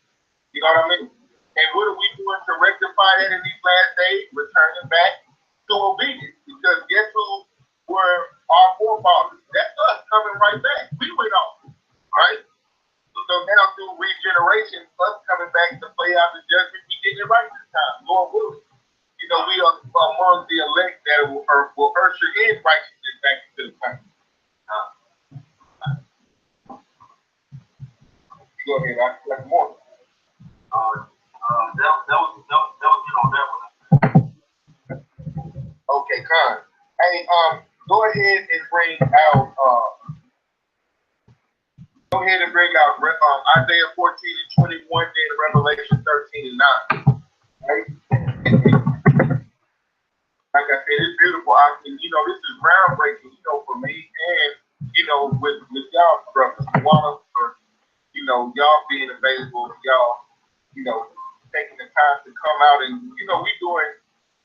S3: You know what I mean? And what are we doing to rectify that in these last days? Returning back to obedience. Because guess who were our forefathers? That's us coming right back. We went off. Right? So now through regeneration, us coming back to play out the judgment, we getting it right this time. Lord willing. You know, we are among the elect that will usher in righteousness back into the country. Go ahead, I like more.
S1: That was on that one.
S3: Okay, Con. Hey, go ahead and bring out Isaiah 14 and 21, then Revelation 13 and 9. Right? Like I said, it's beautiful. This is groundbreaking, for me and, with y'all brothers, y'all being available, y'all, taking the time to come out and, we doing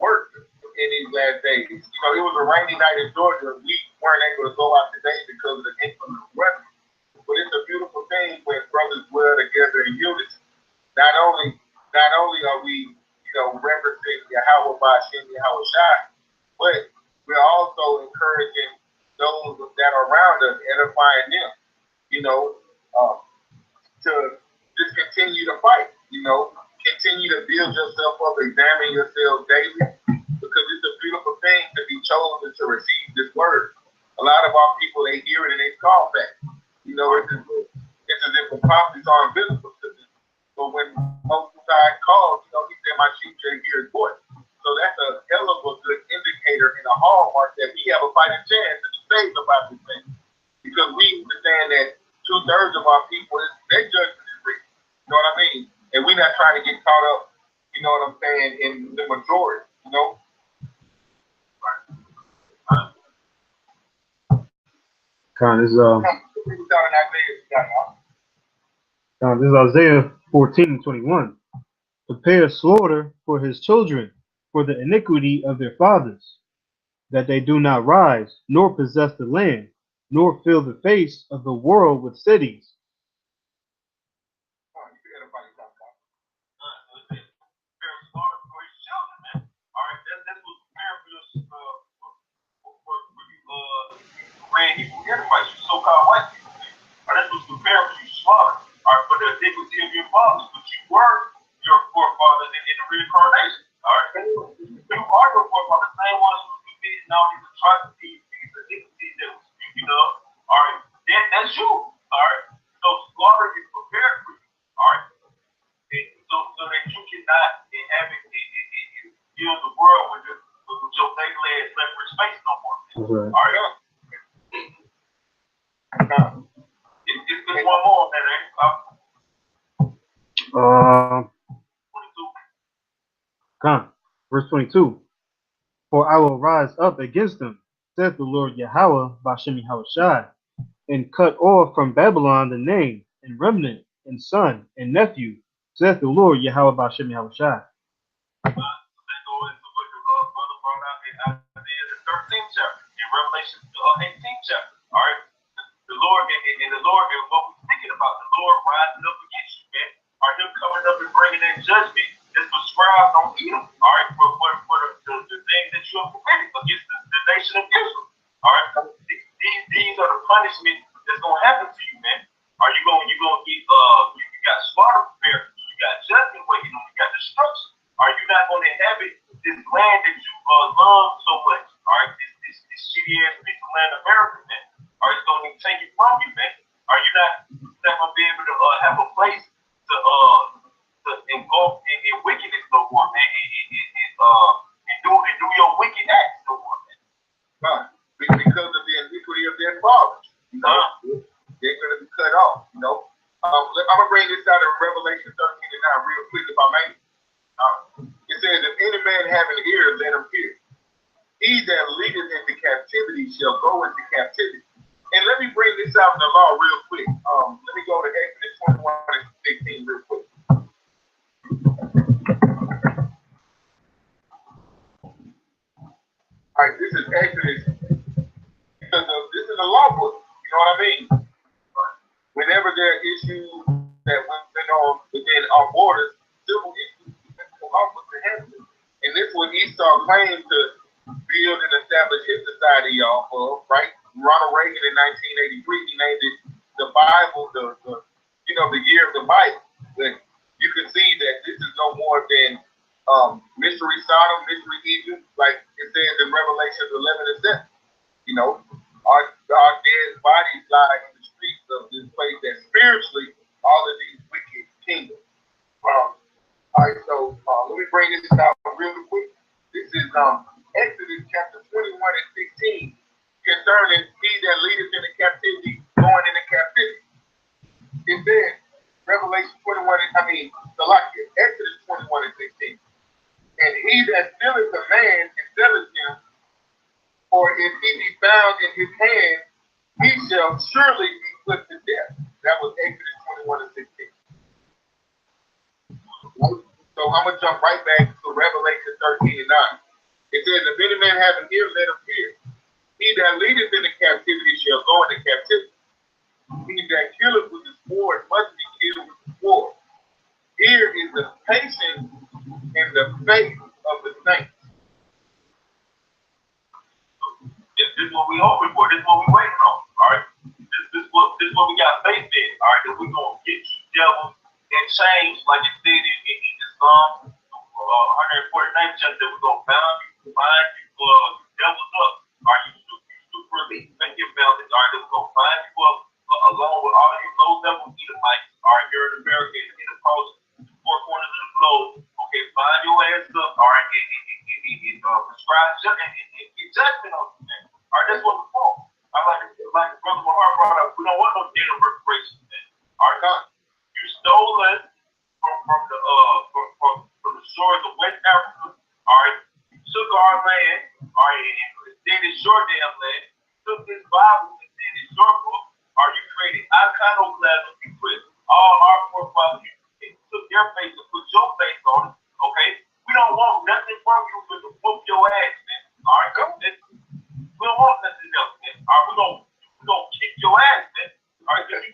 S3: work in these last days. It was a rainy night in Georgia. We weren't able to go out today because of the inclement weather. But it's a beautiful thing when brothers dwell together in unity. Not only are we, referencing Yahweh by Hashem Yahweh Shai, but we're also encouraging those that are around us, edifying them, to just continue to fight, continue to build yourself up, examine yourself daily, because it's a beautiful thing to be chosen to receive this word. called back. You know, it's as if the prophets are invisible to them. But when Most High calls, you know, he said, my sheep shall hear his voice. So that's a hell of a good indicator and a hallmark that we have a fighting chance to be saved about this thing. Because we understand that 2/3 of our people, their judgment is free. You know what I mean? And we're not trying to get caught up, you know what I'm saying, in the majority, you know?
S2: This is Isaiah 14:21. Prepare slaughter for his children, for the iniquity of their fathers, that they do not rise, nor possess the land, nor fill the face of the world with cities.
S1: So-called white people. This was prepared for you slaughter. For the iniquity of your fathers, but you were your forefathers in the reincarnation. You are your forefathers, the same ones who committed all these atrocities, these iniquities that was speaking of. That's you. So slaughter is prepared for you. So that you cannot inhabit and fill the world with your daily ass leverage space no more. It's one more, man.
S2: Verse 22. For I will rise up against them, saith the Lord Yahweh, Bashem Yahushai, and cut off from Babylon the name, and remnant, and son, and nephew, saith the Lord Yahweh, Bashem Yahushai.
S1: Revelation 18th chapter. The Lord and what we're thinking about, the Lord rising up against you, man. Him coming up and bringing that judgment that's prescribed on you. For the things that you have committed against the nation of Israel. These are the punishments that's gonna happen to you, man. You gonna get you got slaughter prepared, you got judgment waiting on you, got destruction. You're not gonna inhabit this land that you love so much. This shitty ass piece of land, America, man. It's gonna take it from you, man. You're not gonna be able to have a place to engulf in wickedness no more, man. And do your wicked acts no more, man.
S3: Because of the iniquity of their fathers, you know, they're gonna be cut off, you know. I'm gonna bring this out of Revelation 13:9 real quick, if I may. It says, if any man have an ear, let him hear. He that leadeth into captivity shall go into captivity. And let me bring this out in the law real quick. Let me go to Exodus 21:16 real quick. All right, this is Exodus. This is a law book. You know what I mean? Whenever there are issues that went on within our borders, civil issues, the law book to handle it. And this was Esau claimed to build and establish his society off of, right? Ronald Reagan in 1983, he named it the Bible, the year of the Bible. But you can see that this is no more than mystery Sodom, mystery Egypt, like it says in Revelation 11:7. You know, our dead bodies lie in the streets of this place that spiritually all of these wicked kingdoms. All right, so let me bring this out real quick. This is Exodus chapter 21:16, concerning he that leadeth into captivity, going into captivity. It says, Revelation 21, Exodus 21:16. And he that stealeth a man and selleth him, or if he be found in his hand, he shall surely be put to death. That was Exodus 21:16. So I'm going to jump right back to Revelation 13:9. It says, if any man have an ear, let him hear. He that leadeth into captivity shall go into captivity. He that killeth with the sword must be killed with the sword. Here is the patience and the faith of the saints.
S1: This is what we hoping for. This is what we waiting on. All right. This is what we got faith in. All right. That we're gonna get you devils and change, like it said in the Psalm 149th chapter. That we're gonna bind you devils up. All right. You super release. Make your families. All right, let's go find people along with all these low-level Edomites. All right, here in America, in the post, four corners of the globe. Okay, find your ass up. All right, and prescribe and get judgment on you, man. All right, that's what we want. I like Brother Mahar brought up. We don't want no data reparations, man. All right, God, you stole us from the shores of West Africa. All right, you took our land. All right, and then it's your damn land. You took this Bible and then it's your book. Are you creating iconoclasm? You put all our forefathers. You took their face and put your face on it. Okay, we don't want nothing from you but to whoop your ass, man. All right, go. We don't want nothing else, man. All right, we gonna kick your ass, man. All right, you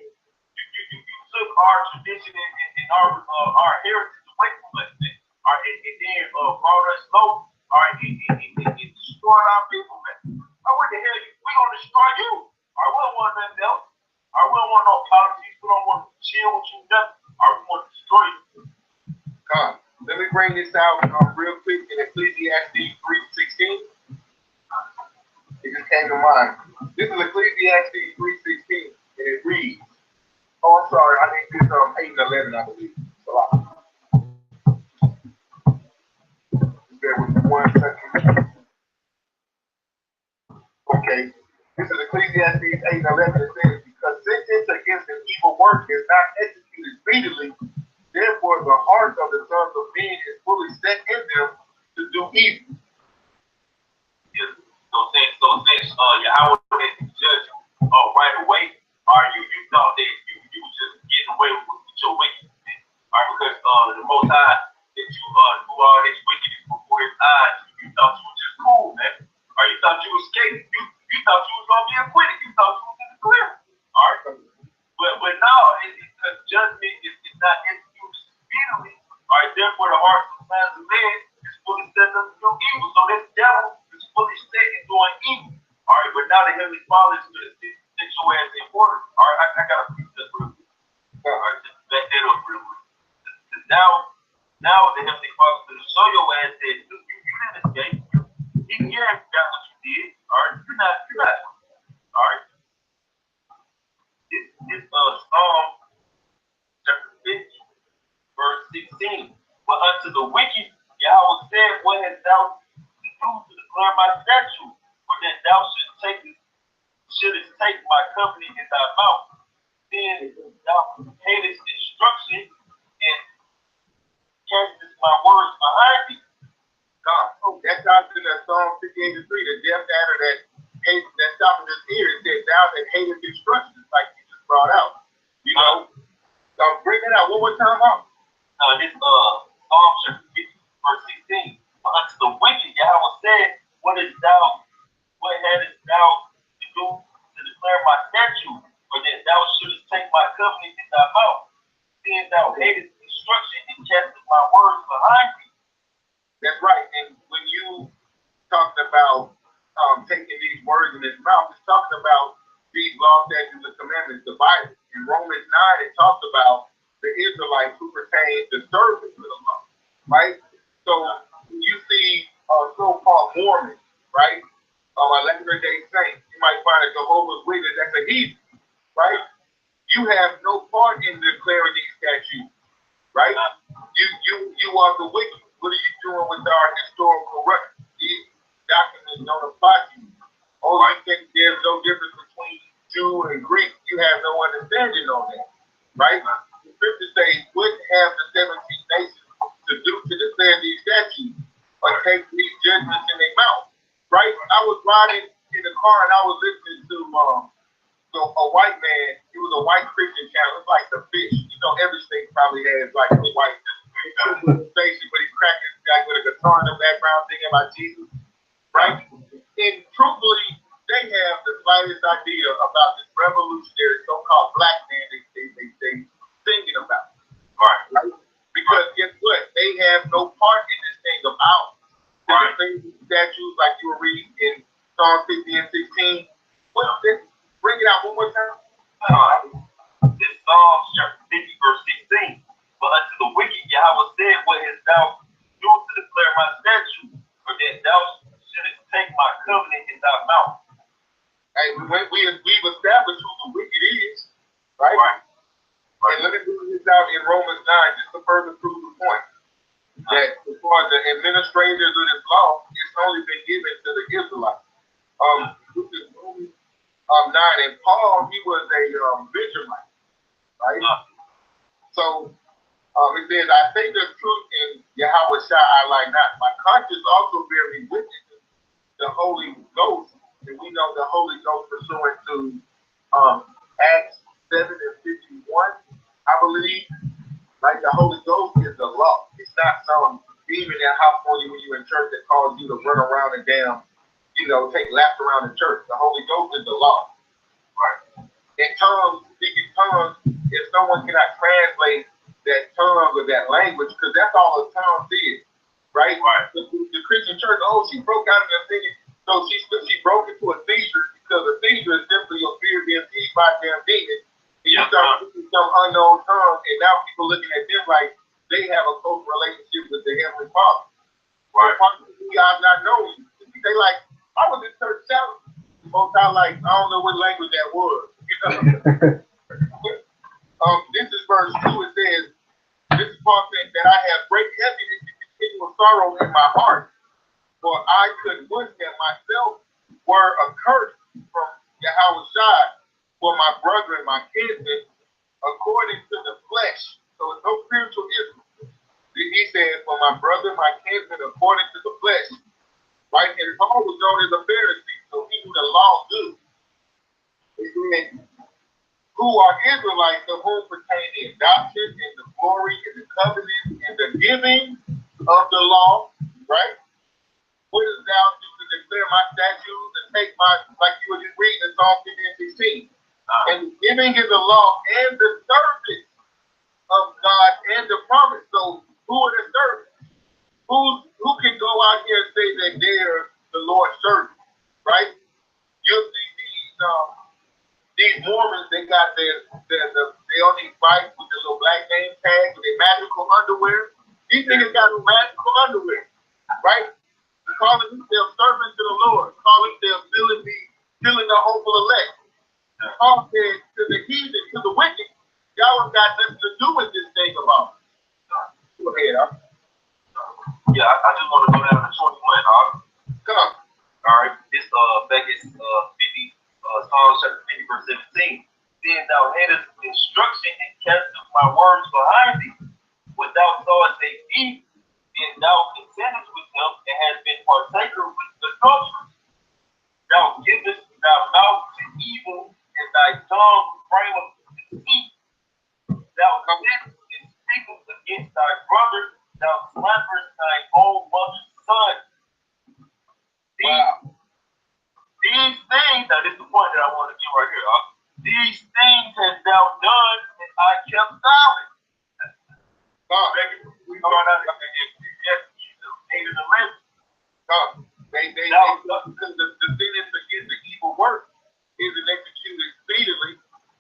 S1: took our tradition and our heritage away from us, man. All right, and then brought us low. All right, and destroyed our people, man. All right, what the hell? We gonna destroy you. All right, we don't want nothing else. All right, we don't want no politics. We don't want to chill with you, nothing. All right, we want to destroy you.
S3: God, let me bring this out real quick in Ecclesiastes 3:16. It just came to mind. This is Ecclesiastes 3:16, and it reads. Oh, I'm sorry. I think this 8 and 11, I believe. Just bear with me 1 second. Okay. This is Ecclesiastes 8 and 11. It says, because sentence against an evil work is not executed speedily, therefore the heart of the sons of men is fully set in them to do evil.
S1: Yes. So since Yahweh didn't judge right away, you thought that you were just getting away with your wickedness. All right, because the Most High that you do all this wickedness before His eyes, you thought you were just cool, man. Or you thought you was escaping. You thought you was gonna be acquitted. You thought you was in the clear. All right, but now because judgment is not executed speedily. All right, therefore the hearts of the plans of men is fully set up to do evil. So this devil is fully set in doing evil. All right, but now the Heavenly Father is going to take your ass in order. All right, I got to preach this real quick. All right, just back that up real quick. Now the Heavenly Father is going to show your ass that you didn't escape. He got what you did. All right, you're not. All right. This Psalm chapter 50, verse 16. But unto the wicked, Yahweh said, what hast thou to do to declare my statute? For that thou shouldest take my covenant in thy mouth. Then thou hatest instruction and castest my words behind thee.
S3: God, that comes in that Psalm 58:3, the deaf adder that stopped in his ear. It said, thou that hatest instructions, like you just brought out. You know, so bring it out. What time out?
S1: This Psalm chapter 50, verse 16. But unto the wicked, Yahweh said, what hadst thou to do to declare my statute? For that thou shouldest take my covenant in thy mouth. Seeing thou hatest instruction and castest my words behind thee.
S3: That's right. And when you talking about taking these words in his mouth, it's talking about these laws, statutes, and commandments, the Bible. In Romans 9, it talks about the Israelites who pertain to service to the law, right? So you see so-called Mormons, right? Latter-day Saints. You might find a Jehovah's Witness that's a heathen, right? You have no part in declaring these statutes, right? You are the wicked. What are you doing with our historical records? These documents don't apply to you. Oh, I think there's no difference between Jew and Greek. You have no understanding on that, right? The scriptures say, wouldn't have the 17 nations to do to declare these statutes or take these judgments in their mouth, right? I was riding in the car and I was listening to a white man. He was a white Christian channel. It's like The Fish. You know, every state probably has like a white station, but he's cracking this guy with a guitar in the background thinking about Jesus, right? And truthfully, they have the slightest idea about this revolutionary so-called black man they thinking about, right? Because guess what? They have no part in this thing about the statues like you were reading in Psalm 50 and 16. Well, then bring it out one more time.
S1: This Psalm chapter 50, verse 16. But unto the wicked, Yahweh said, what hast thou do to declare my statute? For that thou shouldest take my covenant in thy mouth.
S3: are the administrators of this law, it's only been given to the Israelites. This is Romans 9, and Paul, he was a Benjamite, right? So it says, I say the truth in Yahweh Shai I lie not. My conscience also bear me witness, the Holy Ghost, and we know the Holy Ghost pursuant to Acts 7 and 51, I believe. Like the Holy Ghost is the law. It's not some demon that hops on you when you're in church that calls you to run around and down, take laps around the church. The Holy Ghost is the law. Right. In tongues, speaking tongues, if someone cannot translate that tongue or that language, because that's all a tongue is, right? Right. The Christian church, she broke out into a singing. So she broke into a seizure, because a seizure is simply your fear being seized by a damn demon. And you start speaking some unknown tongue, and now people looking at them like they have a close relationship with the Heavenly Father. Right. I've not known you. They like, I was in church shouting. Most I like, I don't know what language that was. This is verse 2. It says, this is Paul saying that I have great heaviness and continual sorrow in my heart, for I could wish that myself were accursed from Yahweh Shai, for my brother and my kinsmen, according to the flesh. So it's no spiritual Israel. He says, for my brother and my kinsmen, according to the flesh. Right? And Paul was known as a Pharisee, so he knew the law good. Who are Israelites, to whom pertain the adoption and the glory and the covenant and the giving of the law, right? What is thou do to declare my statutes and take my, like you were just reading in Psalm 50 and 16. And the giving is the law and the service of God and the promise. So who are the servants? Who can go out here and say that they're the Lord's servants, right? You'll see these Mormons, they got they on these bikes with the little black name tag with their magical underwear. These niggas got magical underwear, right? They're calling themselves servants to the Lord, calling themselves filling the hopeful elect. Paul said to the heathen, to the wicked, y'all have got nothing to do with this thing about it. Go ahead,
S1: Yeah, I just want to go down to 21.
S3: Come on.
S1: All right, this back is 50, Psalms chapter 50, verse 17. Seeing thou hatest instruction and castest my words behind thee, when thou sawest a thief, then thou consentest with him and hast been partaker with the adulterers. Thou givest thy mouth to evil and thy tongue frameth deceit. Thou committest and speakest against thy brother, thou slanderest thine own mother's son. These things, now this is the point that I want to get right here. These things hast thou done, and I kept silent. We going out and hated the living. Because the sentence against the evil work isn't executed speedily,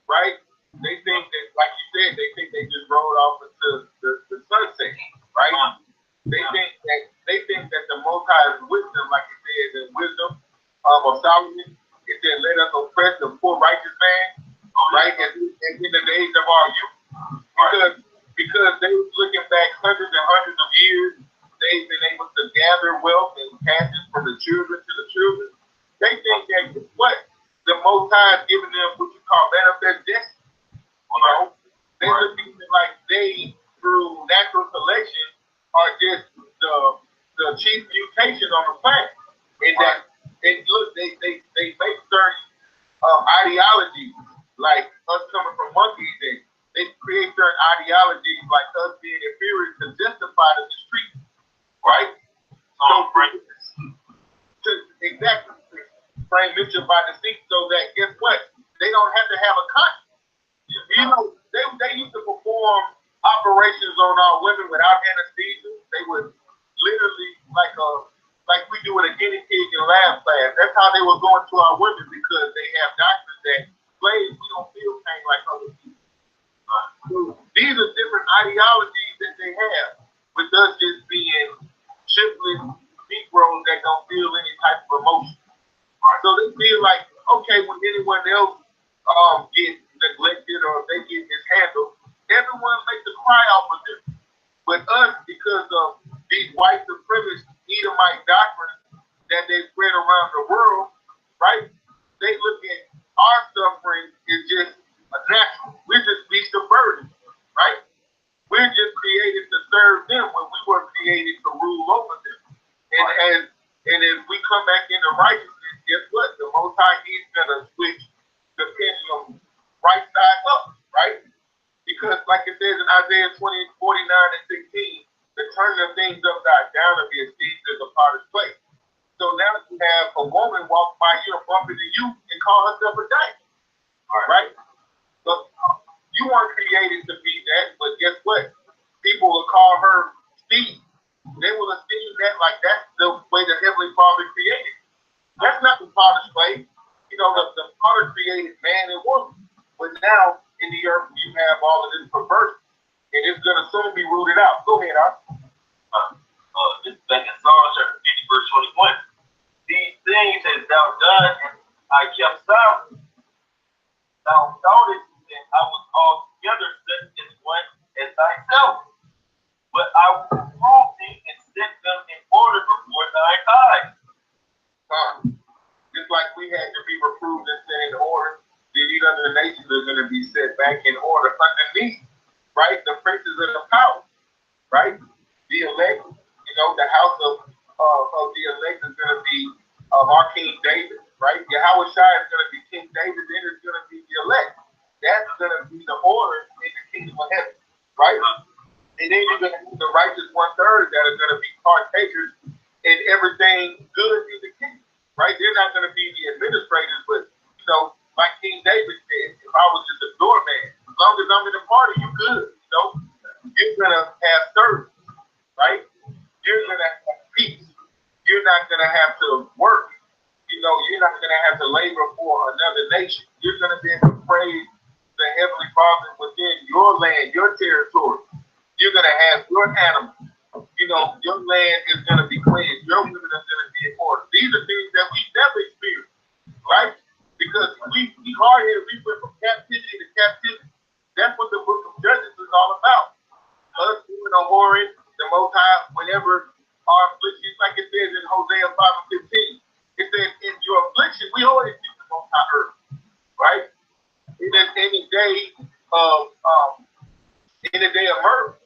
S1: right? They think that, like you said, they just rolled off into the sunset, right? They think that the Most High's wisdom, like it says in Wisdom of Solomon, it said, let us oppress the poor righteous man, right? And in the days of our youth, because they was looking back hundreds and hundreds of years, they've been able to gather wealth and pass it from the children to the children. They think that what the Most High is giving them what you call manifest destiny. They looking like they, through natural selection, are just the chief mutation on the planet. And that they make certain ideologies, like us coming from monkeys, they create certain ideologies like us being inferior to justify the street, right? Exactly. Frame Mitchell by deceit, so that guess what? They don't have to have a conscience. You know, they used to perform operations on our women without anesthesia. They would literally like we do with a guinea pig in lab class. That's how they were going to our women, because they have doctors that slaves, we don't feel pain like other people. So these are different ideologies that they have, with us just being shiftless Negroes that don't feel any type of emotion. So they feel like, okay, when anyone else gets neglected or they get mishandled, everyone makes a cry out for them. But us, because of
S3: these white supremacist Edomite doctrines that they spread around the world, right? They look at our suffering as just a natural. We're just beast of burden, right? We're just created to serve them when we were created to rule over them. And as we come back into righteousness, guess what? The Most High, He's gonna switch the pendulum right side up, right? Because like it says in Isaiah 20:49-16, the turning of things upside down will be esteemed as a potter's plate. So now you have a woman walk by you and bump into you and call herself a giant. Right? So you weren't created to be that, but guess what? People will call her Steve. They will esteem that like that's the way the Heavenly Father created. That's not the potter's plate. You know, the potter created man and woman. But now in the earth you have all of this perversion. And it's gonna soon be rooted out. Go ahead, Art.
S1: This is back in Psalm chapter 50, verse 21. These things hast thou done, and I kept silent. Thou thoughtest that I was altogether such as one as thyself. But I will reprove thee and set them in order before thine eyes.
S3: Just like we had to be reproved and set in order, these other nations are going to be set back in order underneath, right? The princes of the power, right? The elect, you know, the house of the elect is going to be our King David, right? Yahweh Shai is going to be King David, then it's going to be the elect. That's going to be the order in the kingdom of heaven, right? And then you're going to have the righteous 1/3 that are going to be partakers in everything good in the kingdom, right? They're not going to be the administrators, but, you know, like King David said, if I was just a doorman, as long as I'm in the party, you're good, you know? You're going to have service, right? You're going to have peace. You're not going to have to work. You know, you're not going to have to labor for another nation. You're going to be able to praise the Heavenly Father within your land, your territory. You're going to have your animals. You know, your land is going to be cleansed. Your women are going to be in order. These are things that we never experienced, right? Because we hard-headed, we went from captivity to captivity. That's what the book of Judges is all about. Us doing a whoring, the Most High, whenever our affliction, like it says in Hosea 5:15, it says, in your affliction, we always keep the Most High earth, right? In the day of murder,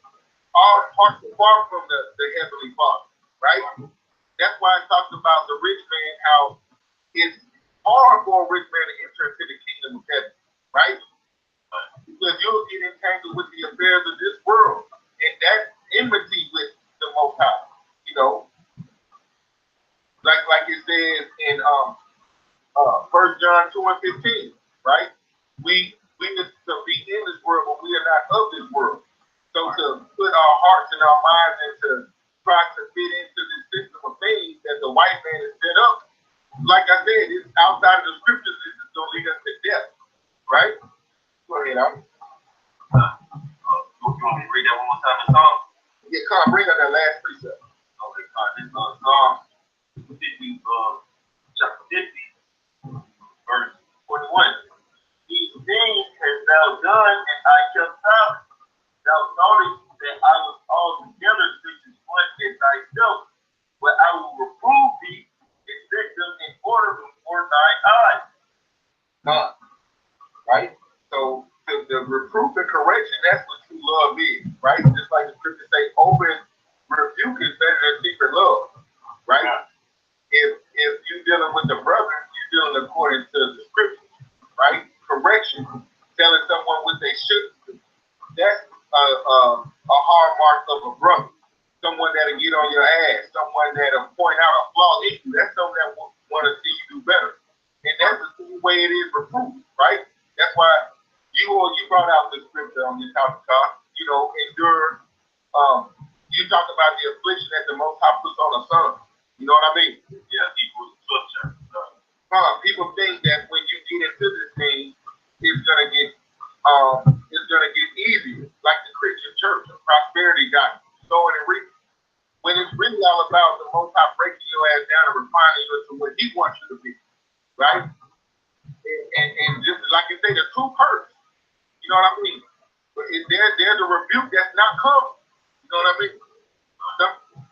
S3: our hearts are far from the Heavenly Father, right? That's why it talks about the rich man, how it's hard for a rich man to enter into the kingdom of heaven, right? Because you'll get entangled with the affairs of this world, and that's enmity with the Most High, you know. Like it says in 1 John 2:15, right? We need to be in this world, but we are not of this world. So to put our hearts and our minds into try to fit into this system of things that the white man has set up, like I said, it's outside of the scriptures. This is going to lead us to death, right? Go ahead, Al.
S1: You want me to read that one more time in Psalm?
S3: Yeah, come on, bring up that last precept.
S1: Okay, this is Psalm 50, chapter 50, verse 41. These things hast thou done, and I kept silent. Thou thoughtest that I was altogether such as one as thyself, but I will reprove thee and set them in order before thine eyes.
S3: Right? So the reproof and correction, that's what true love is, right? Just like the scriptures say, open rebuke is better than secret love, right? Yeah. If you're dealing with the brother, you're dealing according to the scriptures, right? Correction, telling someone what they should do. That's a hard mark of a brother. Someone that'll get on your ass, someone that'll point out a flaw in you. That's someone that want to see you do better. And that's the same way it is for proof, right? That's why you brought out the scripture on your topic, you know, endure. You talk about the affliction that the Most High puts on a son. You know what I mean?
S1: Yeah, equals torture.
S3: People think that when you get into this thing, it's gonna get easier, like the Christian church, the prosperity gospel, sowing and reaping. When it's really all about the Most High breaking your ass down and refining you into what He wants you to be, right? And just like you say, the two perks. You know what I mean? But there's a rebuke that's not coming. You know what I mean?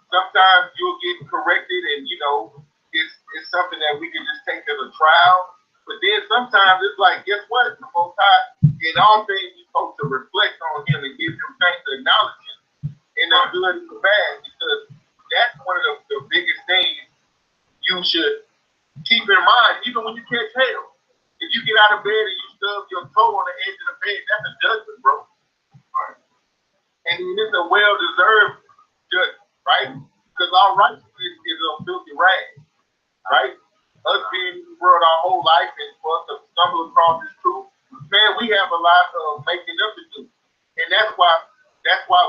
S3: Sometimes you'll get corrected, and it's something that we can just take as a trial. But then sometimes it's like, guess what? The Most High, in all things, we're supposed to reflect on Him and give Him thanks to acknowledge Him in the good and the bad, because that's one of the biggest things you should keep in mind, even when you catch hell. If you get out of bed and you stub your toe on the edge of the bed, that's a judgment, bro. Right. And it's a well-deserved judgment, right? Because our righteousness is a filthy rag, right? Us being in the world our whole life and for us to stumble across this truth, man, we have a lot of making up to do. And that's why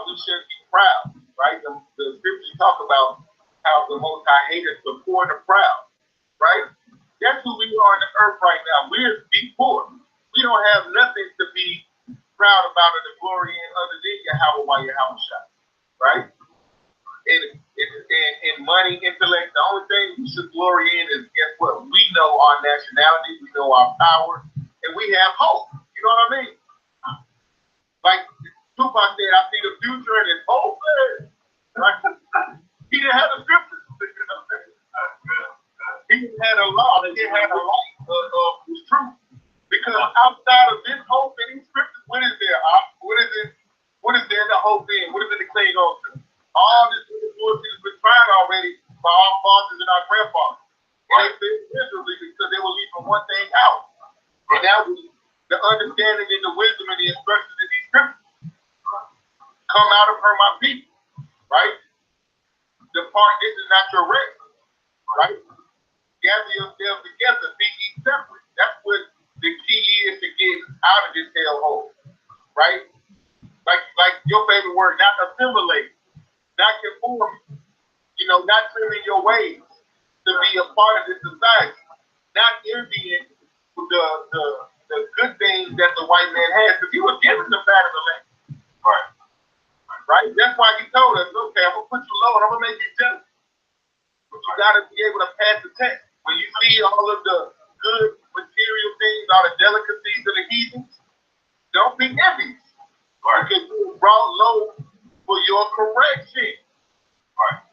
S3: we should be proud, right? The scriptures talk about how the Most High hateth the poor and the proud, right? That's who we are on the earth right now. We're deep poor. We don't have nothing to be proud about or the glory in other than Yahweh Yahushua, right? And money, intellect, the only thing we should glory in is, guess what? We know our nationality, we know our power, and we have hope. You know what I mean? Like Tupac said, I see the future and it's hope. Right? He didn't have the scriptures. He had a law, he had a light of truth. Because outside of this hope and these scriptures, what is there? What is it? What is there to hope in? What is it to cling on to? All this bullshit has been tried already by our fathers and our grandfathers. And they failed miserably because they were leaving one thing out. And that was the understanding and the wisdom and the instructions of these scriptures. Come out of her, my people. Right? Depart, this is not your rest. Right? Gather yourselves together, be ye separate. That's what the key is to get out of this hellhole, right? Like your favorite word, not assimilate, not conforming, not trimming your ways to be a part of this society, not envying the good things that the white man has, because he was given the fat of the land, right? That's why he told us, okay, I'm gonna put you low and I'm gonna make you jealous, but you gotta be able to pass the test. When you see all of the good material things, all the delicacies of the heathens, don't be envious. Right? Because you were brought low for your correction. Right?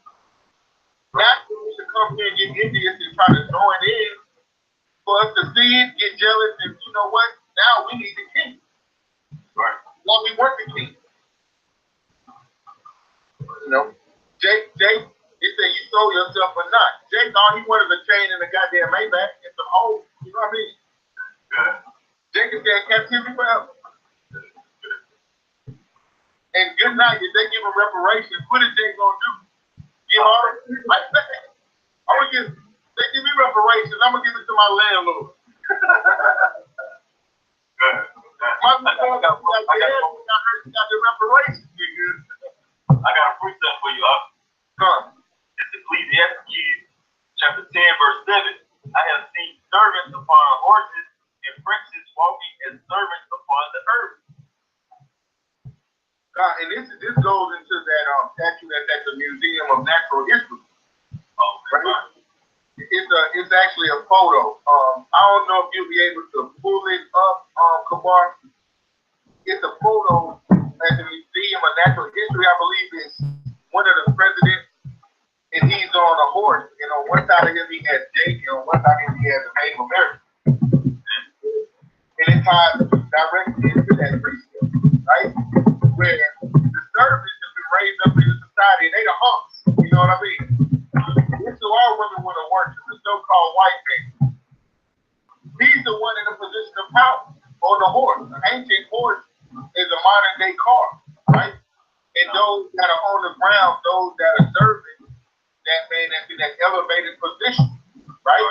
S3: Not for you to come here and get envious and try to join in, for us to see it, get jealous, and you know what? Now we need the king. Right? Well, we want the king. Jake. He said, you sold yourself or not. Jake thought he wanted a chain and a goddamn Maybach and some hoes. You know what I mean? Yeah. Jake is in captivity forever. And good night, if they give him reparations, what is Jake going to do? Give all like that? They give me reparations, I'm going to give it to my landlord. I got the reparations, nigga.
S1: I got a precept for you,
S3: Huh?
S1: It's Ecclesiastes chapter 10, verse 7. I have seen servants upon horses and princes walking as servants upon the earth.
S3: And this goes into that statue that's at the Museum of Natural History.
S1: Oh, right.
S3: It's actually a photo. I don't know if you'll be able to pull it up, Kabar. It's a photo at the Museum of Natural History. I believe it's one of the presidents, and he's on a horse, and on one side of him he has Jake, and on one side of him he has the Native American. And it ties directly into that precept, right? Where the servants have been raised up in the society, and they the hunks, you know what I mean? This is our women want to work, the so-called white man. He's the one in a position of power on the horse. The ancient horse is a modern day car, right? And those that are on the ground, those that are serving that man that's in that elevated position, right?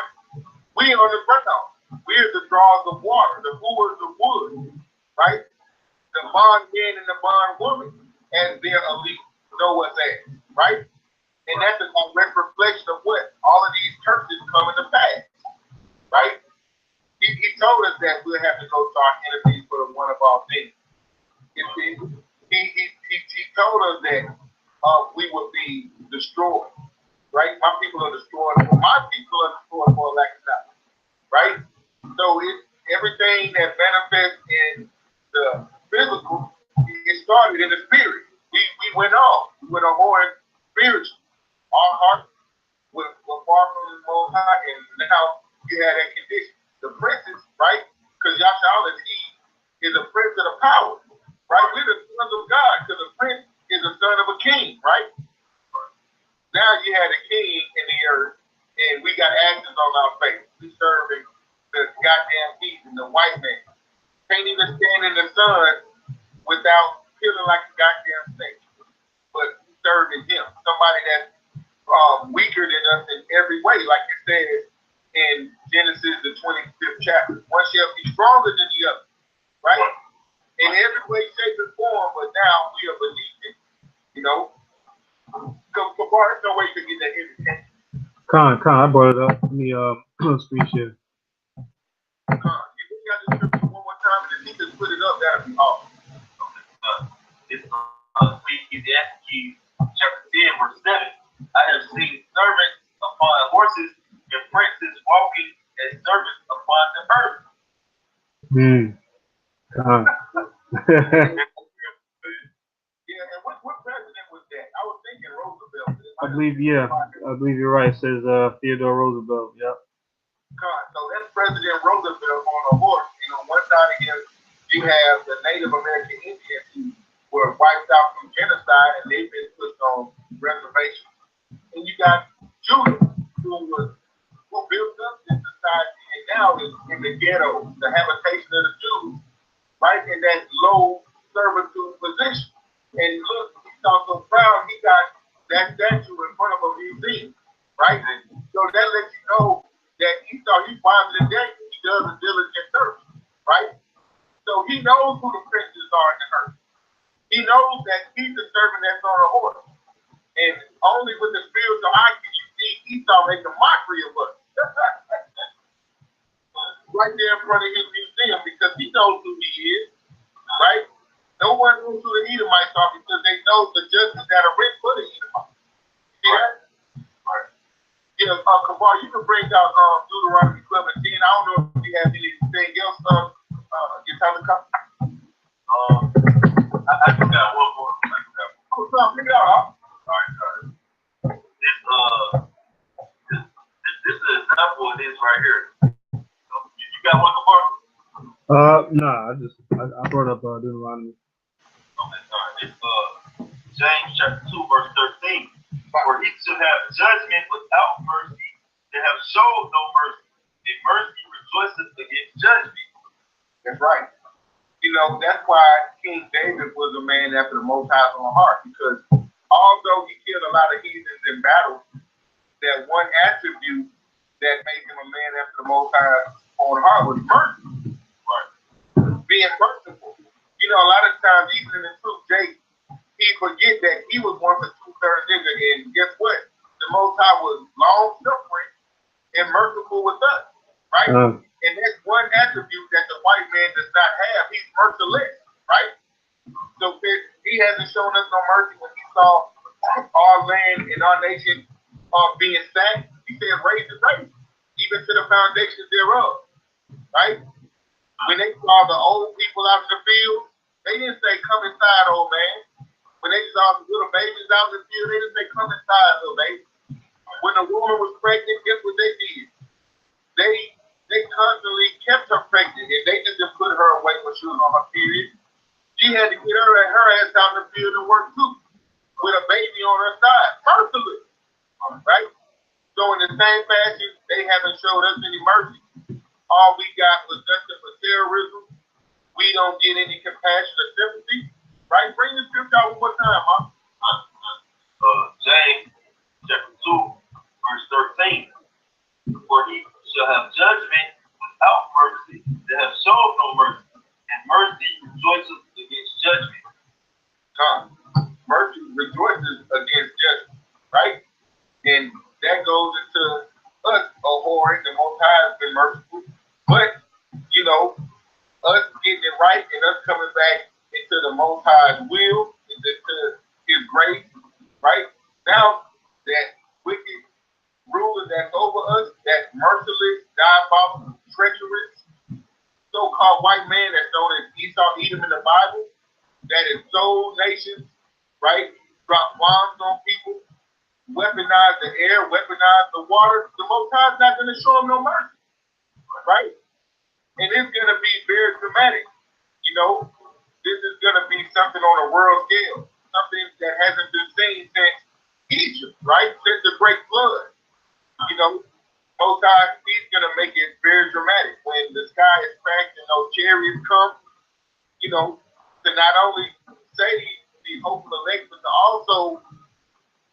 S3: We on the ground. We're the drawers of water, the hewers of wood, right? The bond man and the bond woman, as their elite know what's at, right? And that's a direct reflection of what all of these churches coming to pass, right? He told us that we'll have to go to our enemies for one of our things. He told us that we would be destroyed, right? My people are destroyed, or my people are destroyed for lack of knowledge, right? So everything that manifests in the physical, it started in the spirit. We went on. We went on more spiritual, Most High, and now you had that condition. The princes, right? Because Yasha'Allah is a prince of the power, right? We're the sons of God, because a prince is the son of a king, right? Now you had a king in the earth, and we got actions on our face. We serving the goddamn heathen, the white man. Can't even stand in the sun without feeling like a goddamn snake. But serving him, somebody that's weaker than us in every way, like it says in Genesis, the 25th chapter. One shall be stronger than the other, right? In every way, shape, and form, but now we are beneath it, you know? So, there's no way you can get that everything.
S2: Con, I brought it up. Let me screen share.
S3: If we got the scripture one more time and if he just put it up, that'd be awesome.
S1: It's Ecclesiastes chapter 10, verse 7. I have seen servants upon horses and princes walking as servants upon the earth.
S3: Yeah, and what president was that? I was thinking Roosevelt.
S2: I believe you're right. It says Theodore Roosevelt. Yep.
S3: So that's President Roosevelt on a horse, and on one side of him, you have the Native American Indians who were wiped out from genocide, and they've been put on reservations. And you got Judah, who built up this society, and now is in the ghetto, the habitation of the Jews, right in that low servitude position. And look, he's so proud, he got that statue in front of a museum, right? So that lets you know that he's wiser than Daniel. He does a diligent search, right? So he knows who the princes are in the earth. He knows that he's the servant that's on a horse. And only with the spiritual eye can you see Esau make a mockery of us. Right there in front of his museum, because he knows who he is, right? No one knows who the Edomites are because they know the judgment that are written for the Edomites. Yeah? Right. Yeah, Kabar, you can bring out Deuteronomy 12 and 10. I don't know if you have anything else, your time to come.
S1: I just got one more.
S3: Bring it out,
S1: All right. This is an example of this right here. You got one, Kabar?
S2: Nah, I brought up Deuteronomy.
S1: Okay, sorry. It's James chapter 2, verse 13. For he should have judgment without mercy, to have showed no mercy. And mercy rejoices against judgment.
S3: That's right. You know, that's why King David was a man after the Most High's own heart, because although he killed a lot of heathens in battle, that one attribute that made him a man after the Most High's own heart was mercy. Right. Being merciful. You know, a lot of times, even in the truth, Jake, he forget that he was one for 2/3 nigga, and guess what? The Most High was long suffering and merciful with us, right? And that's one attribute that the white man does not have. He's merciless, right? So he hasn't shown us no mercy when he saw our land and our nation being sacked. He said, raise the rate, even to the foundations thereof, right? When they saw the old people out in the field, they didn't say, come inside, old man. When they saw the little babies out in the field, they didn't say, come inside, little baby. When a woman was pregnant, guess what they did? They constantly kept her pregnant, and they didn't put her away when she was on her period. She had to get her ass out in the field and work too, with a baby on her side, merciless, right? So in the same fashion, they haven't showed us any mercy. All we got was justice for terrorism. We don't get any compassion or sympathy, right? Bring the scripture out one more time, huh?
S1: James chapter 2, verse 13. For he shall have judgment without mercy, to have shown no mercy, and mercy rejoices against judgment.
S3: Mercy rejoices against judgment, right? And that goes into us abhorring the Most High has been merciful. But, you know, us getting it right and us coming back into the Most High's will, into his grace, right? Now that wicked ruler that's over us, that merciless, diabolical, treacherous, so-called white man that's known as Esau, Edom in the Bible, that is sold nations, right? Drop bombs on people, weaponize the air, weaponize the water, the Most High is not going to show them no mercy, right? And it's going to be very dramatic. You know, this is going to be something on a world scale, something that hasn't been seen since Egypt, right? Since the Great Flood. You know, Most High, he's going to make it very dramatic when the sky is cracked and those chariots come, you know, to not only save the hopeful elect, but to also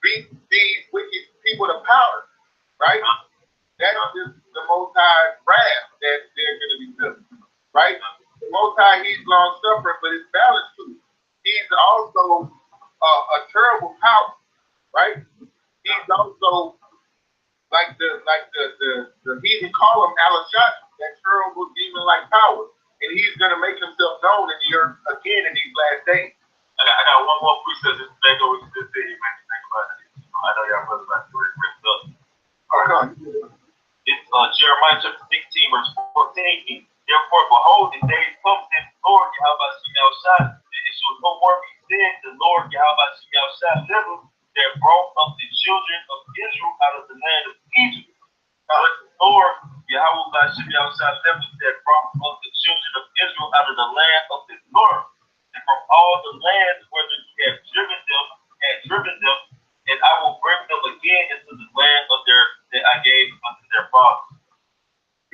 S3: beat these wicked people to power, right? That's just the Most High's wrath that they're going to be feeling, right? The Most High, he's long suffering, but it's balanced too. He's also a terrible power, right? He's also like the heathen call him Alashot, that terrible demon-like power, and he's going to make himself known in the earth again in these last days.
S1: I got one more precept just back over to this thing you made me think about it. I know y'all brothers about to rip up. It's Jeremiah chapter 16, verse 14. Therefore, behold, the days come, says the Lord Yahweh Shah, that it shall no more be said, the Lord Yahweh Shah liveth, that brought up the children of Israel out of the land of Egypt. But the Lord Yahweh Shah liveth, that brought up the children of Israel out of the land of the north, and from all the lands where he had driven them, and I will bring them again into the land of that I gave unto their fathers.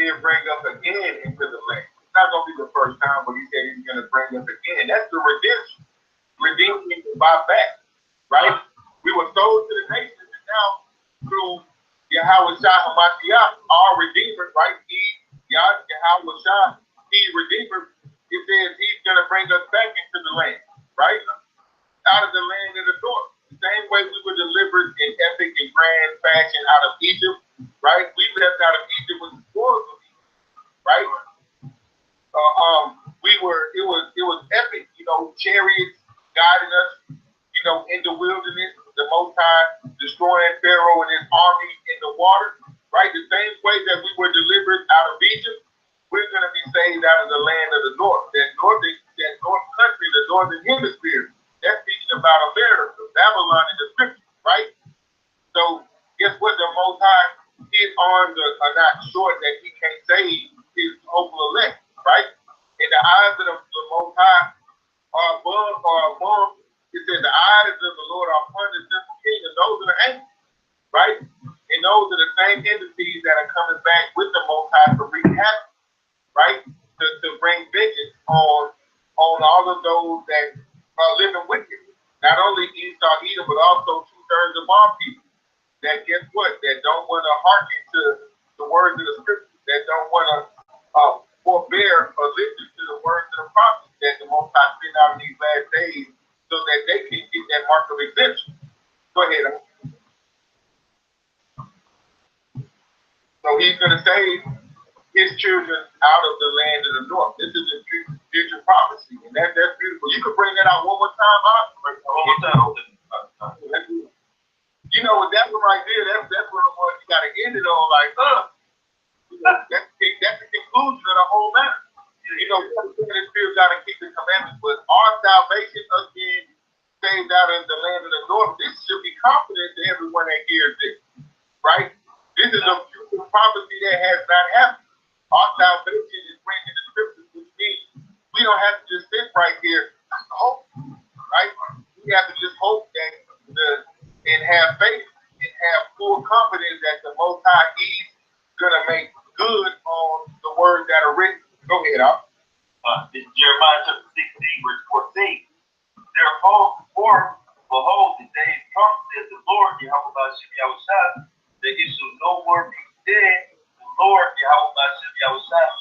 S3: He'll bring us again into the land. It's not going to be the first time, but he said he's going to bring us again. That's the redemption. Redeeming by back, right? We were sold to the nations, and now through Yahweh Shah HaMashiach, our Redeemer, right? Yahweh Shah, he Redeemer. It says he's going to bring us back into the land, right? Out of the land of the north. The same way we were delivered in epic and grand fashion out of Egypt, right? We left out of Egypt with the spoils of Egypt, right? It was epic, you know, chariots guiding us, you know, in the wilderness, the Most High destroying Pharaoh and his army in the water, right? The same way that we were delivered out of Egypt, we're going to be saved out of the land of the north, that north country, the northern hemisphere. That's speaking about America, Babylon in the scriptures, right? So guess what? The Most High, his arms are not short that he can't save his hopeful elect, right? In the eyes of the Most High are above, it says the eyes of the Lord are upon the simple king, and those are the angels, right? And those are the same entities that are coming back with the Most High to wreak havoc, right? To bring vengeance on all of those that are living wicked. Not only Esau, Edom, but also 2/3 of our people. That guess what? That don't want to hearken to the words of the scriptures. That don't want to forbear or listen to the words of the prophets that the Most High sent out in these last days, so that they can get that mark of exemption. Go ahead. So he's going to save his children out of the land of the north. This is a future prophecy, and that's beautiful. You could bring that out one more time, You know, with that one right there, that's one of the ones you got to end it on, like, that's the conclusion of the whole matter. You know, the Spirit got to keep the commandments, but our salvation, us being saved out in the land of the north, this should be confident to everyone that hears this, right? This is a future prophecy that has not happened. Our salvation is written in the scriptures, which means we don't have to just sit right here and hope, right? We have to just hope that and have faith and have full confidence that the Most High is going to make good on the words that are written. Go ahead, Al.
S1: This is Jeremiah chapter 16, verse 14. Therefore, behold, the days come, says the Lord, Yahweh Shah, that it shall no more be said, the Lord, Yahweh Shah,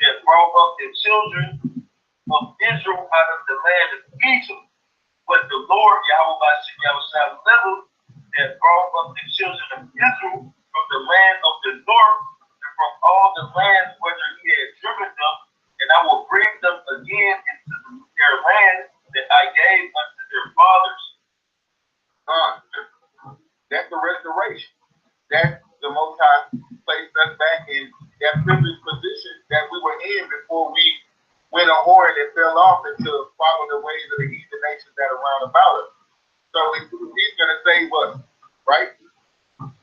S1: that brought up the children of Israel out of the land of Egypt. But the Lord, Yahweh Shah, that brought up the children of Israel from the land of the north, and from all the lands whither he had driven them, and I will bring them again into their land that I gave unto their fathers.
S3: That's the restoration. That's the Most High placed us back in that privileged position that we were in before we went a whoring and fell off into follow the ways of the heathen nations that are round about us. So he's going to save us, right?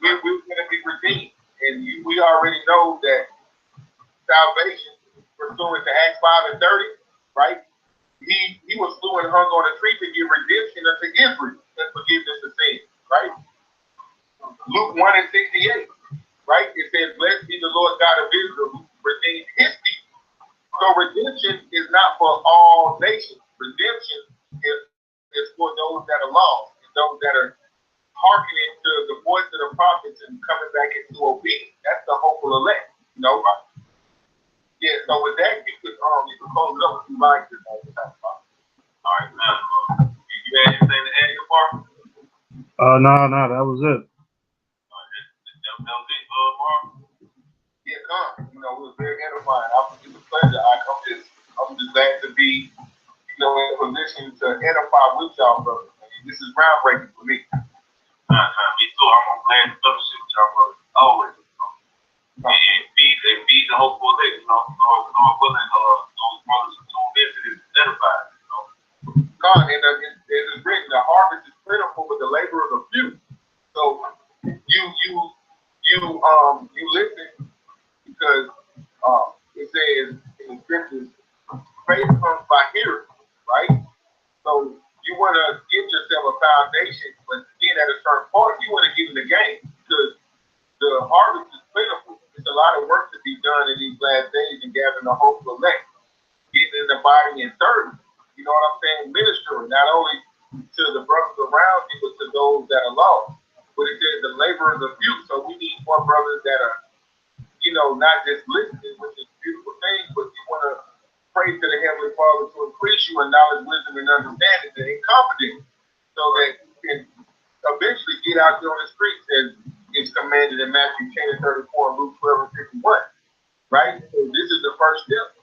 S3: We're going to be redeemed. And we already know that salvation, pursuant to Acts 5 and 30, right? He was slew and hung on a tree to give redemption unto Israel and forgiveness of sin, right? Luke 1 and 68, right? It says, blessed be the Lord God of Israel who redeemed his people. So redemption is not for all nations. Redemption is for those that are lost, and those that are hearkening to the voice of the prophets and coming back into obedience. That's the hopeful elect, you know. Yeah, so with that, you could close it up if you like.
S1: All right, man. You had anything to add, Mark?
S2: No, that was it.
S1: Mark?
S3: Yeah, come. You know, it was very edifying. It's a pleasure. I'm just glad to be, you know, in a position to edify with y'all, brother. This is groundbreaking for me.
S1: Me too. I'm glad to fellowship with y'all, brother. Always. And feed the hopeful elect, you know, Lord willing, those brothers who tune into this edified, you know.
S3: God, and it's written, the harvest is plentiful, but the labor of the few. So you listen because it says in the scriptures, faith comes by hearing, right? So you want to get yourself a foundation, but then at a certain point, you want to get in the game because the harvest is plentiful. It's a lot of work to be done in these last days and gathering the hopeful elect, getting in the body and serving. You know what I'm saying? Ministering not only to the brothers around you, but to those that are lost. But it says the labor of the few. So we need more brothers that are, you know, not just listening, which is a beautiful thing, but you want to pray to the Heavenly Father to increase you in knowledge, wisdom, and understanding and confidence, so that you can eventually get out there on the streets as it's commanded in Matthew 10 and 34 and Luke 12 and 51. Right? So this is the first step.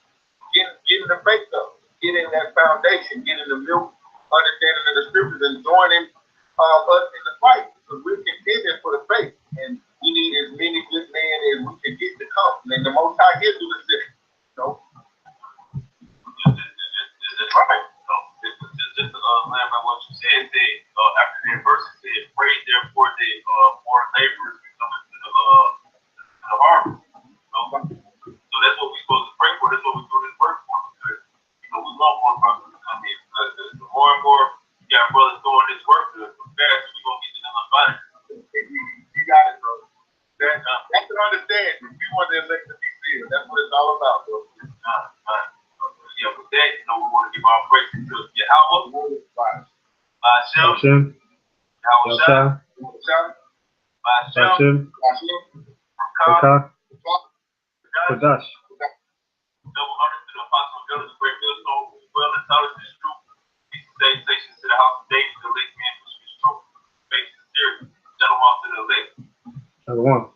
S3: Getting the faith up, getting that foundation, getting the milk, understanding of the scriptures, and joining us in the fight. Because we're contending for the faith. And we need as many good men as we can get to come. And the Most High gives to the city. So,
S1: that's right. So, just to land by what you said, after the verse it said, pray therefore that more laborers come into the harvest. So that's what we're supposed to pray for. That's what we do this work for. Because, you know, we want more brothers to come in. Because the more and more you got brothers doing this work, the faster we're going to get to them about it.
S3: You got it, bro. That's an understanding. We want the elect to be sealed. That's what it's all about, bro.
S1: Yeah, with that, you know, we want to give our praise to Yahweh, Hashem, Yahweh,
S2: Kadash.
S1: Double honor to the apostle of the great millstone, who well and taught us this truth. Peace and salutations to the house of David, the elect man, who speaks truth, faith, sincerity. Shalom to the elect.
S2: Shalom.